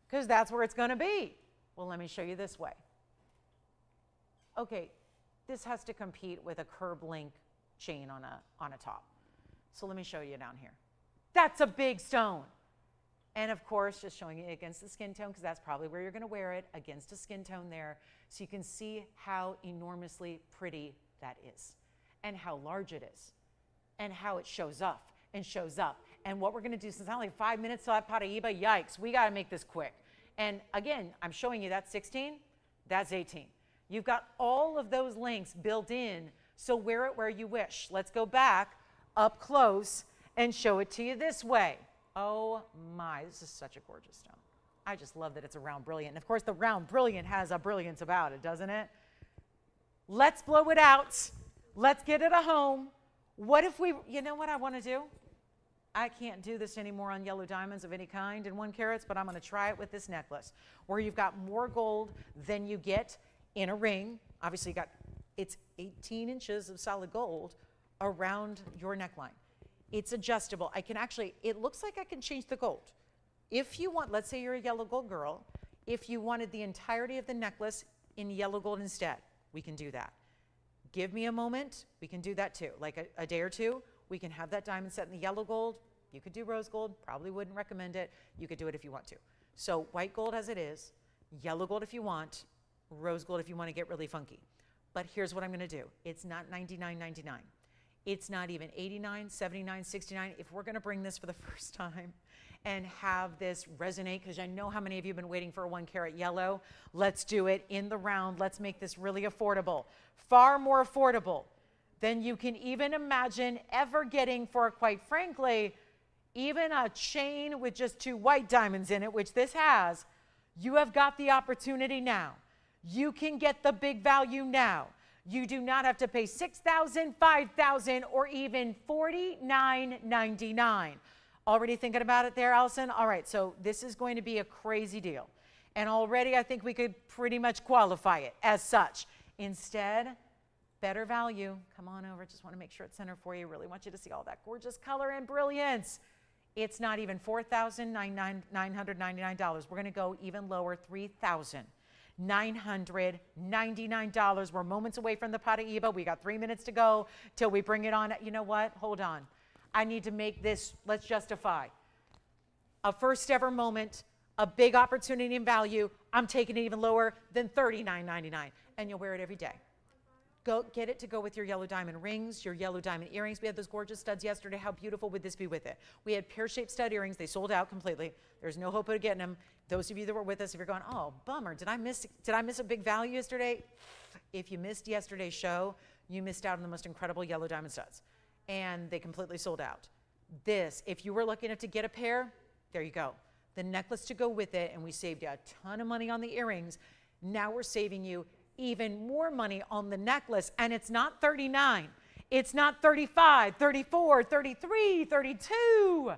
because that's where it's going to be. Well, let me show you this way. Okay, this has to compete with a curb link chain on a top. So let me show you down here. That's a big stone. And of course, just showing it against the skin tone because that's probably where you're going to wear it, against a skin tone there. So you can see how enormously pretty that is and how large it is. And how it shows up and shows up. And what we're going to do, since it's only 5 minutes till that Paraiba, yikes, we got to make this quick. And again, I'm showing you that's 16, that's 18. You've got all of those links built in, so wear it where you wish. Let's go back up close and show it to you this way. Oh my, this is such a gorgeous stone. I just love that it's a round brilliant. And of course, the round brilliant has a brilliance about it, doesn't it? Let's blow it out. Let's get it a home. What if you know what I want to do? I can't do this anymore on yellow diamonds of any kind in 1 carats, but I'm going to try it with this necklace where you've got more gold than you get in a ring. Obviously, it's 18 inches of solid gold around your neckline. It's adjustable. It looks like I can change the gold. If you want, let's say you're a yellow gold girl, if you wanted the entirety of the necklace in yellow gold instead, we can do that. Give me a moment, we can do that too. Like a day or two, we can have that diamond set in the yellow gold. You could do rose gold, probably wouldn't recommend it. You could do it if you want to. So white gold as it is, yellow gold if you want, rose gold if you want to get really funky. But here's what I'm gonna do. It's not $99.99. It's not even $89, $79, $69. If we're gonna bring this for the first time and have this resonate, because I know how many of you have been waiting for a 1 carat yellow, let's do it in the round. Let's make this really affordable. Far more affordable than you can even imagine ever getting for, quite frankly, even a chain with just 2 white diamonds in it, which this has. You have got the opportunity now. You can get the big value now. You do not have to pay $6,000, $5,000, or even $49.99. Already thinking about it there, Allison? All right, so this is going to be a crazy deal. And already I think we could pretty much qualify it as such. Instead, Better value. Come on over. Just want to make sure it's centered for you. Really want you to see all that gorgeous color and brilliance. It's not even $4,999. We're going to go even lower, $3,999. We're moments away from the Paraiba. We got 3 minutes to go till we bring it on. You know what? Hold on. I need to make this, let's justify. A first ever moment, a big opportunity and value. I'm taking it even lower than $39.99. And you'll wear it every day. Go get it to go with your yellow diamond rings, your yellow diamond earrings. We had those gorgeous studs yesterday. How beautiful would this be with it? We had pear-shaped stud earrings. They sold out completely. There's no hope of getting them. Those of you that were with us, if you're going, oh, bummer, did I miss a big value yesterday? If you missed yesterday's show, you missed out on the most incredible yellow diamond studs. And they completely sold out. This, if you were lucky enough to get a pair, there you go. The necklace to go with it, and we saved you a ton of money on the earrings. Now we're saving you even more money on the necklace, and it's not $39. It's not $35, $34, $33, $32,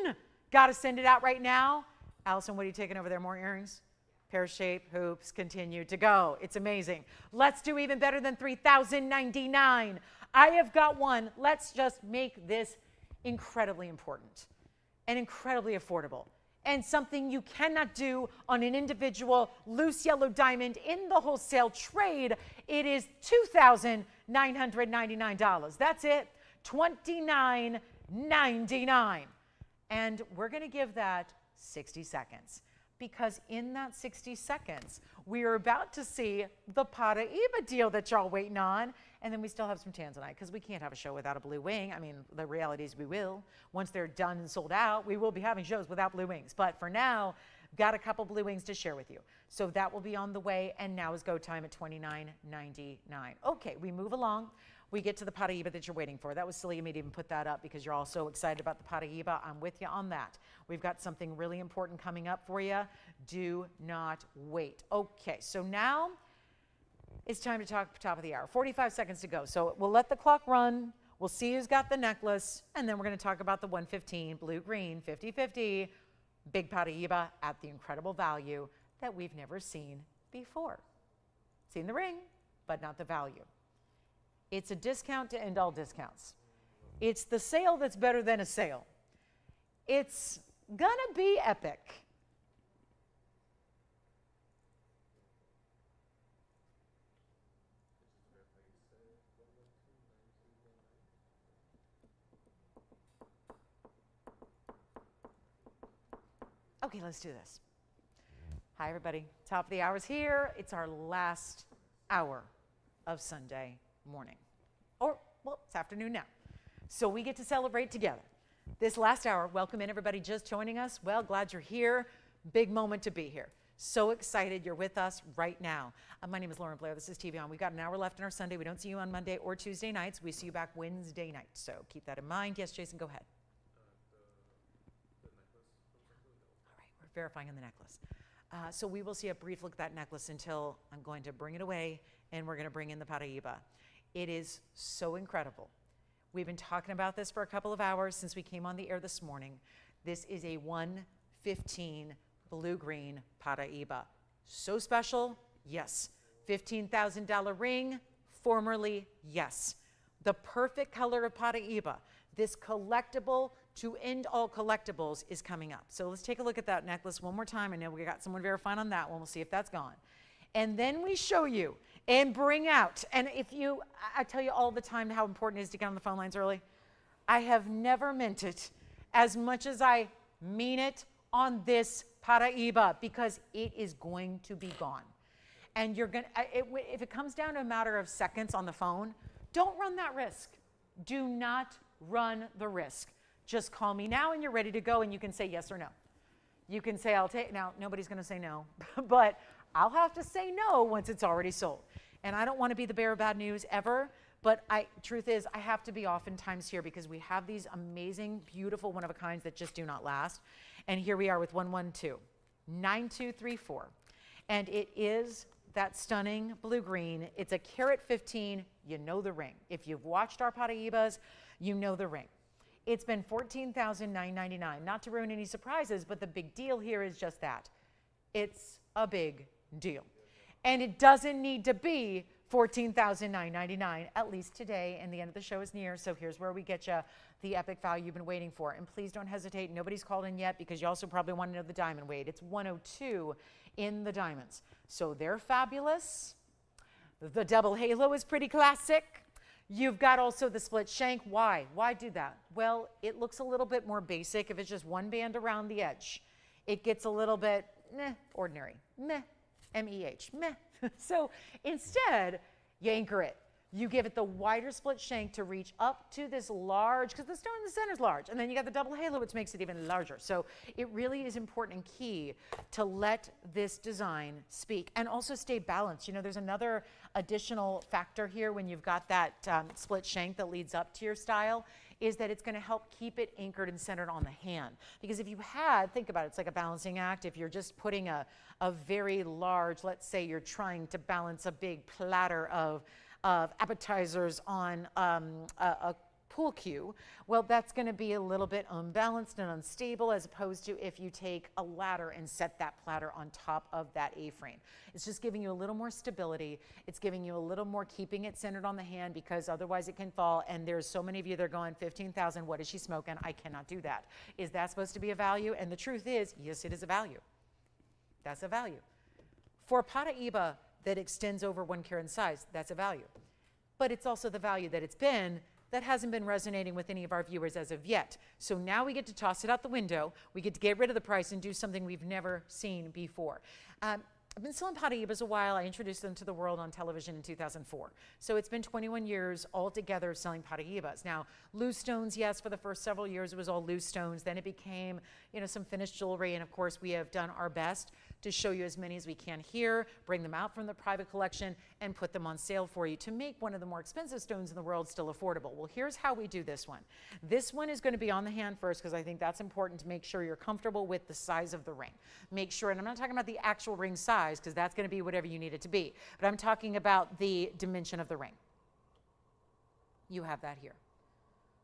$31. Got to send it out right now. Allison, what are you taking over there? More earrings? Pear-shaped hoops continue to go. It's amazing. Let's do even better than $3,099. I have got one. Let's just make this incredibly important and incredibly affordable, and something you cannot do on an individual loose yellow diamond in the wholesale trade. It is $2,999. That's it, $29.99. And we're going to give that 60 seconds, because in that 60 seconds, we are about to see the Paraiba deal that y'all waiting on. And then we still have some Tanzanite, because we can't have a show without a blue wing. I mean, the reality is we will. Once they're done and sold out, we will be having shows without blue wings. But for now, got a couple blue wings to share with you. So that will be on the way, and now is go time at $29.99. Okay, we move along. We get to the Paraiba that you're waiting for. That was silly of me to even put that up, because you're all so excited about the Paraiba. I'm with you on that. We've got something really important coming up for you. Do not wait. Okay, so now it's time to talk top of the hour. 45 seconds to go. So we'll let the clock run. We'll see who's got the necklace. And then we're going to talk about the 115 blue-green 50-50 big Paraiba at the incredible value that we've never seen before. Seen the ring, but not the value. It's a discount to end all discounts. It's the sale that's better than a sale. It's going to be epic. Okay, let's do this. Hi, everybody. Top of the hour's here. It's our last hour of Sunday morning. Or, well, it's afternoon now. So we get to celebrate together. This last hour, welcome in everybody just joining us. Well, glad you're here. Big moment to be here. So excited you're with us right now. My name is Lauren Blair. This is TVON. We've got an hour left in our Sunday. We don't see you on Monday or Tuesday nights. We see you back Wednesday night. So keep that in mind. Yes, Jason, go ahead. Verifying on the necklace. So we will see a brief look at that necklace until I'm going to bring it away, and we're going to bring in the Paraiba. It is so incredible. We've been talking about this for a couple of hours since we came on the air this morning. This is a 115 blue-green Paraiba. So special, yes. $15,000 ring, formerly, yes. The perfect color of Paraiba. This collectible to end all collectibles is coming up. So let's take a look at that necklace one more time. I know we got someone verifying on that one. We'll see if that's gone. And then we show you and bring out, and if you, I tell you all the time how important it is to get on the phone lines early. I have never meant it as much as I mean it on this Paraiba, because it is going to be gone. And you're going to, if it comes down to a matter of seconds on the phone, don't run that risk. Do not run the risk. Just call me now and you're ready to go, and you can say yes or no. You can say, I'll take, now nobody's going to say no, but I'll have to say no once it's already sold. And I don't want to be the bearer of bad news ever, but truth is, I have to be oftentimes here because we have these amazing, beautiful, one-of-a-kinds that just do not last. And here we are with 112-9234. And it is that stunning blue-green. It's a carat 15. You know the ring. If you've watched our Paraibas, you know the ring. It's been $14,999. Not to ruin any surprises, but the big deal here is just that. It's a big deal. And it doesn't need to be $14,999, at least today, and the end of the show is near. So here's where we get you the epic value you've been waiting for. And please don't hesitate. Nobody's called in yet because you also probably want to know the diamond weight. It's 102 in the diamonds. So they're fabulous. The double halo is pretty classic. You've got also the split shank. Why? Why do that? Well, it looks a little bit more basic if it's just one band around the edge. It gets a little bit ordinary, M-E-H, meh. So instead, you anchor it. You give it the wider split shank to reach up to this large, because the stone in the center is large, and then you got the double halo, which makes it even larger. So it really is important and key to let this design speak and also stay balanced. You know, there's another additional factor here when you've got that split shank that leads up to your style, is that it's going to help keep it anchored and centered on the hand. Because if you had, think about it, it's like a balancing act. If you're just putting a very large, let's say you're trying to balance a big platter of appetizers on a pool cue, well, that's going to be a little bit unbalanced and unstable, as opposed to if you take a ladder and set that platter on top of that A-frame. It's just giving you a little more stability. It's giving you a little more keeping it centered on the hand, because otherwise it can fall. And there's so many of you that are going, 15,000, what is she smoking? I cannot do that. Is that supposed to be a value? And the truth is, yes, it is a value. That's a value. For Paraiba that extends over 1 carat in size, that's a value. But it's also the value that it's been that hasn't been resonating with any of our viewers as of yet. So now we get to toss it out the window. We get to get rid of the price and do something we've never seen before. I've been selling Paraibas a while. I introduced them to the world on television in 2004. So it's been 21 years altogether selling Paraibas. Now, loose stones, yes, for the first several years it was all loose stones. Then it became, you know, some finished jewelry. And of course, we have done our best to show you as many as we can here, bring them out from the private collection, and put them on sale for you to make one of the more expensive stones in the world still affordable. Well, here's how we do this one. This one is going to be on the hand first, because I think that's important to make sure you're comfortable with the size of the ring. Make sure, and I'm not talking about the actual ring size, because that's going to be whatever you need it to be, but I'm talking about the dimension of the ring. You have that here.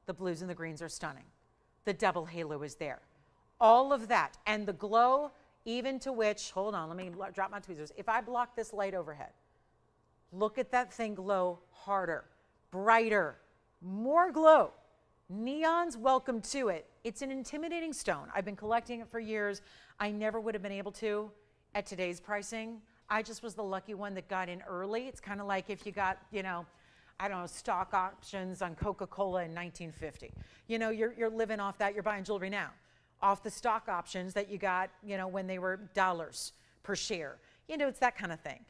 The blues and the greens are stunning. The double halo is there. All of that, and the glow, even to which, hold on, let me drop my tweezers. If I block this light overhead, look at that thing glow harder, brighter, more glow. Neon's welcome to it. It's an intimidating stone. I've been collecting it for years. I never would have been able to at today's pricing. I just was the lucky one that got in early. It's kind of like if you got, you know, I don't know, stock options on Coca-Cola in 1950. You know, you're living off that. You're buying jewelry now off the stock options that you got, you know, when they were dollars per share. You know, it's that kind of thing.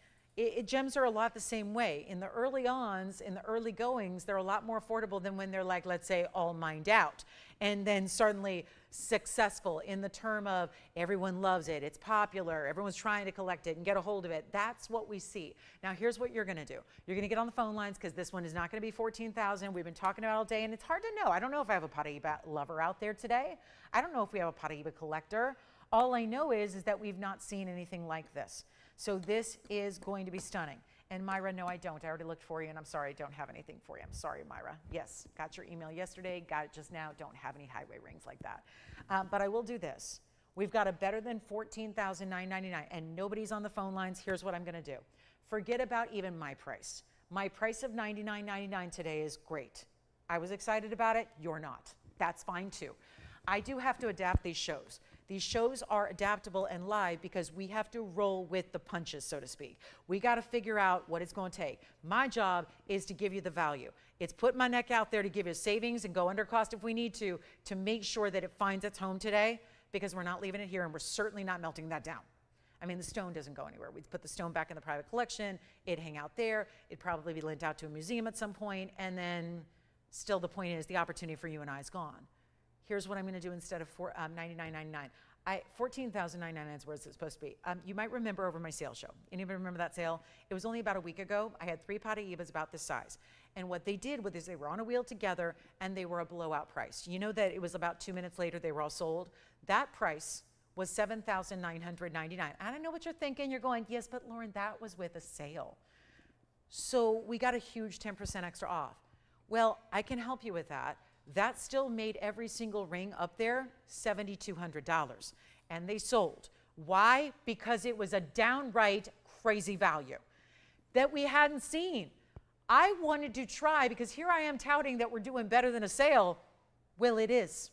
Gems are a lot the same way. In the early ons, in the early goings, they're a lot more affordable than when they're like, let's say, all mined out. And then suddenly successful in the term of everyone loves it, it's popular, everyone's trying to collect it and get a hold of it. That's what we see. Now, here's what you're going to do. You're going to get on the phone lines, because this one is not going to be 14,000. We've been talking about it all day, and it's hard to know. I don't know if I have a Paraiba lover out there today. I don't know if we have a Paraiba collector. All I know is that we've not seen anything like this. So this is going to be stunning. And Myra, no, I don't. I already looked for you, and I'm sorry, I don't have anything for you. I'm sorry, Myra. Yes, got your email yesterday, got it just now. Don't have any highway rings like that. But I will do this. We've got a better than $14,999, and nobody's on the phone lines. Here's what I'm going to do. Forget about even my price. My price of $99.99 today is great. I was excited about it. You're not. That's fine, too. I do have to adapt these shows. These shows are adaptable and live because we have to roll with the punches, so to speak. We got to figure out what it's going to take. My job is to give you the value. It's put my neck out there to give you savings and go under cost if we need to make sure that it finds its home today, because we're not leaving it here, and we're certainly not melting that down. I mean, the stone doesn't go anywhere. We'd put the stone back in the private collection. It'd hang out there. It'd probably be lent out to a museum at some point, and then still the point is the opportunity for you and I is gone. Here's what I'm going to do instead of $99.99. $14,999 is where it's supposed to be. You might remember over my sales show. Anybody remember that sale? It was only about a week ago. I had 3 Paraibas about this size. And what they did was they were on a wheel together, and they were a blowout price. You know that it was about 2 minutes later they were all sold? That price was $7,999. I know what you're thinking. You're going, yes, but Lauren, that was with a sale. So we got a huge 10% extra off. Well, I can help you with that. That still made every single ring up there $7,200, and they sold. Why? Because it was a downright crazy value. that we hadn't seen. I wanted to try, because here I am touting that we're doing better than a sale. Well, it is.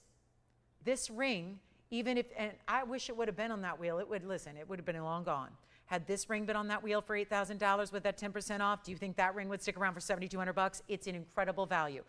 This ring, even if, and I wish it would have been on that wheel. It would, listen, it would have been long gone. Had this ring been on that wheel for $8,000 with that 10% off, do you think that ring would stick around for $7,200? It's an incredible value.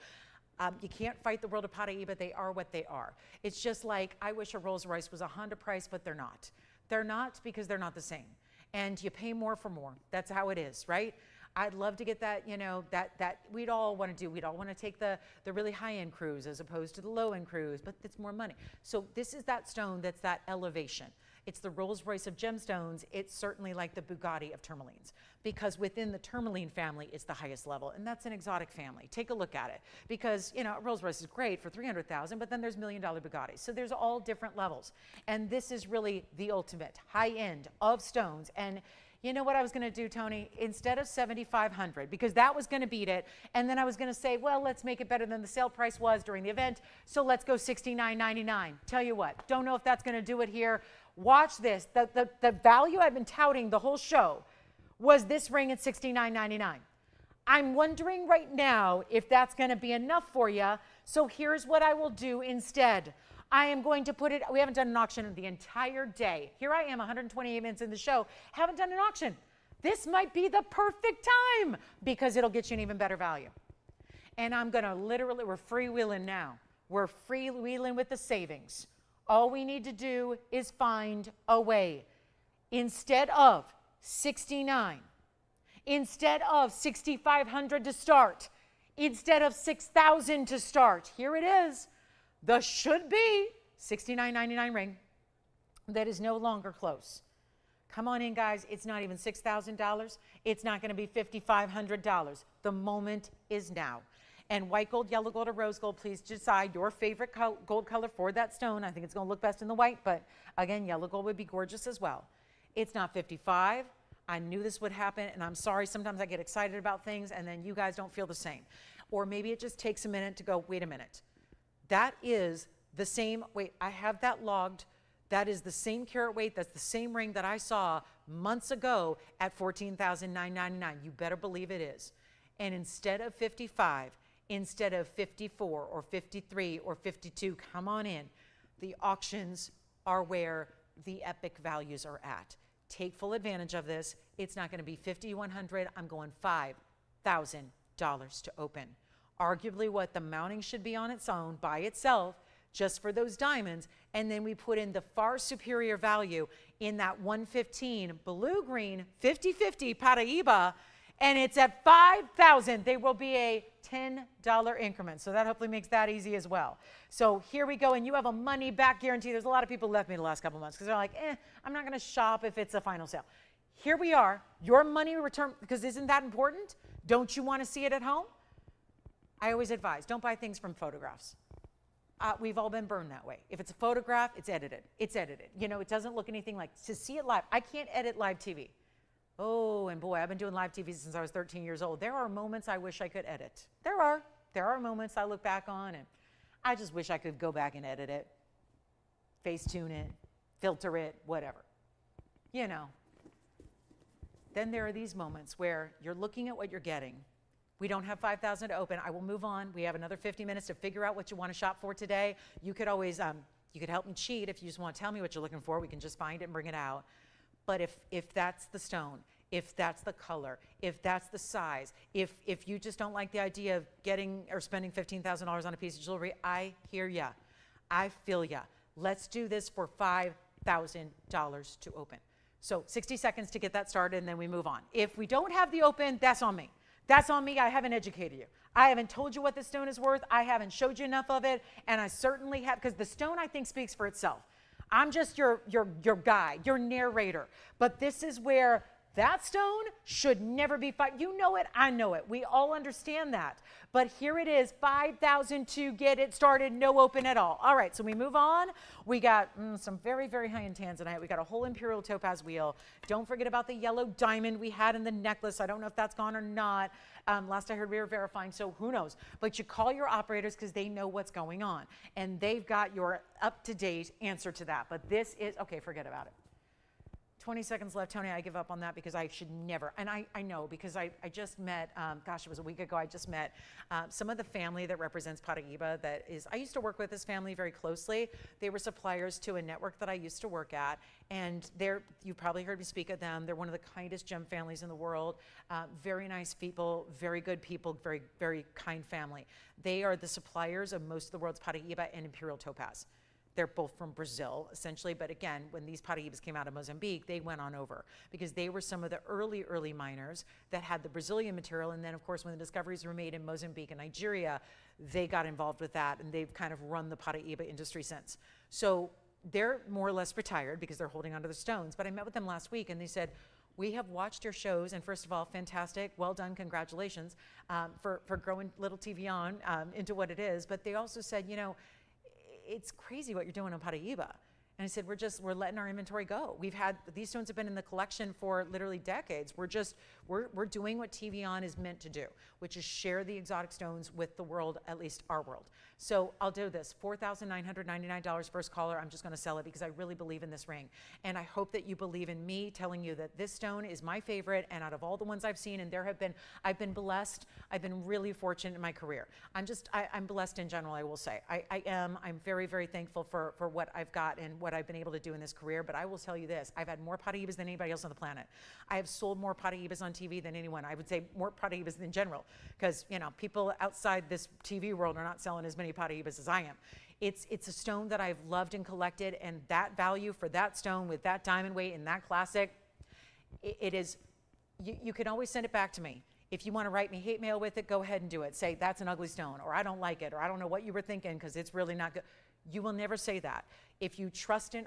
You can't fight the world of Paraiba. They are what they are. It's just like, I wish a Rolls Royce was a Honda price, but they're not. They're not, because they're not the same. And you pay more for more. That's how it is, right? I'd love to get that, you know, that we'd all want to do. We'd all want to take the really high-end cruise as opposed to the low-end cruise, but it's more money. So this is that stone that's that elevation. It's the Rolls Royce of gemstones. It's certainly like the Bugatti of tourmalines, because within the tourmaline family, it's the highest level, and that's an exotic family. Take a look at it, because, you know, Rolls Royce is great for $300,000, but then there's $1 million Bugattis. So there's all different levels, and this is really the ultimate high end of stones. And you know what I was going to do, Tony? Instead of $7,500, because that was going to beat it, and then I was going to say, well, let's make it better than the sale price was during the event, so let's go $69.99. Tell you what, don't know if that's going to do it here. Watch this. The value I've been touting the whole show was this ring at $69.99. I'm wondering right now if that's going to be enough for you, so here's what I will do instead. I am going to put it, we haven't done an auction in the entire day. Here I am, 128 minutes in the show, haven't done an auction. This might be the perfect time, because it'll get you an even better value. And I'm going to literally, we're freewheeling now. We're freewheeling with the savings. All we need to do is find a way. Instead of 69, instead of 6,500 to start, instead of 6,000 to start, here it is. The should be $69.99 ring that is no longer close. Come on in, guys. It's not even $6,000. It's not going to be $5,500. The moment is now. And white gold, yellow gold, or rose gold, please decide your favorite gold color for that stone. I think it's going to look best in the white, but again, yellow gold would be gorgeous as well. It's not 55. I knew this would happen, and I'm sorry. Sometimes I get excited about things, and then you guys don't feel the same. Or maybe it just takes a minute to go, wait a minute. That is the same, wait, I have that logged. That is the same carat weight. That's the same ring that I saw months ago at $14,999. You better believe it is. And instead of 55, instead of 54 or 53 or 52, come on in. The auctions are where the epic values are at. Take full advantage of this. It's not going to be $5,100. I'm going $5,000 to open. Arguably what the mounting should be on its own by itself, just for those diamonds, and then we put in the far superior value in that 115 blue-green 50-50 Paraiba, and it's at $5,000. There will be a $10 increment, so that hopefully makes that easy as well. So here we go, and you have a money-back guarantee. There's a lot of people left me the last couple months because they're like, I'm not going to shop if it's a final sale. Here we are, your money return, because isn't that important? Don't you want to see it at home? I always advise, don't buy things from photographs. We've all been burned that way. If it's a photograph, it's edited. It's edited. You know, it doesn't look anything like, to see it live. I can't edit live TV. Oh, and boy, I've been doing live TV since I was 13 years old. There are moments I wish I could edit. There are moments I look back on, and I just wish I could go back and edit it, Facetune it, filter it, whatever. You know. Then there are these moments where you're looking at what you're getting. We don't have 5,000 to open. I will move on. We have another 50 minutes to figure out what you want to shop for today. You could always, you could help me cheat if you just want to tell me what you're looking for. We can just find it and bring it out. But if that's the stone, if that's the color, if that's the size, if you just don't like the idea of getting or spending $15,000 on a piece of jewelry, I hear ya. I feel ya. Let's do this for $5,000 to open. So 60 seconds to get that started, and then we move on. If we don't have the open, that's on me. That's on me. I haven't educated you. I haven't told you what the stone is worth. I haven't showed you enough of it. And I certainly have, because the stone, I think, speaks for itself. I'm just your guide, your narrator. But this is where that stone should never be fired. You know it. I know it. We all understand that. But here it is, $5,000 to get it started, no open at all. All right, so we move on. We got some very, very high-end Tanzanite. We got a whole Imperial topaz wheel. Don't forget about the yellow diamond we had in the necklace. I don't know if that's gone or not. Last I heard, we were verifying, so who knows? But you call your operators because they know what's going on. And they've got your up-to-date answer to that. But this is, okay, forget about it. 20 seconds left, Tony. I give up on that because I should never. And I know because I just met, gosh, it was a week ago, I just met some of the family that represents Paraiba that is, I used to work with this family very closely. They were suppliers to a network that I used to work at. And you probably heard me speak of them. They're one of the kindest gem families in the world. Very nice people, very good people, very, very kind family. They are the suppliers of most of the world's Paraiba and Imperial topaz. They're both from Brazil, essentially. But again, when these Paraibas came out of Mozambique, they went on over because they were some of the early miners that had the Brazilian material. And then, of course, when the discoveries were made in Mozambique and Nigeria, they got involved with that. And they've kind of run the Paraiba industry since. So they're more or less retired because they're holding onto the stones. But I met with them last week, and they said, we have watched your shows, and first of all, fantastic, well done, congratulations for growing little TVON into what it is. But they also said, you know, it's crazy what you're doing on Paraiba. And I said, we're letting our inventory go. These stones have been in the collection for literally decades. We're doing what TVON is meant to do, which is share the exotic stones with the world, at least our world. So I'll do this, $4,999 first caller. I'm just gonna sell it because I really believe in this ring. And I hope that you believe in me telling you that this stone is my favorite, and out of all the ones I've seen, and I've been blessed, I've been really fortunate in my career. I'm blessed in general, I will say. I'm very, very thankful for what I've got and what I've been able to do in this career, but I will tell you this, I've had more Paraibas than anybody else on the planet. I have sold more Paraibas on TV than anyone. I would say more Paraibas in general, because you know, people outside this TV world are not selling as many Paraibas as I am. It's a stone that I've loved and collected, and that value for that stone with that diamond weight and that classic, it is, you can always send it back to me. If you want to write me hate mail with it, go ahead and do it. Say, that's an ugly stone, or I don't like it, or I don't know what you were thinking because it's really not good. You will never say that. If you trust in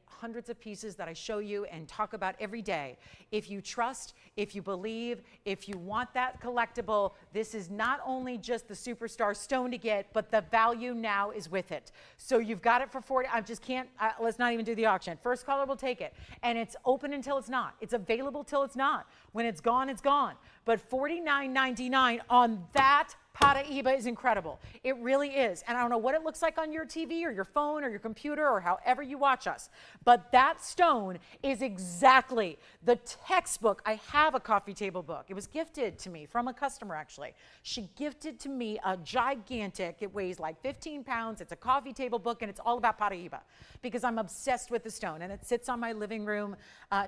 hundreds of pieces that I show you and talk about every day, if you trust, if you believe, if you want that collectible, this is not only just the superstar stone to get, but the value now is with it. So you've got it for 40, I just can't, let's not even do the auction. First caller will take it. And it's open until it's not. It's available till it's not. When it's gone, it's gone. But $49.99 on that Paraiba is incredible. It really is. And I don't know what it looks like on your TV or your phone or your computer or however you watch us, but that stone is exactly the textbook. I have a coffee table book. It was gifted to me from a customer, actually. She gifted to me a gigantic, it weighs like 15 pounds. It's a coffee table book, and it's all about Paraiba because I'm obsessed with the stone, and it sits on my living room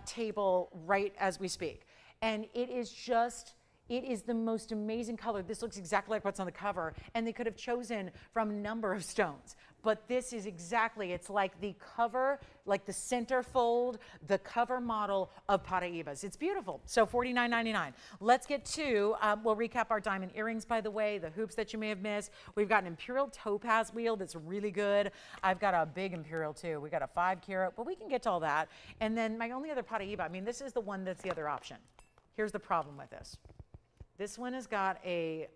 table right as we speak. And it is just, it is the most amazing color. This looks exactly like what's on the cover, and they could have chosen from a number of stones. But this is exactly, it's like the cover, like the centerfold, the cover model of Paraibas. It's beautiful. So $49.99. Let's get to, we'll recap our diamond earrings, by the way, the hoops that you may have missed. We've got an Imperial topaz wheel that's really good. I've got a big Imperial too. We got a 5 carat, but we can get to all that. And then my only other Paraiba, I mean, this is the one that's the other option. Here's the problem with this. This one has got a,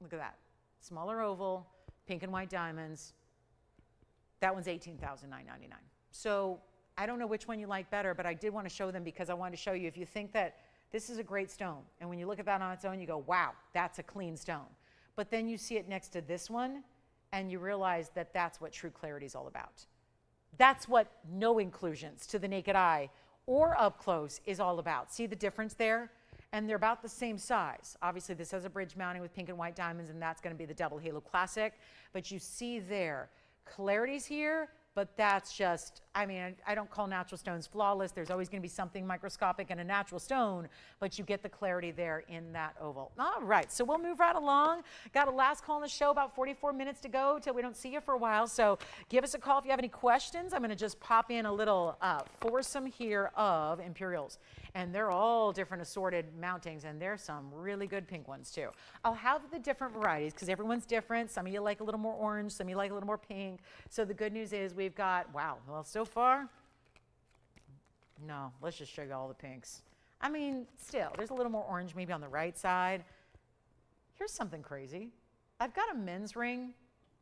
look at that, smaller oval, pink and white diamonds. That one's $18,999. So I don't know which one you like better, but I did want to show them because I wanted to show you if you think that this is a great stone, and when you look at that on its own, you go, wow, that's a clean stone. But then you see it next to this one, and you realize that that's what true clarity is all about. That's what no inclusions to the naked eye or up close is all about. See the difference there? And they're about the same size. Obviously, this has a bridge mounting with pink and white diamonds, and that's going to be the double halo classic. But you see there, clarity's here, but that's just, I mean, I don't call natural stones flawless. There's always going to be something microscopic in a natural stone, but you get the clarity there in that oval. All right, so we'll move right along. Got a last call on the show, about 44 minutes to go till we don't see you for a while. So give us a call if you have any questions. I'm going to just pop in a little foursome here of Imperials. And they're all different assorted mountings, and there's some really good pink ones too. I'll have the different varieties because everyone's different. Some of you like a little more orange, some of you like a little more pink. So the good news is we've got, wow, well, so far, no, let's just show you all the pinks. I mean, still, there's a little more orange maybe on the right side. Here's something crazy. I've got a men's ring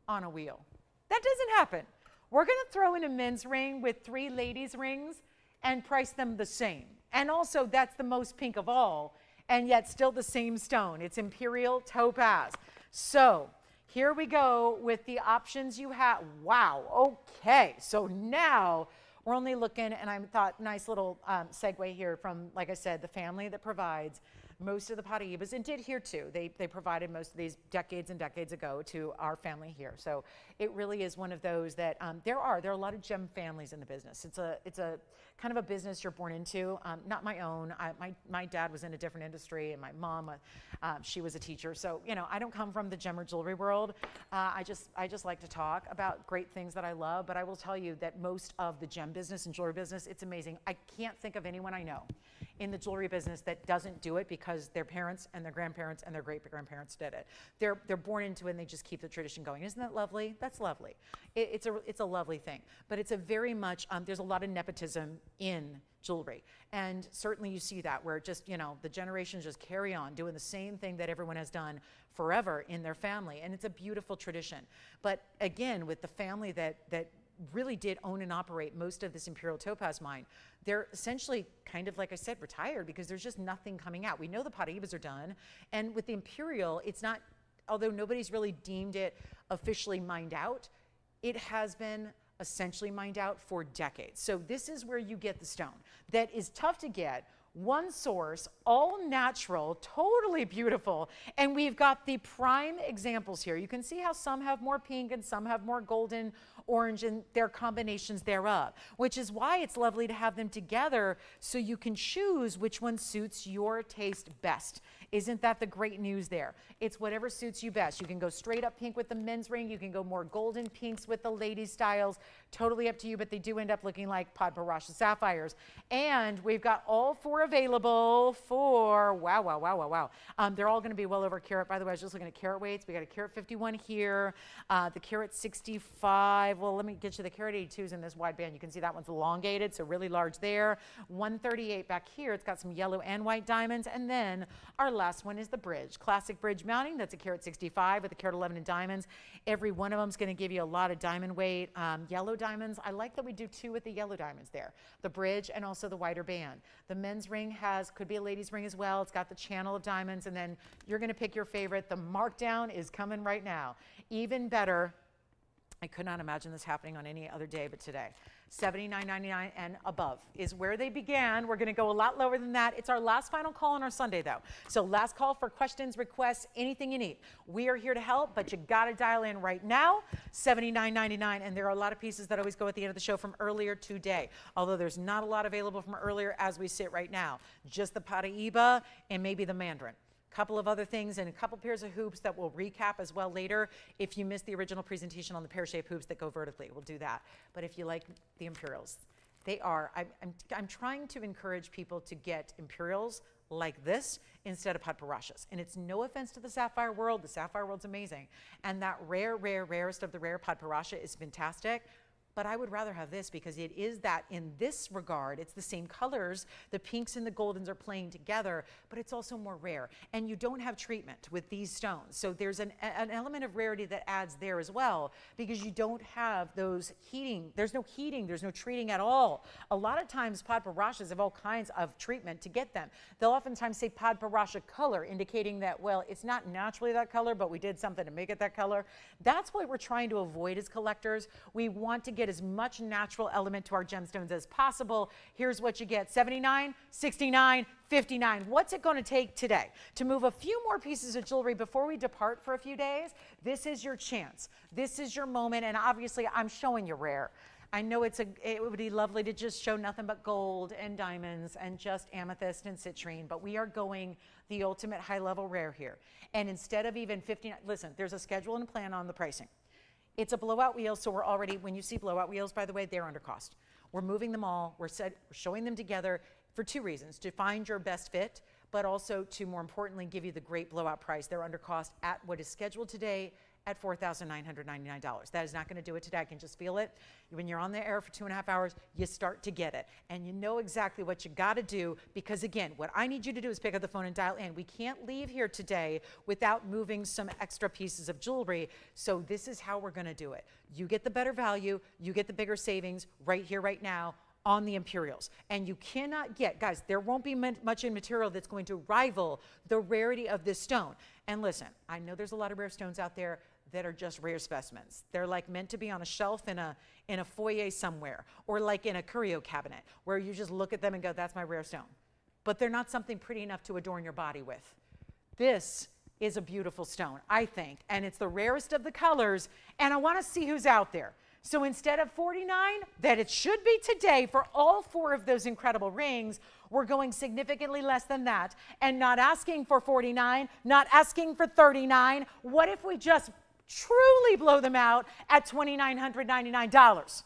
on a wheel. That doesn't happen. We're going to throw in a men's ring with 3 ladies' rings and price them the same. And also, that's the most pink of all, and yet still the same stone. It's Imperial topaz. So here we go with the options you have. Wow, okay, so now We're only looking, and I thought, nice little segue here from, like I said, the family that provides most of the Paraibas, and did here too. They provided most of these decades and decades ago to our family here. So it really is one of those that there are a lot of gem families in the business. It's a kind of a business you're born into, not my own. My dad was in a different industry, and my mom, she was a teacher. So, you know, I don't come from the gem or jewelry world. I just like to talk about great things that I love, but I will tell you that most of the gem business and jewelry business, it's amazing. I can't think of anyone I know in the jewelry business that doesn't do it because their parents and their grandparents and their great-grandparents did it. They're born into it, and they just keep the tradition going. Isn't that lovely? That's lovely. It's a lovely thing. But it's a very much, there's a lot of nepotism in jewelry. And certainly you see that where just, you know, the generations just carry on doing the same thing that everyone has done forever in their family. And it's a beautiful tradition. But again, with the family that really did own and operate most of this Imperial topaz mine, they're essentially kind of, like I said, retired because there's just nothing coming out. We know the Paraibas are done. And with the Imperial, it's not, although nobody's really deemed it officially mined out, it has been essentially mined out for decades. So this is where you get the stone that is tough to get, one source, all natural, totally beautiful. And we've got the prime examples here. You can see how some have more pink and some have more golden, orange, and their combinations thereof, which is why it's lovely to have them together so you can choose which one suits your taste best. Isn't that the great news there? It's whatever suits you best. You can go straight up pink with the men's ring. You can go more golden pinks with the ladies' styles. Totally up to you, but they do end up looking like Paraiba sapphires. And we've got all four available for, wow. They're all going to be well over a carat. By the way, I was just looking at carat weights. We got a carat 51 here, the carat 65. Well, let me get you the carat 82s in this wide band. You can see that one's elongated, so really large there. 138 back here. It's got some yellow and white diamonds. And then our last one is the bridge. Classic bridge mounting. That's a carat 65 with a carat 11 in diamonds. Every one of them is going to give you a lot of diamond weight. Yellow diamonds. I like that we do two with the yellow diamonds there. The bridge and also the wider band. The men's ring could be a ladies' ring as well. It's got the channel of diamonds, and then you're going to pick your favorite. The markdown is coming right now. Even better. I could not imagine this happening on any other day but today. $79.99 and above is where they began. We're going to go a lot lower than that. It's our last final call on our Sunday, though. So last call for questions, requests, anything you need. We are here to help, but you got to dial in right now. $79.99, and there are a lot of pieces that always go at the end of the show from earlier today, although there's not a lot available from earlier as we sit right now. Just the Paraiba and maybe the Mandarin. Couple of other things and a couple pairs of hoops that we'll recap as well later. If you missed the original presentation on the pear-shaped hoops that go vertically, we'll do that. But if you like the Imperials, they are, I'm trying to encourage people to get Imperials like this instead of Paraiba. And it's no offense to the sapphire world. The sapphire world's amazing. And that rarest of the rare Paraiba is fantastic. But I would rather have this because it is that in this regard, it's the same colors. The pinks and the goldens are playing together, but it's also more rare. And you don't have treatment with these stones. So there's an element of rarity that adds there as well because you don't have those heating. There's no heating. There's no treating at all. A lot of times Paraiba have all kinds of treatment to get them. They'll oftentimes say Paraiba color, indicating that, well, it's not naturally that color, but we did something to make it that color. That's what we're trying to avoid as collectors. We want to get as much natural element to our gemstones as possible. Here's what you get: 79, 69, 59. What's it going to take today to move a few more pieces of jewelry before we depart for a few days? This is your chance. This is your moment, and obviously I'm showing you rare. I know it would be lovely to just show nothing but gold and diamonds and just amethyst and citrine, but we are going the ultimate high-level rare here. And instead of even 59, listen, there's a schedule and plan on the pricing. It's a blowout wheel, so we're already, when you see blowout wheels, by the way, they're under cost. We're moving them all. We're showing them together for two reasons: to find your best fit, but also to, more importantly, give you the great blowout price. They're under cost at what is scheduled today at $4,999. That is not going to do it today. I can just feel it. When you're on the air for 2.5 hours, you start to get it. And you know exactly what you got to do because, again, what I need you to do is pick up the phone and dial in. We can't leave here today without moving some extra pieces of jewelry. So this is how we're going to do it. You get the better value. You get the bigger savings right here, right now on the Imperials. And you cannot get, guys, there won't be much in material that's going to rival the rarity of this stone. And listen, I know there's a lot of rare stones out there. that are just rare specimens. They're like meant to be on a shelf in a foyer somewhere, or like in a curio cabinet where you just look at them and go, that's my rare stone. But they're not something pretty enough to adorn your body with. This is a beautiful stone, I think, and it's the rarest of the colors, and I want to see who's out there. So instead of $49, that it should be today for all 4 of those incredible rings, we're going significantly less than that, and not asking for $49, not asking for $39. What if we just truly blow them out at $2,999?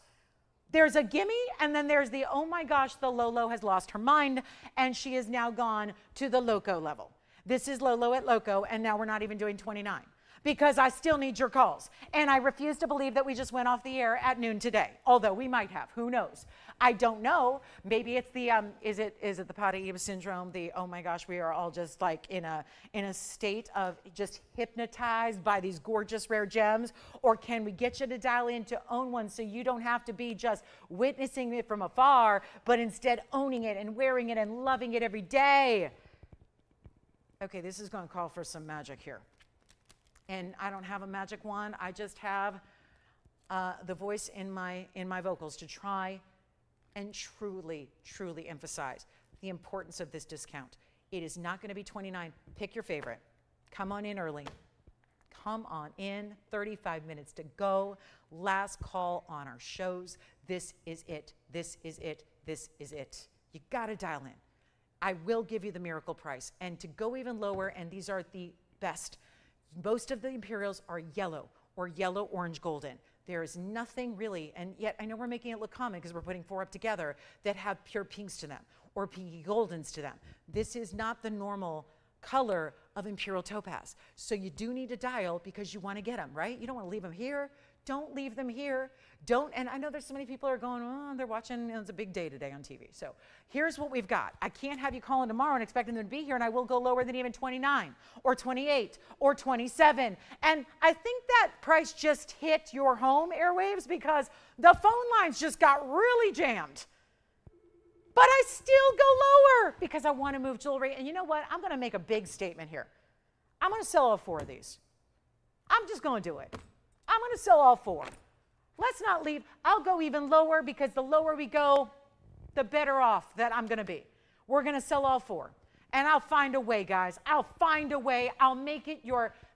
There's a gimme, and then there's the, oh my gosh, the Lolo has lost her mind, and she has now gone to the Loco level. This is Lolo at Loco, and now we're not even doing 29 because I still need your calls. And I refuse to believe that we just went off the air at noon today, although we might have. Who knows? I don't know. Maybe it's the, is it the Paraiba syndrome? The, oh my gosh, we are all just like in a state of just hypnotized by these gorgeous rare gems? Or can we get you to dial in to own one so you don't have to be just witnessing it from afar, but instead owning it and wearing it and loving it every day? Okay, this is going to call for some magic here. And I don't have a magic wand. I just have the voice in my vocals to try and truly, truly emphasize the importance of this discount. It is not going to be $29. Pick your favorite. Come on in early. Come on in. 35 minutes to go. Last call on our shows. This is it. This is it. This is it. You got to dial in. I will give you the miracle price. And to go even lower, and these are the best, most of the Imperials are yellow or yellow, orange, golden. There is nothing really, and yet I know we're making it look common because we're putting 4 up together that have pure pinks to them or pinky goldens to them. This is not the normal color of Imperial topaz. So you do need to dial because you want to get them, right? You don't want to leave them here. Don't leave them here. Don't, and I know there's so many people are going, oh, they're watching, it's a big day today on TV. So here's what we've got. I can't have you calling tomorrow and expecting them to be here, and I will go lower than even 29 or 28 or 27. And I think that price just hit your home airwaves because the phone lines just got really jammed. But I still go lower because I want to move jewelry. And you know what? I'm going to make a big statement here. I'm going to sell all 4 of these. I'm just going to do it. I'm going to sell all 4. Let's not leave. I'll go even lower because the lower we go, the better off that I'm going to be. We're going to sell all 4. And I'll find a way, guys. I'll find a way. I'll make it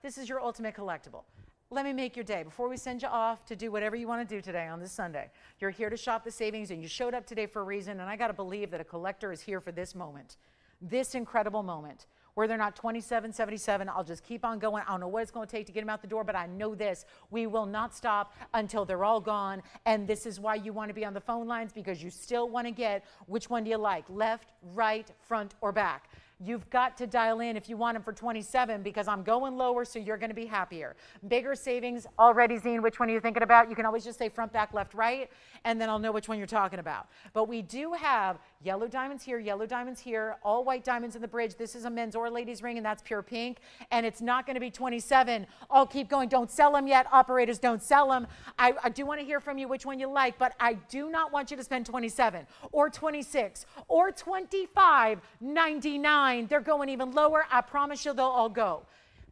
this is your ultimate collectible. Let me make your day. Before we send you off to do whatever you want to do today on this Sunday, you're here to shop the savings, and you showed up today for a reason, and I got to believe that a collector is here for this moment, this incredible moment. Where they're not $27.77, I'll just keep on going. I don't know what it's going to take to get them out the door, but I know this. We will not stop until they're all gone. And this is why you want to be on the phone lines, because you still want to get which one do you like, left, right, front, or back. You've got to dial in if you want them for 27 because I'm going lower, so you're going to be happier. Bigger savings already, Zine. Which one are you thinking about? You can always just say front, back, left, right, and then I'll know which one you're talking about. But we do have yellow diamonds here, all white diamonds in the bridge. This is a men's or ladies ring, and that's pure pink, and it's not going to be 27. I'll keep going. Don't sell them yet. Operators, don't sell them. I do want to hear from you which one you like, but I do not want you to spend 27 or 26 or 25.99. They're going even lower. I promise you they'll all go.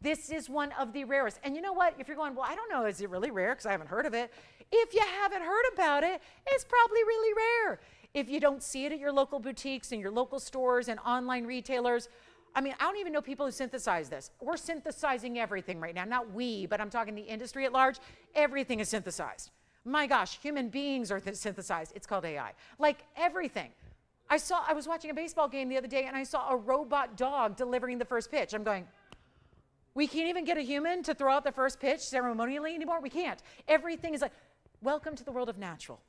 This is one of the rarest. And you know what? If you're going, well, I don't know, is it really rare? Because I haven't heard of it. If you haven't heard about it, it's probably really rare. If you don't see it at your local boutiques and your local stores and online retailers, I mean, I don't even know people who synthesize this. We're synthesizing everything right now. Not we, but I'm talking the industry at large. Everything is synthesized. My gosh, human beings are synthesized. It's called AI. Like everything. I was watching a baseball game the other day, and I saw a robot dog delivering the first pitch. I'm going, we can't even get a human to throw out the first pitch ceremonially anymore? We can't. Everything is like, welcome to the world of natural.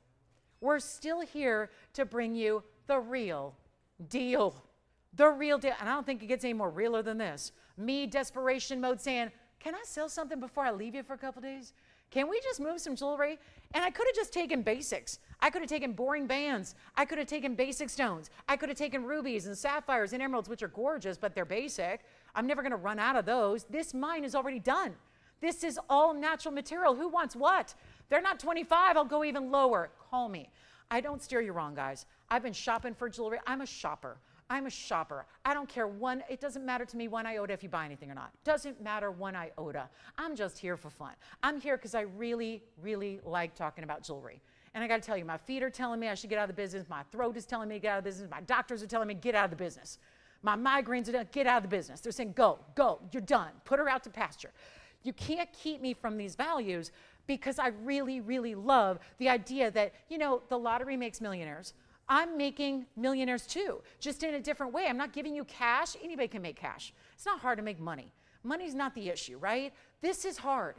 We're still here to bring you the real deal. The real deal. And I don't think it gets any more realer than this. Me, desperation mode, saying, can I sell something before I leave you for a couple days? Can we just move some jewelry? And I could have just taken basics. I could have taken boring bands. I could have taken basic stones. I could have taken rubies and sapphires and emeralds, which are gorgeous, but they're basic. I'm never going to run out of those. This mine is already done. This is all natural material. Who wants what? They're not 25. I'll go even lower. Call me. I don't steer you wrong, guys. I've been shopping for jewelry. I'm a shopper. I'm a shopper. I don't care it doesn't matter to me one iota if you buy anything or not. Doesn't matter one iota. I'm just here for fun. I'm here because I really, really like talking about jewelry. And I got to tell you, my feet are telling me I should get out of the business. My throat is telling me to get out of the business. My doctors are telling me to get out of the business. My migraines are get out of the business. They're saying, go, you're done. Put her out to pasture. You can't keep me from these values because I really, really love the idea that, you know, the lottery makes millionaires. I'm making millionaires too, just in a different way. I'm not giving you cash. Anybody can make cash. It's not hard to make money. Money's not the issue, right? This is hard.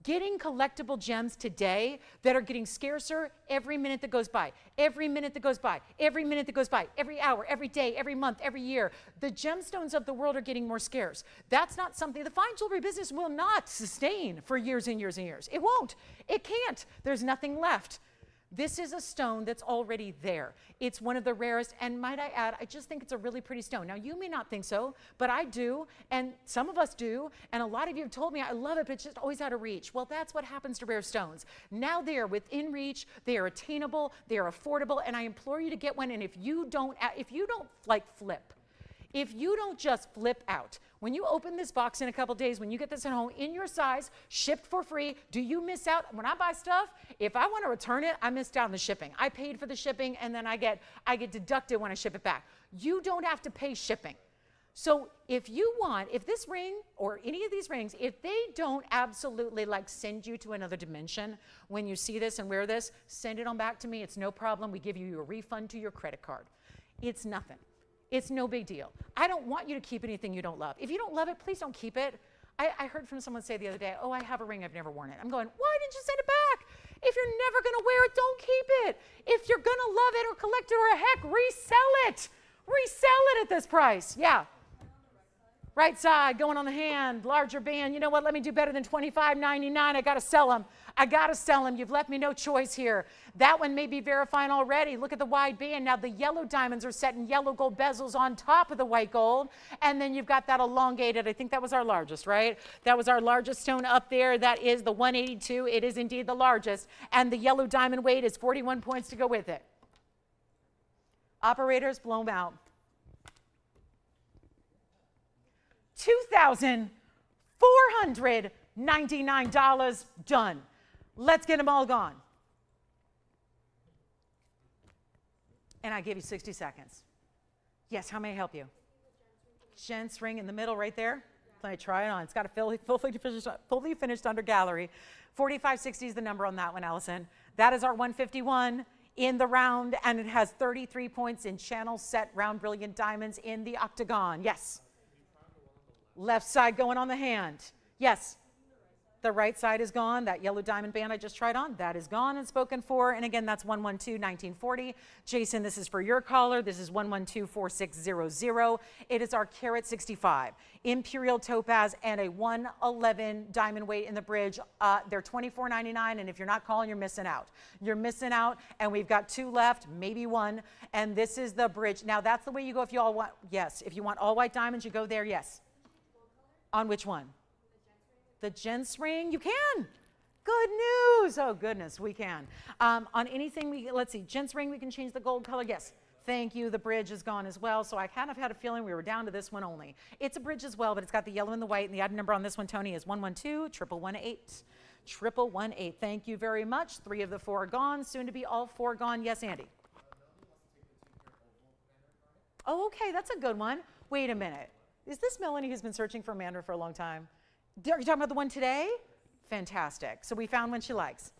Getting collectible gems today that are getting scarcer every minute that goes by, every minute that goes by, every minute that goes by, every hour, every day, every month, every year. The gemstones of the world are getting more scarce. That's not something the fine jewelry business will not sustain for years and years and years. It won't. It can't. There's nothing left. This is a stone that's already there. It's one of the rarest, and might I add, I just think it's a really pretty stone. Now, you may not think so, but I do, and some of us do, and a lot of you have told me, I love it, but it's just always out of reach. Well, that's what happens to rare stones. Now they are within reach, they are attainable, they are affordable, and I implore you to get one, and if you don't like flip, if you don't just flip out, when you open this box in a couple days, when you get this at home in your size, shipped for free, do you miss out? When I buy stuff, if I want to return it, I missed out on the shipping. I paid for the shipping, and then I get deducted when I ship it back. You don't have to pay shipping. So if this ring or any of these rings, if they don't absolutely like send you to another dimension when you see this and wear this, send it on back to me. It's no problem. We give you a refund to your credit card. It's nothing. It's no big deal. I don't want you to keep anything you don't love. If you don't love it, please don't keep it. I heard from someone say the other day, oh, I have a ring, I've never worn it. I'm going, why didn't you send it back? If you're never gonna wear it, don't keep it. If you're gonna love it or collect it or heck, resell it. Resell it at this price, yeah. Right side, going on the hand, larger band. You know what, let me do better than $25.99. I gotta sell them. I gotta sell them. You've left me no choice here. That one may be verifying already. Look at the wide band. Now the yellow diamonds are set in yellow gold bezels on top of the white gold. And then you've got that elongated, I think that was our largest, right? That was our largest stone up there. That is the 182. It is indeed the largest. And the yellow diamond weight is 41 points to go with it. Operators, blow them out. $2,499 done. Let's get them all gone. And I give you 60 seconds. Yes, how may I help you? Gents ring in the middle right there. Let me try it on. It's got a fully finished under gallery. 4560 is the number on that one, Allison. That is our 151 in the round, and it has 33 points in channel set round brilliant diamonds in the octagon. Yes. Left side going on the hand. Yes. The right side is gone. That yellow diamond band I just tried on, that is gone and spoken for. And again, that's 112-1940. Jason, this is for your caller. This is 112-4600. It is our carat 65. Imperial topaz and a 111 diamond weight in the bridge. They're $24.99, and if you're not calling, you're missing out. You're missing out, and we've got 2 left, maybe 1. And this is the bridge. Now, that's the way you go if you all want, yes. If you want all white diamonds, you go there, yes. On which one? The gents ring? You can. Good news. Oh, goodness, we can. On anything, let's see, gents ring, we can change the gold color. Yes. Thank you. The bridge is gone as well. So I kind of had a feeling we were down to this one only. It's a bridge as well, but it's got the yellow and the white. And the item number on this one, Tony, is 112-1118. 1118. Thank you very much. 3 of the 4 are gone. Soon to be all 4 gone. Yes, Andy. Oh, okay. That's a good one. Wait a minute. Is this Melanie who's been searching for a Mandarin for a long time? Are you talking about the one today? Fantastic. So we found one she likes.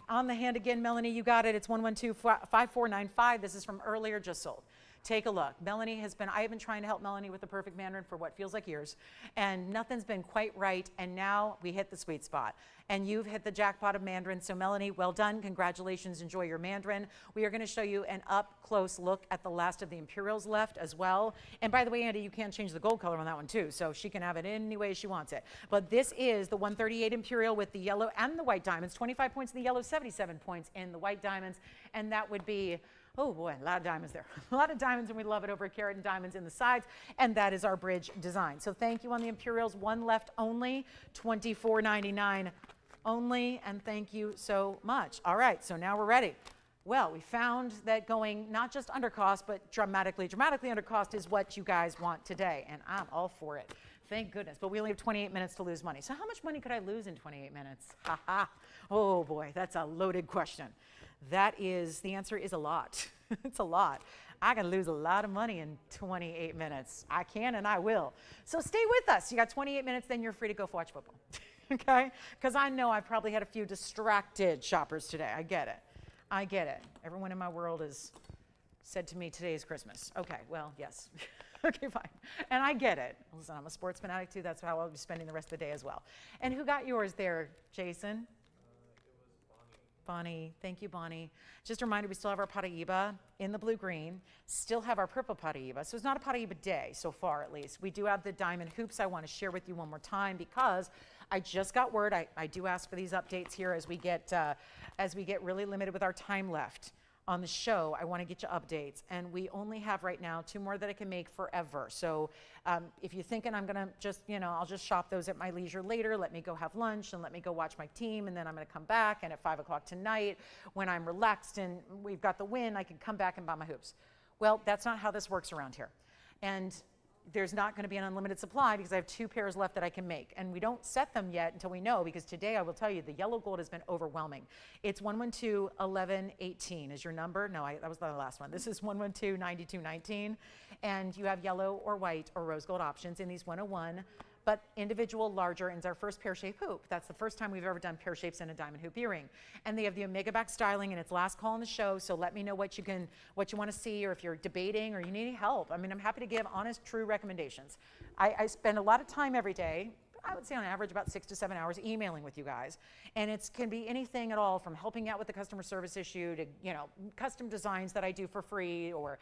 On the hand again, Melanie, you got it. It's 112-5495. This is from earlier, just sold. Take a look. Melanie has been, I have been trying to help Melanie with the perfect Mandarin for what feels like years, and nothing's been quite right, and now we hit the sweet spot. And you've hit the jackpot of Mandarin. So Melanie, well done. Congratulations. Enjoy your Mandarin. We are going to show you an up-close look at the last of the Imperials left as well. And by the way, Andy, you can change the gold color on that one too, so she can have it any way she wants it. But this is the 138 Imperial with the yellow and the white diamonds. 25 points in the yellow, 77 points in the white diamonds. And that would be, oh boy, a lot of diamonds there. A lot of diamonds, and we love it over a carat, and diamonds in the sides. And that is our bridge design. So thank you on the Imperials. 1 left only, $24.99 only, and thank you so much. All right, so now we're ready. Well, we found that going not just under cost, but dramatically under cost is what you guys want today, and I'm all for it. Thank goodness, but we only have 28 minutes to lose money. So how much money could I lose in 28 minutes? Ha ha. Oh boy, that's a loaded question. The answer is a lot. It's a lot. I can lose a lot of money in 28 minutes. I can and I will. So stay with us. You got 28 minutes, then you're free to go watch football. Okay? Because I know I probably had a few distracted shoppers today. I get it. I get it. Everyone in my world has said to me, today is Christmas. Okay, well, yes. Okay, fine. And I get it. Listen, I'm a sports fanatic too. That's how I'll be spending the rest of the day as well. And who got yours there, Jason? Bonnie. Thank you, Bonnie. Just a reminder, we still have our Paraiba in the blue-green, still have our purple Paraiba. So it's not a Paraiba day so far, at least. We do have the diamond hoops I want to share with you one more time because I just got word. I do ask for these updates here as we get really limited with our time left on the show. I want to get you updates, and we only have right now 2 more that I can make forever. So if you're thinking I'm gonna just, I'll just shop those at my leisure later, let me go have lunch and let me go watch my team, and then I'm gonna come back, and at 5 o'clock tonight when I'm relaxed and we've got the win, I can come back and buy my hoops. Well, that's not how this works around here. And there's not going to be an unlimited supply because I have 2 pairs left that I can make. And we don't set them yet until we know, because today I will tell you the yellow gold has been overwhelming. It's 112-1118 is your number. No, that was the last one. This is 112-9219. And you have yellow or white or rose gold options in these 101, but individual larger is our first pear shape hoop. That's the first time we've ever done pear shapes in a diamond hoop earring. And they have the omega back styling, and it's last call on the show. So let me know what you want to see, or if you're debating or you need any help. I mean, I'm happy to give honest, true recommendations. I spend a lot of time every day, I would say on average about 6 to 7 hours emailing with you guys. And it can be anything at all, from helping out with the customer service issue to, custom designs that I do for free, or,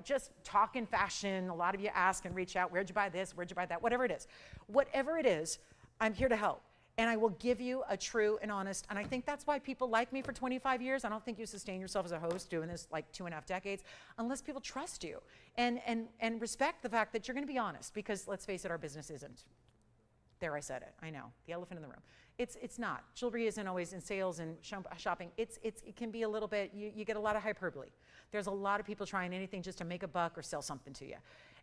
just talking fashion. A lot of you ask and reach out, where'd you buy this? Where'd you buy that? Whatever it is. Whatever it is, I'm here to help. And I will give you a true and honest, and I think that's why people like me for 25 years. I don't think you sustain yourself as a host doing this like 2.5 decades unless people trust you and respect the fact that you're going to be honest, because let's face it, our business isn't. There, I said it. I know, the elephant in the room. It's not. Jewelry isn't always in sales and shopping. It can be a little bit, you get a lot of hyperbole. There's a lot of people trying anything just to make a buck or sell something to you.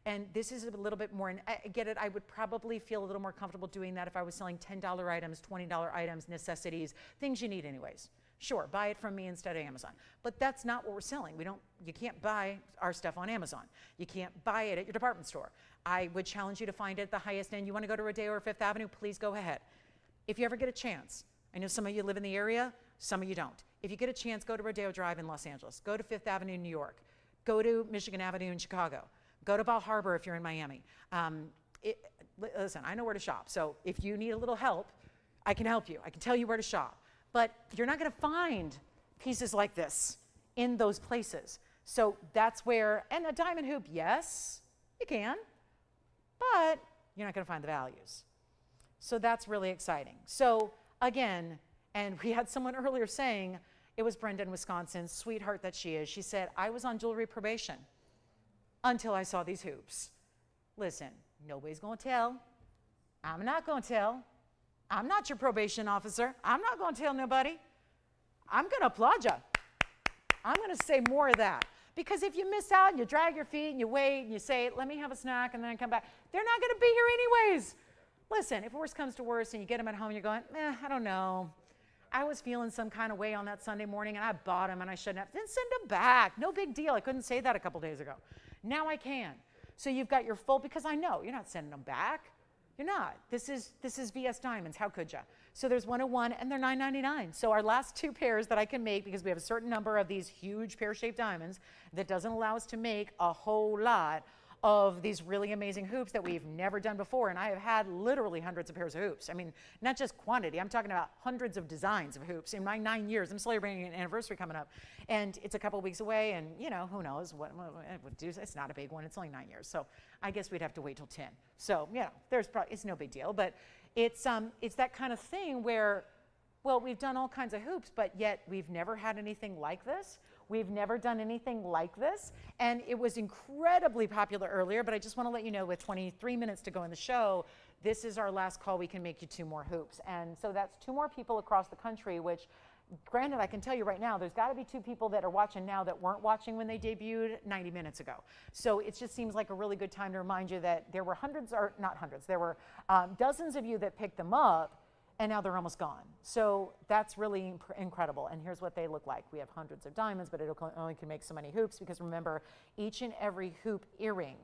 And this is a little bit more, and I get it, I would probably feel a little more comfortable doing that if I was selling $10 items, $20 items, necessities, things you need anyways. Sure, buy it from me instead of Amazon. But that's not what we're selling. You can't buy our stuff on Amazon. You can't buy it at your department store. I would challenge you to find it at the highest end. You want to go to Rodeo or Fifth Avenue, please go ahead. If you ever get a chance, I know some of you live in the area, some of you don't. If you get a chance, go to Rodeo Drive in Los Angeles. Go to Fifth Avenue in New York. Go to Michigan Avenue in Chicago. Go to Bal Harbor if you're in Miami. Listen, I know where to shop. So if you need a little help, I can help you. I can tell you where to shop. But you're not going to find pieces like this in those places. So that's where, and a diamond hoop, yes, you can, but you're not going to find the values. So that's really exciting. So again, and we had someone earlier saying, it was Brenda in Wisconsin, sweetheart that she is. She said, I was on jewelry probation until I saw these hoops. Listen, nobody's going to tell. I'm not going to tell. I'm not your probation officer. I'm not going to tell nobody. I'm going to applaud you. I'm going to say more of that. Because if you miss out and you drag your feet and you wait and you say, let me have a snack and then I come back, they're not going to be here anyways. Listen, if worse comes to worse and you get them at home, you're going, I don't know. I was feeling some kind of way on that Sunday morning and I bought them and I shouldn't have. Then send them back. No big deal. I couldn't say that a couple days ago. Now I can. So you've got your full, because I know you're not sending them back. You're not. This is VS Diamonds. How could you? So there's 101 and they're $9.99. So our last 2 pairs that I can make, because we have a certain number of these huge pear-shaped diamonds that doesn't allow us to make a whole lot of these really amazing hoops that we've never done before. And I have had literally hundreds of pairs of hoops. I mean, not just quantity. I'm talking about hundreds of designs of hoops. In my 9 years, I'm celebrating an anniversary coming up. And it's a couple weeks away. And, who knows what it would do. It's not a big one. It's only 9 years. So I guess we'd have to wait till 10. So, it's no big deal. But it's that kind of thing where, well, we've done all kinds of hoops, but yet we've never had anything like this. We've never done anything like this. And it was incredibly popular earlier, but I just want to let you know with 23 minutes to go in the show, this is our last call. We can make you 2 more hoops. And so that's 2 more people across the country, which Granted, I can tell you right now, there's got to be 2 people that are watching now that weren't watching when they debuted 90 minutes ago. So it just seems like a really good time to remind you that there were hundreds, or not hundreds, there were dozens of you that picked them up, and now they're almost gone. So that's really incredible. And here's what they look like. We have hundreds of diamonds, but it only can make so many hoops, because remember, each and every hoop earring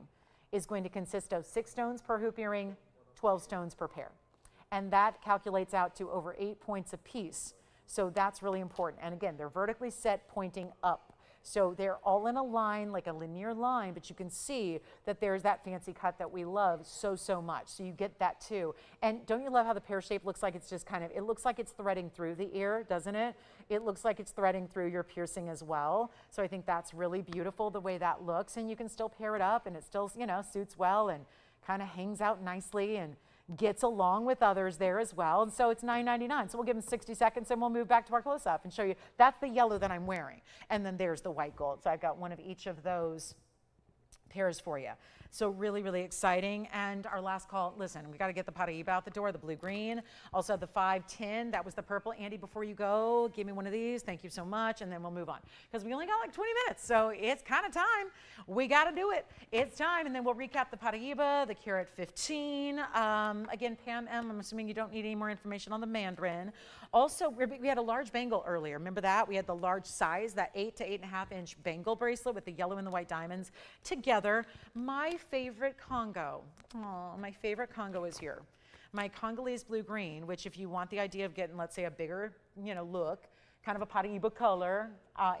is going to consist of 6 stones per hoop earring, 12 stones per pair. And that calculates out to over 8 points apiece. So that's really important. And again, they're vertically set pointing up. So they're all in a line, like a linear line, but you can see that there's that fancy cut that we love so much. So you get that too. And don't you love how the pear shape looks like it's just kind of, it looks like it's threading through the ear, doesn't it? It looks like it's threading through your piercing as well. So I think that's really beautiful the way that looks. And you can still pair it up, and it still, you know, suits well and kind of hangs out nicely and gets along with others there as well. And so it's $9.99. So we'll give them 60 seconds and we'll move back to our close-up and show you. That's the yellow that I'm wearing. And then there's the white gold. So I've got one of each of those pairs for you. So really exciting. And our last call, listen, we got to get the Paraiba out the door, the blue-green. Also the 510, that was the purple. Andy, before you go, give me one of these. Thank you so much. And then we'll move on, because we only got like 20 minutes. So it's kind of time. We got to do it. It's time. And then we'll recap the Paraiba, the carat 15. Again, Pam M., I'm assuming you don't need any more information on the Mandarin. Also, we had a large bangle earlier. Remember that? We had the large size, that 8 to 8.5 inch bangle bracelet with the yellow and the white diamonds together. My favorite Congo, my favorite Congo is here. My Congolese blue-green, which if you want the idea of getting, let's say, a bigger, you know, look, kind of a Paraiba color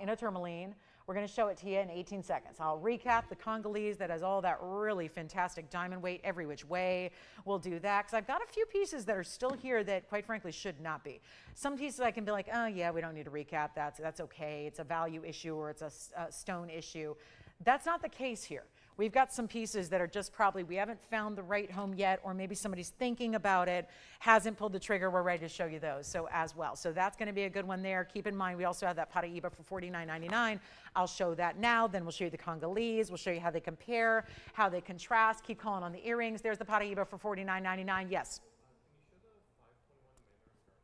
in a tourmaline, we're going to show it to you in 18 seconds. I'll recap the Congolese that has all that really fantastic diamond weight every which way. We'll do that, because I've got a few pieces that are still here that, quite frankly, should not be. Some pieces I can be like, oh, yeah, we don't need to recap. That's okay. It's a value issue, or it's a stone issue. That's not the case here. We've got some pieces that are just probably, we haven't found the right home yet, or maybe somebody's thinking about it, hasn't pulled the trigger. We're ready to show you those, so as well. So that's going to be a good one there. Keep in mind, we also have that Paraiba for $49.99. I'll show that now. Then we'll show you the Congolese. We'll show you how they compare, how they contrast. Keep calling on the earrings. There's the Paraiba for $49.99. Yes?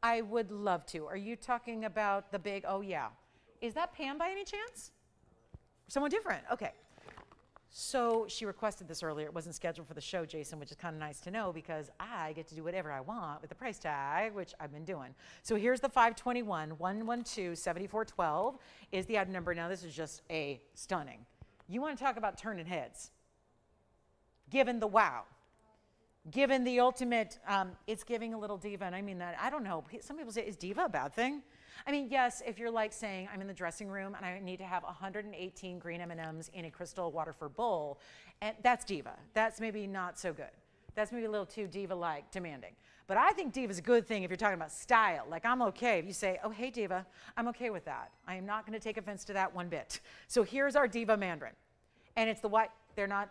I would love to. Are you talking about the big, oh yeah. Is that Pam by any chance? Someone different? Okay. So she requested this earlier. It wasn't scheduled for the show, Jason, which is kind of nice to know, because I get to do whatever I want with the price tag, which I've been doing. So here's the 521, 112-7412 is the item number. Now this is just a stunning. You want to talk about turning heads. Given the wow. Given the ultimate, it's giving a little diva, and I mean that, I don't know, some people say, is diva a bad thing? I mean, yes, if you're like saying, I'm in the dressing room and I need to have 118 green M&Ms in a crystal Waterford bowl, and that's diva. That's maybe not so good. That's maybe a little too diva-like, demanding. But I think diva is a good thing if you're talking about style. Like, I'm okay if you say, oh, hey, diva, I'm okay with that. I am not going to take offense to that one bit. So here's our diva Mandarin. And it's the white, they're not,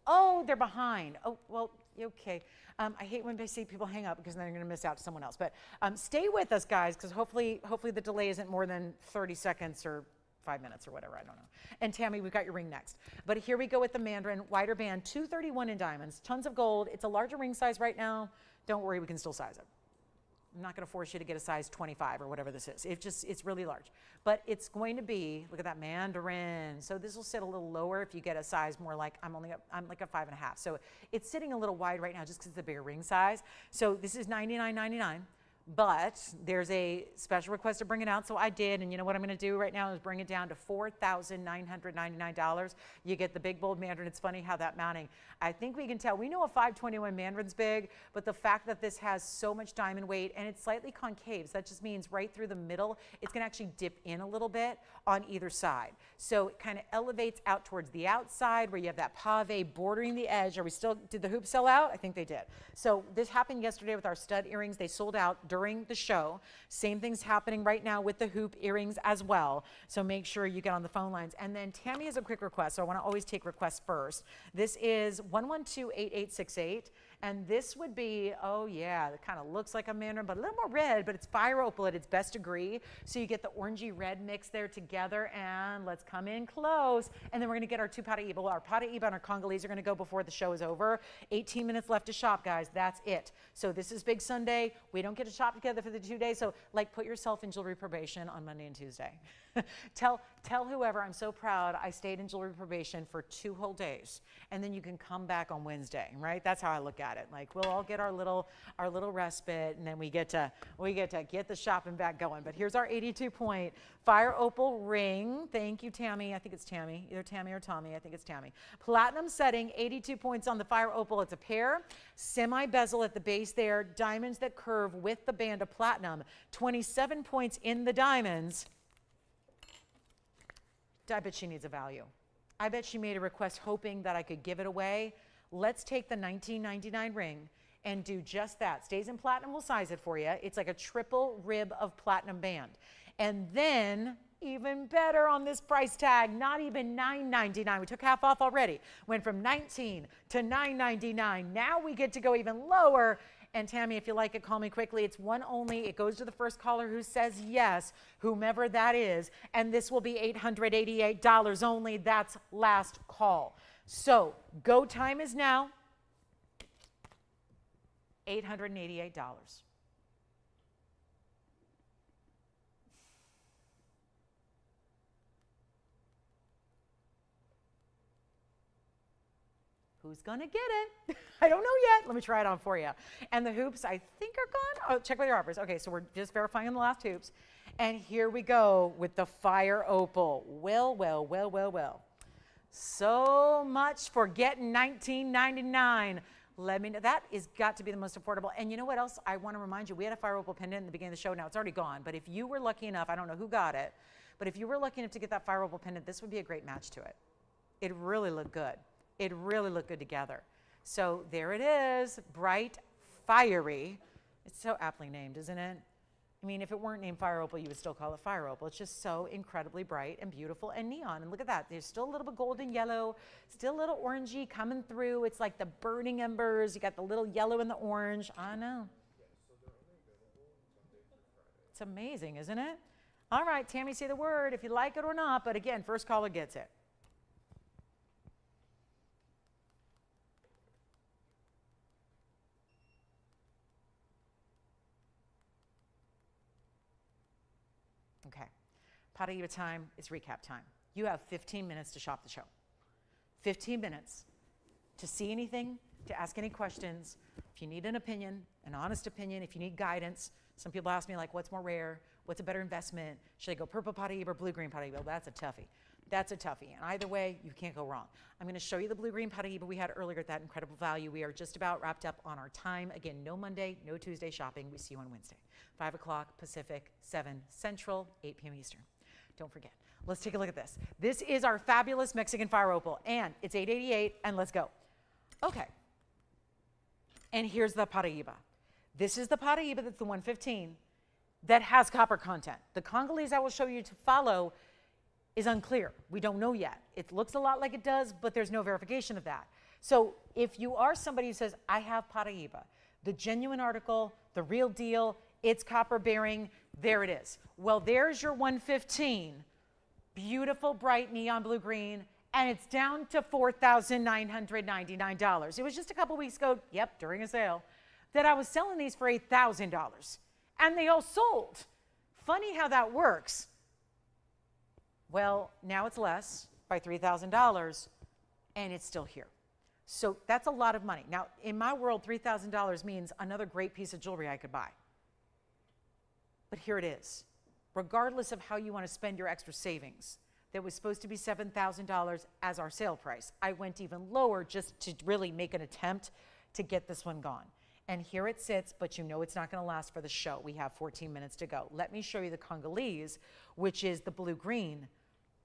oh, they're behind. Oh, well, okay. I hate when I see people hang up, because then they're going to miss out to someone else. But stay with us, guys, because hopefully the delay isn't more than 30 seconds or 5 minutes or whatever. I don't know. And Tammy, we've got your ring next. But here we go with the Mandarin, wider band, 231 in diamonds, tons of gold. It's a larger ring size right now. Don't worry, we can still size it. I'm not going to force you to get a size 25 or whatever this is. It's really large. But it's going to be, look at that Mandarin. So this will sit a little lower if you get a size more like, I'm like a 5.5. So it's sitting a little wide right now just because it's a bigger ring size. So this is $99.99. But there's a special request to bring it out, so I did, and you know what I'm going to do right now is bring it down to $4,999. You get the big, bold Mandarin. It's funny how that mounting, I think we can tell. We know a 521 Mandarin's big, but the fact that this has so much diamond weight, and it's slightly concave, so that just means right through the middle, it's going to actually dip in a little bit on either side. So it kind of elevates out towards the outside where you have that pave bordering the edge. Are we still, did the hoops sell out? I think they did. So this happened yesterday with our stud earrings. They sold out during the show. Same thing's happening right now with the hoop earrings as well. So make sure you get on the phone lines. And then Tammy has a quick request, so I want to always take requests first. This is 112-8868, And this would be, oh yeah, it kind of looks like a Mandarin, but a little more red, but it's fire opal at its best degree. So you get the orangey red mix there together, and let's come in close. And then we're gonna get our two Paraiba. Our Paraiba and our Congolese are gonna go before the show is over. 18 minutes left to shop, guys, that's it. So this is Big Sunday. We don't get to shop together for the 2 days, so like put yourself in jewelry probation on Monday and Tuesday. tell whoever, I'm so proud I stayed in jewelry probation for 2 whole days, and then you can come back on Wednesday, right? That's how I look at it. Like, we'll all get our little respite, and then we get to get the shopping back going. But here's our 82-point fire opal ring. Thank you, Tammy. I think it's Tammy, either Tammy or Tommy. I think it's Tammy. Platinum setting, 82 points on the fire opal. It's a pear, semi bezel at the base there, diamonds that curve with the band of platinum. 27 points in the diamonds. I bet she needs a value. I bet she made a request hoping that I could give it away. Let's take the $19.99 ring and do just that. Stays in platinum, we'll size it for you. It's like a triple rib of platinum band. And then, even better on this price tag, not even $9.99. We took half off already. Went from $19 to $9.99. Now we get to go even lower. And Tammy, if you like it, call me quickly. It's one only. It goes to the first caller who says yes, whomever that is. And this will be $888 only. That's last call. So go time is now. $888. Who's gonna get it? I don't know yet. Let me try it on for you. And the hoops, I think, are gone. Oh, check with your offers. Okay, so we're just verifying on the last hoops. And here we go with the fire opal. Well, well, well, well, well. So much for getting $19.99. Let me know. That is got to be the most affordable. And you know what else? I want to remind you, we had a fire opal pendant in the beginning of the show. Now it's already gone. But if you were lucky enough, I don't know who got it, but if you were lucky enough to get that fire opal pendant, this would be a great match to it. It really looked good. It really looked good together. So there it is, bright, fiery. It's so aptly named, isn't it? I mean, if it weren't named fire opal, you would still call it fire opal. It's just so incredibly bright and beautiful and neon. And look at that. There's still a little bit golden yellow, still a little orangey coming through. It's like the burning embers. You got the little yellow and the orange. I know. It's amazing, isn't it? All right, Tammy, say the word if you like it or not. But again, first caller gets it. Okay, Paraiba time is recap time. You have 15 minutes to shop the show. 15 minutes to see anything, to ask any questions. If you need an opinion, an honest opinion, if you need guidance. Some people ask me, like, what's more rare? What's a better investment? Should I go purple Paraiba or blue-green Paraiba? Well, that's a toughie. That's a toughie. And either way, you can't go wrong. I'm going to show you the blue-green Paraiba we had earlier at that incredible value. We are just about wrapped up on our time. Again, no Monday, no Tuesday shopping. We see you on Wednesday. 5 o'clock Pacific, 7 Central, 8 p.m. Eastern. Don't forget. Let's take a look at this. This is our fabulous Mexican fire opal, and it's $888, and let's go. Okay. And here's the Paraiba. This is the Paraiba that's the 115 that has copper content. The Congolese I will show you to follow is unclear. We don't know yet. It looks a lot like it does, but there's no verification of that. So if you are somebody who says, I have Paraiba, the genuine article, the real deal, it's copper bearing, there it is. Well, there's your 115, beautiful, bright neon blue green, and it's down to $4,999. It was just a couple weeks ago, yep, during a sale, that I was selling these for $8,000, and they all sold. Funny how that works. Well, now it's less by $3,000, and it's still here. So that's a lot of money. Now, in my world, $3,000 means another great piece of jewelry I could buy. But here it is. Regardless of how you want to spend your extra savings, that was supposed to be $7,000 as our sale price. I went even lower just to really make an attempt to get this one gone. And here it sits, but you know it's not going to last for the show. We have 14 minutes to go. Let me show you the Congolese, which is the blue-green,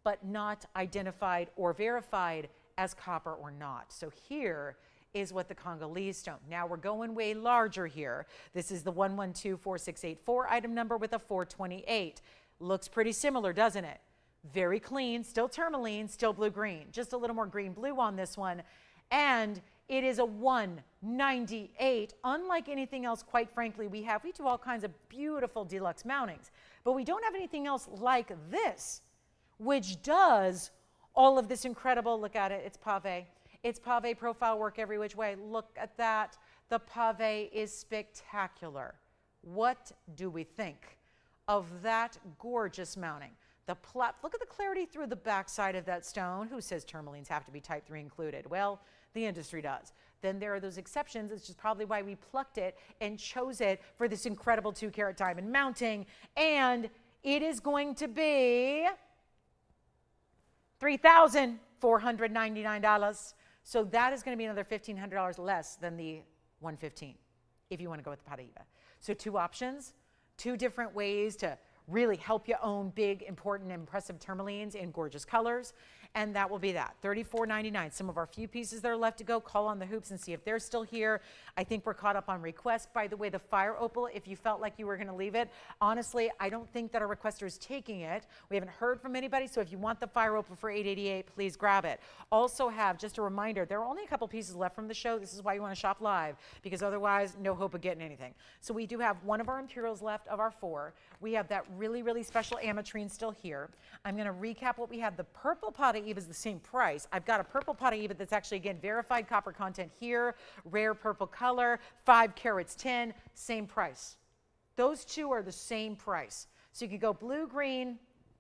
but not identified or verified as copper or not. So here is what the Congolese stone. Now we're going way larger here. This is the 1124684 item number with a 428. Looks pretty similar, doesn't it? Very clean, still tourmaline, still blue-green. Just a little more green-blue on this one. And It is a 198. Unlike anything else, quite frankly, we do all kinds of beautiful deluxe mountings, but we don't have anything else like this, which does all of this incredible, look at it, it's pave. It's pave profile work every which way. Look at that. The pave is spectacular. What do we think of that gorgeous mounting? Look at the clarity through the backside of that stone. Who says tourmalines have to be type 3 included? Well, the industry does. Then there are those exceptions, which is probably why we plucked it and chose it for this incredible 2-carat diamond mounting. And it is going to be $3,499. So that is going to be another $1,500 less than the $115 if you want to go with the Paraiba. So 2 options, 2 different ways to really help you own big, important, impressive tourmalines in gorgeous colors. And that will be that, $34.99. Some of our few pieces that are left to go, call on the hoops and see if they're still here. I think we're caught up on requests. By the way, the fire opal, if you felt like you were going to leave it, honestly, I don't think that our requester is taking it. We haven't heard from anybody, so if you want the fire opal for $888, please grab it. Also have, just a reminder, there are only a couple pieces left from the show. This is why you want to shop live, because otherwise, no hope of getting anything. So we do have one of our Imperials left of our 4. We have that really, really special Amitrine still here. I'm going to recap what we have. The purple Paraiba is the same price. I've got a purple Paraiba that's actually, again, verified copper content here, rare purple color, 5 carats 10, same price. Those 2 are the same price. So you can go blue-green,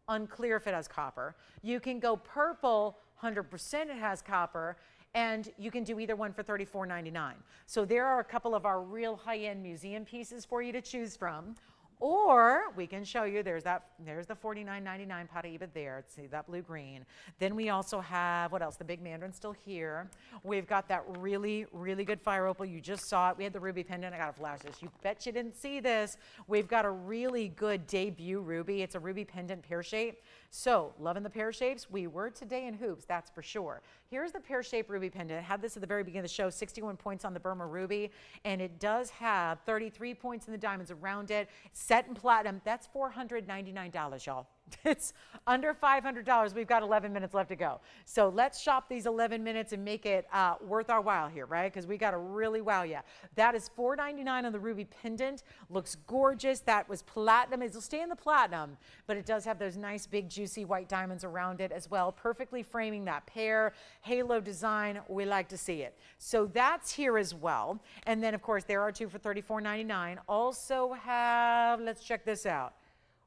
unclear if it has copper. You can go purple, 100% it has copper, and you can do either one for $34.99. So there are a couple of our real high-end museum pieces for you to choose from. Or we can show you, there's the $49.99 Paraiba there. See that blue-green. Then we also have, what else? The big Mandarin still here. We've got that really, really good fire opal. You just saw it. We had the ruby pendant. I got to flash this. You bet you didn't see this. We've got a really good debut ruby. It's a ruby pendant pear shape. So, loving the pear shapes. We were today in hoops, that's for sure. Here's the pear shape ruby pendant. I had this at the very beginning of the show, 61 points on the Burma ruby, and it does have 33 points in the diamonds around it. Set in platinum, that's $499, y'all. It's under $500. We've got 11 minutes left to go. So let's shop these 11 minutes and make it worth our while here, right? Because we got to really wow you. That is $499 on the ruby pendant. Looks gorgeous. That was platinum. It'll stay in the platinum, but it does have those nice big juicy white diamonds around it as well, perfectly framing that pear halo design. We like to see it. So that's here as well. And then, of course, there are 2 for $34.99. Also have, let's check this out.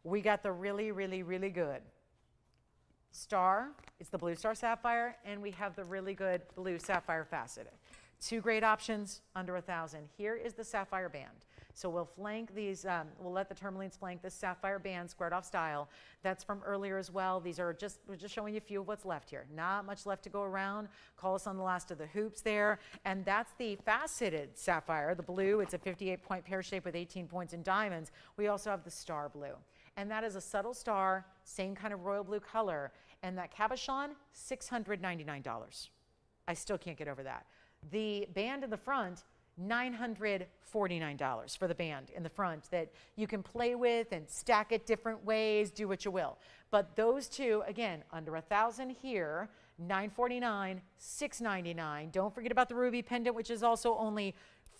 We got the really, really, really good star. It's the blue star sapphire, and we have the really good blue sapphire faceted. 2 great options under $1,000. Here is the sapphire band. So we'll flank these, we'll let the tourmalines flank this sapphire band squared off style. That's from earlier as well. These are we're just showing you a few of what's left here. Not much left to go around. Call us on the last of the hoops there. And that's the faceted sapphire, the blue. It's a 58-point pear shape with 18 points in diamonds. We also have the star blue. And that is a subtle star, same kind of royal blue color. And that cabochon, $699. I still can't get over that. The band in the front, $949 for the band in the front that you can play with and stack it different ways, do what you will. But those 2, again, under $1,000 here, $949, $699. Don't forget about the ruby pendant, which is also only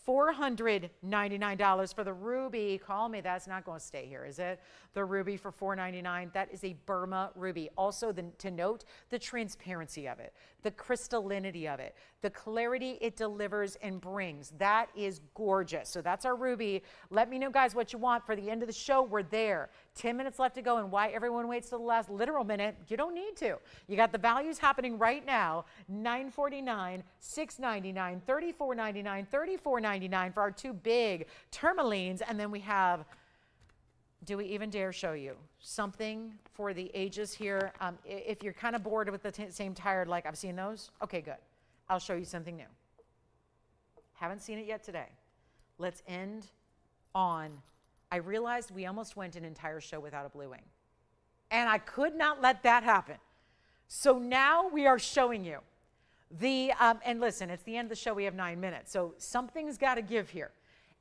$499 for the ruby. Call me, that's not going to stay here, is it? The ruby for $499. That is a Burma ruby. Also, to note the transparency of it, the crystallinity of it, the clarity it delivers and brings. That is gorgeous. So that's our ruby. Let me know, guys, what you want for the end of the show. We're there. 10 minutes left to go, and why everyone waits till the last literal minute, you don't need to. You got the values happening right now, $949, $699, $34.99, $34.99 for our 2 big tourmalines, and then we have, do we even dare show you something for the ages here? If you're kind of bored with the same tired, like I've seen those, okay, good. I'll show you something new. Haven't seen it yet today. Let's end on, I realized we almost went an entire show without a blue wing. And I could not let that happen. So now we are showing you the, and listen, it's the end of the show. We have 9 minutes. So something's got to give here.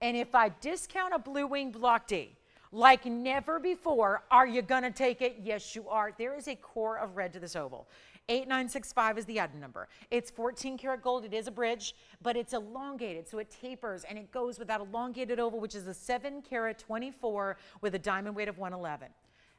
And if I discount a blue wing block D, like never before, are you going to take it? Yes, you are. There is a core of red to this oval. 8965 is the item number. It's 14 karat gold. It is a bridge, but it's elongated, so it tapers, and it goes with that elongated oval, which is a 7 karat 24 with a diamond weight of 111.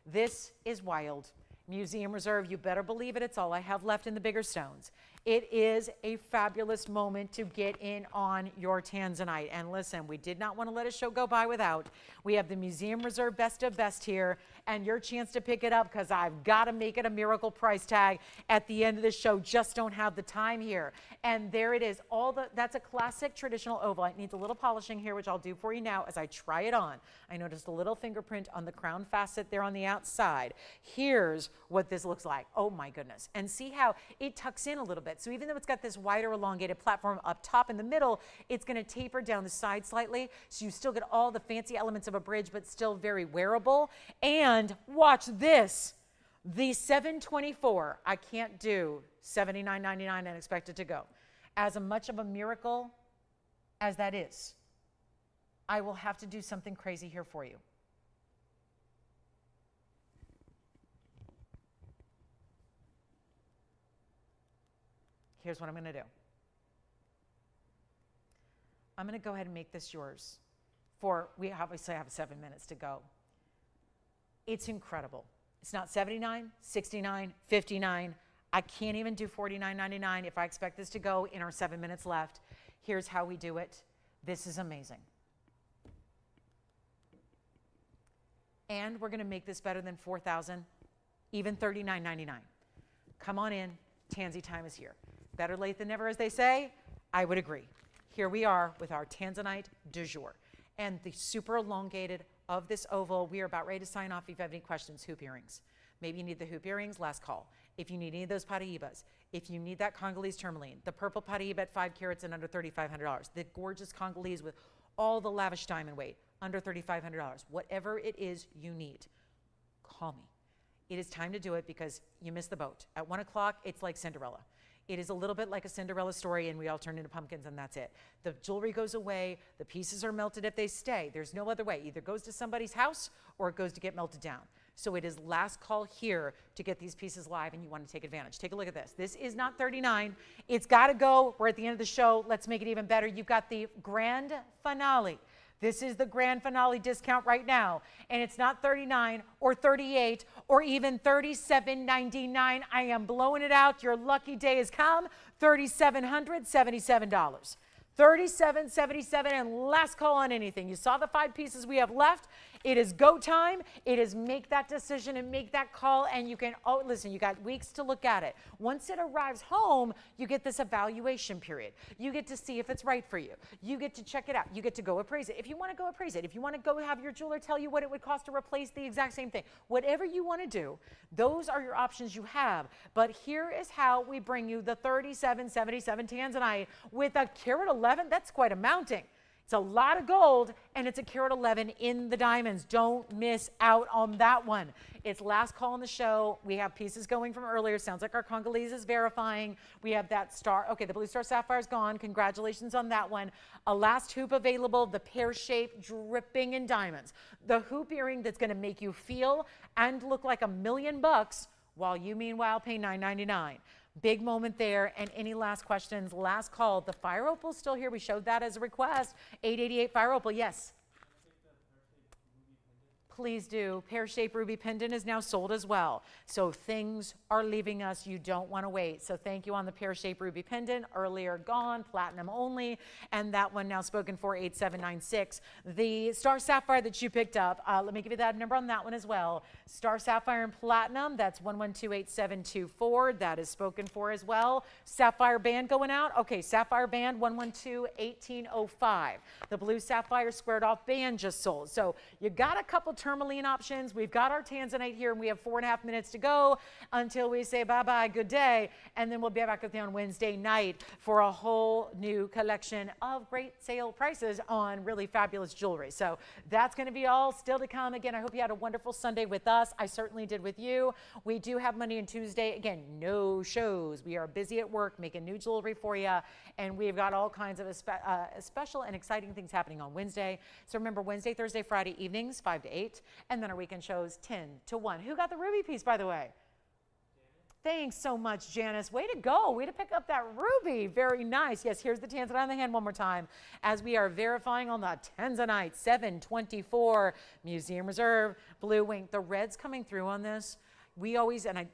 This is wild. Museum reserve, you better believe it. It's all I have left in the bigger stones. It is a fabulous moment to get in on your Tanzanite. And listen, we did not want to let a show go by without. We have the Museum Reserve Best of Best here, and your chance to pick it up, because I've got to make it a miracle price tag at the end of the show. Just don't have the time here. And there it is. That's a classic traditional oval. It needs a little polishing here, which I'll do for you now as I try it on. I noticed a little fingerprint on the crown facet there on the outside. Here's what this looks like. Oh my goodness. And see how it tucks in a little bit. So even though it's got this wider elongated platform up top in the middle, it's going to taper down the side slightly. So you still get all the fancy elements of a bridge, but still very wearable. And watch this. The 724, I can't do $79.99 and expect it to go. As much of a miracle as that is, I will have to do something crazy here for you. Here's what I'm going to do. I'm going to go ahead and make this yours. We obviously have 7 minutes to go. It's incredible. It's not 79, 69, 59. I can't even do $49.99 if I expect this to go in our 7 minutes left. Here's how we do it. This is amazing. And we're going to make this better than $4,000, even $39.99. Come on in. Tansy time is here. Better late than never, as they say. I would agree. Here we are with our Tanzanite du jour. And the super elongated of this oval. We are about ready to sign off. If you have any questions, hoop earrings. Maybe you need the hoop earrings, last call. If you need any of those Paraibas, if you need that Congolese tourmaline, the purple Paraiba at 5 carats and under $3,500, the gorgeous Congolese with all the lavish diamond weight, under $3,500, whatever it is you need, call me. It is time to do it because you missed the boat. At 1 o'clock, it's like Cinderella. It is a little bit like a Cinderella story, and we all turn into pumpkins, and that's it. The jewelry goes away. The pieces are melted if they stay. There's no other way. Either goes to somebody's house or it goes to get melted down. So it is last call here to get these pieces live, and you want to take advantage. Take a look at this. This is not $39. It's got to go. We're at the end of the show. Let's make it even better. You've got the grand finale. This is the grand finale discount right now, and it's not $39 or $38 or even $37.99. I am blowing it out. Your lucky day has come. $3,777. $37.77 and last call on anything. You saw the 5 pieces we have left. It is go time. It is make that decision and make that call, and you can, oh, listen, you got weeks to look at it. Once it arrives home, you get this evaluation period. You get to see if it's right for you. You get to check it out. You get to go appraise it. If you want to go appraise it, if you want to go have your jeweler tell you what it would cost to replace the exact same thing, whatever you want to do, those are your options you have. But here is how we bring you the $37.77 Tanzanite with a carat 11. That's quite a mounting. It's a lot of gold, and it's a carat 11 in the diamonds. Don't miss out on that one. It's last call on the show. We have pieces going from earlier. Sounds like our Congolese is verifying. We have that star. Okay, the blue star sapphire is gone. Congratulations on that one. A last hoop available, the pear shape dripping in diamonds. The hoop earring that's going to make you feel and look like $1 million while you meanwhile pay $9.99. Big moment there. And any last questions? Last call. The fire opal is still here. We showed that as a request. 888 fire opal. Yes. Please do. Pear-shaped ruby pendant is now sold as well. So things are leaving us. You don't want to wait. So thank you on the pear-shaped ruby pendant. Earlier gone, platinum only. And that one now spoken for 8796. The star sapphire that you picked up, let me give you that number on that one as well. Star sapphire and platinum, that's 112874. That is spoken for as well. Sapphire band going out. Okay, sapphire band 1121805. The blue sapphire squared off band just sold. So you got a couple tourmaline options. We've got our Tanzanite here, and we have 4.5 minutes to go until we say bye-bye, good day, and then we'll be back with you on Wednesday night for a whole new collection of great sale prices on really fabulous jewelry. So that's going to be all still to come. Again, I hope you had a wonderful Sunday with us. I certainly did with you. We do have Monday and Tuesday. Again, no shows. We are busy at work making new jewelry for you, and we've got all kinds of special and exciting things happening on Wednesday. So remember, Wednesday, Thursday, Friday evenings, 5 to 8. And then our weekend shows 10 to 1. Who got the ruby piece, by the way? Thanks so much, Janice. Way to go. Way to pick up that ruby. Very nice. Yes, here's the Tanzanite on the hand one more time as we are verifying on the Tanzanite 724 Museum Reserve Blue Wing. The red's coming through on this. We always, and I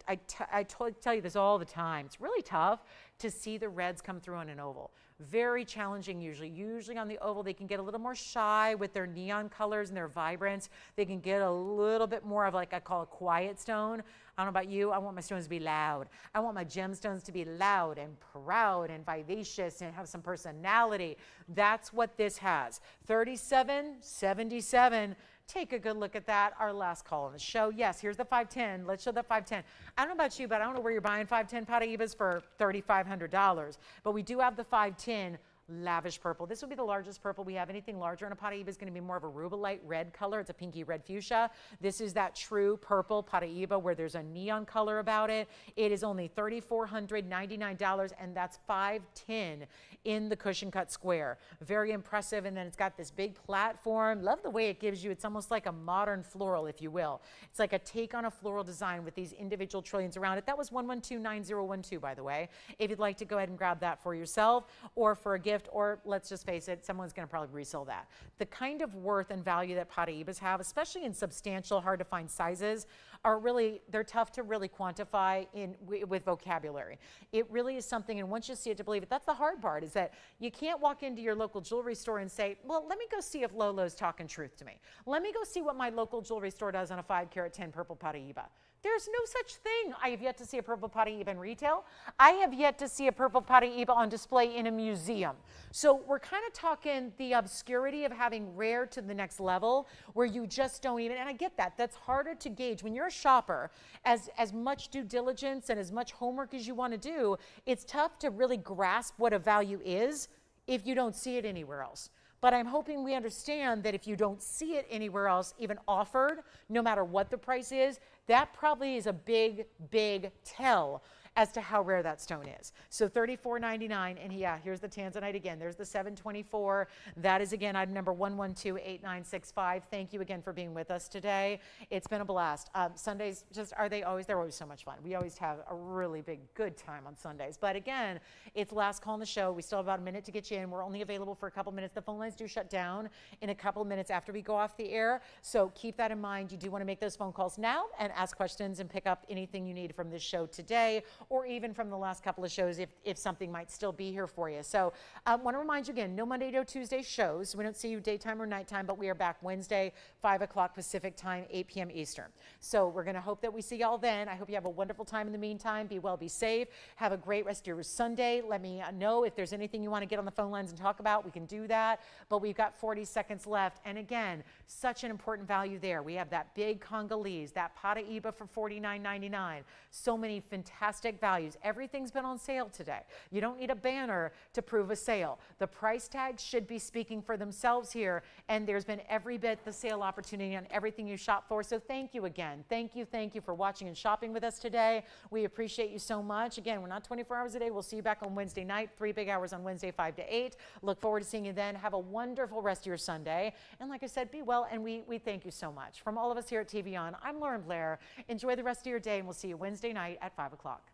tell you this all the time, it's really tough to see the reds come through on an oval. Very challenging usually. Usually on the oval, they can get a little more shy with their neon colors and their vibrance. They can get a little bit more of like I call a quiet stone. I don't know about you, I want my stones to be loud. I want my gemstones to be loud and proud and vivacious and have some personality. That's what this has. 3777. Take a good look at that. Our last call on the show. Yes, here's the 510. Let's show the 510. I don't know about you, but I don't know where you're buying 510 Paraibas for $3,500. But we do have the 510 lavish purple. This would be the largest purple we have. Anything larger in a Paraiba is going to be more of a rubellite red color. It's a pinky red fuchsia. This is that true purple Paraiba where there's a neon color about it. It is only $3,499, and that's 510 in the cushion cut square. Very impressive. And then it's got this big platform. Love the way it gives you. It's almost like a modern floral, if you will. It's like a take on a floral design with these individual trillions around it. That was 1129012, by the way. If you'd like to go ahead and grab that for yourself or for a gift, or let's just face it, someone's going to probably resell that. The kind of worth and value that Paraibas have, especially in substantial, hard to find sizes, are really, they're tough to really quantify with vocabulary. It really is something, and once you see it to believe it, that's the hard part, is that you can't walk into your local jewelry store and say, well, let me go see if Lolo's talking truth to me. Let me go see what my local jewelry store does on a 5 carat 10 purple Paraiba. There's no such thing. I have yet to see a purple Paraiba in retail. I have yet to see a purple Paraiba on display in a museum. So we're kind of talking the obscurity of having rare to the next level where you just don't even, and I get that. That's harder to gauge. When you're a shopper, as much due diligence and as much homework as you want to do, it's tough to really grasp what a value is if you don't see it anywhere else. But I'm hoping we understand that if you don't see it anywhere else, even offered, no matter what the price is, that probably is a big, big tell as to how rare that stone is. So $34.99, and yeah, here's the Tanzanite again. There's the 724. That is again item number 1128965. Thank you again for being with us today. It's been a blast. Sundays, they're always so much fun. We always have a really big, good time on Sundays. But again, it's last call on the show. We still have about a minute to get you in. We're only available for a couple minutes. The phone lines do shut down in a couple minutes after we go off the air. So keep that in mind. You do want to make those phone calls now and ask questions and pick up anything you need from this show today, or even from the last couple of shows if something might still be here for you. So I want to remind you again, no Monday to Tuesday shows. We don't see you daytime or nighttime, but we are back Wednesday, 5 o'clock Pacific time, 8 p.m. Eastern. So we're going to hope that we see y'all then. I hope you have a wonderful time in the meantime. Be well, be safe. Have a great rest of your Sunday. Let me know if there's anything you want to get on the phone lines and talk about. We can do that, but we've got 40 seconds left. And again, such an important value there. We have that big Congolese, that Paraiba for $49.99. So many fantastic values. Everything's been on sale today. You don't need a banner to prove a sale. The price tags should be speaking for themselves here, and there's been every bit the sale opportunity on everything you shop for. So thank you again. Thank you for watching and shopping with us today. We appreciate you so much. Again, we're not 24 hours a day. We'll see you back on Wednesday night, 3 big hours on Wednesday, 5 to 8. Look forward to seeing you then. Have a wonderful rest of your Sunday. And like I said, be well, and we thank you so much. From all of us here at TVON, I'm Lauren Blair. Enjoy the rest of your day, and we'll see you Wednesday night at 5 o'clock.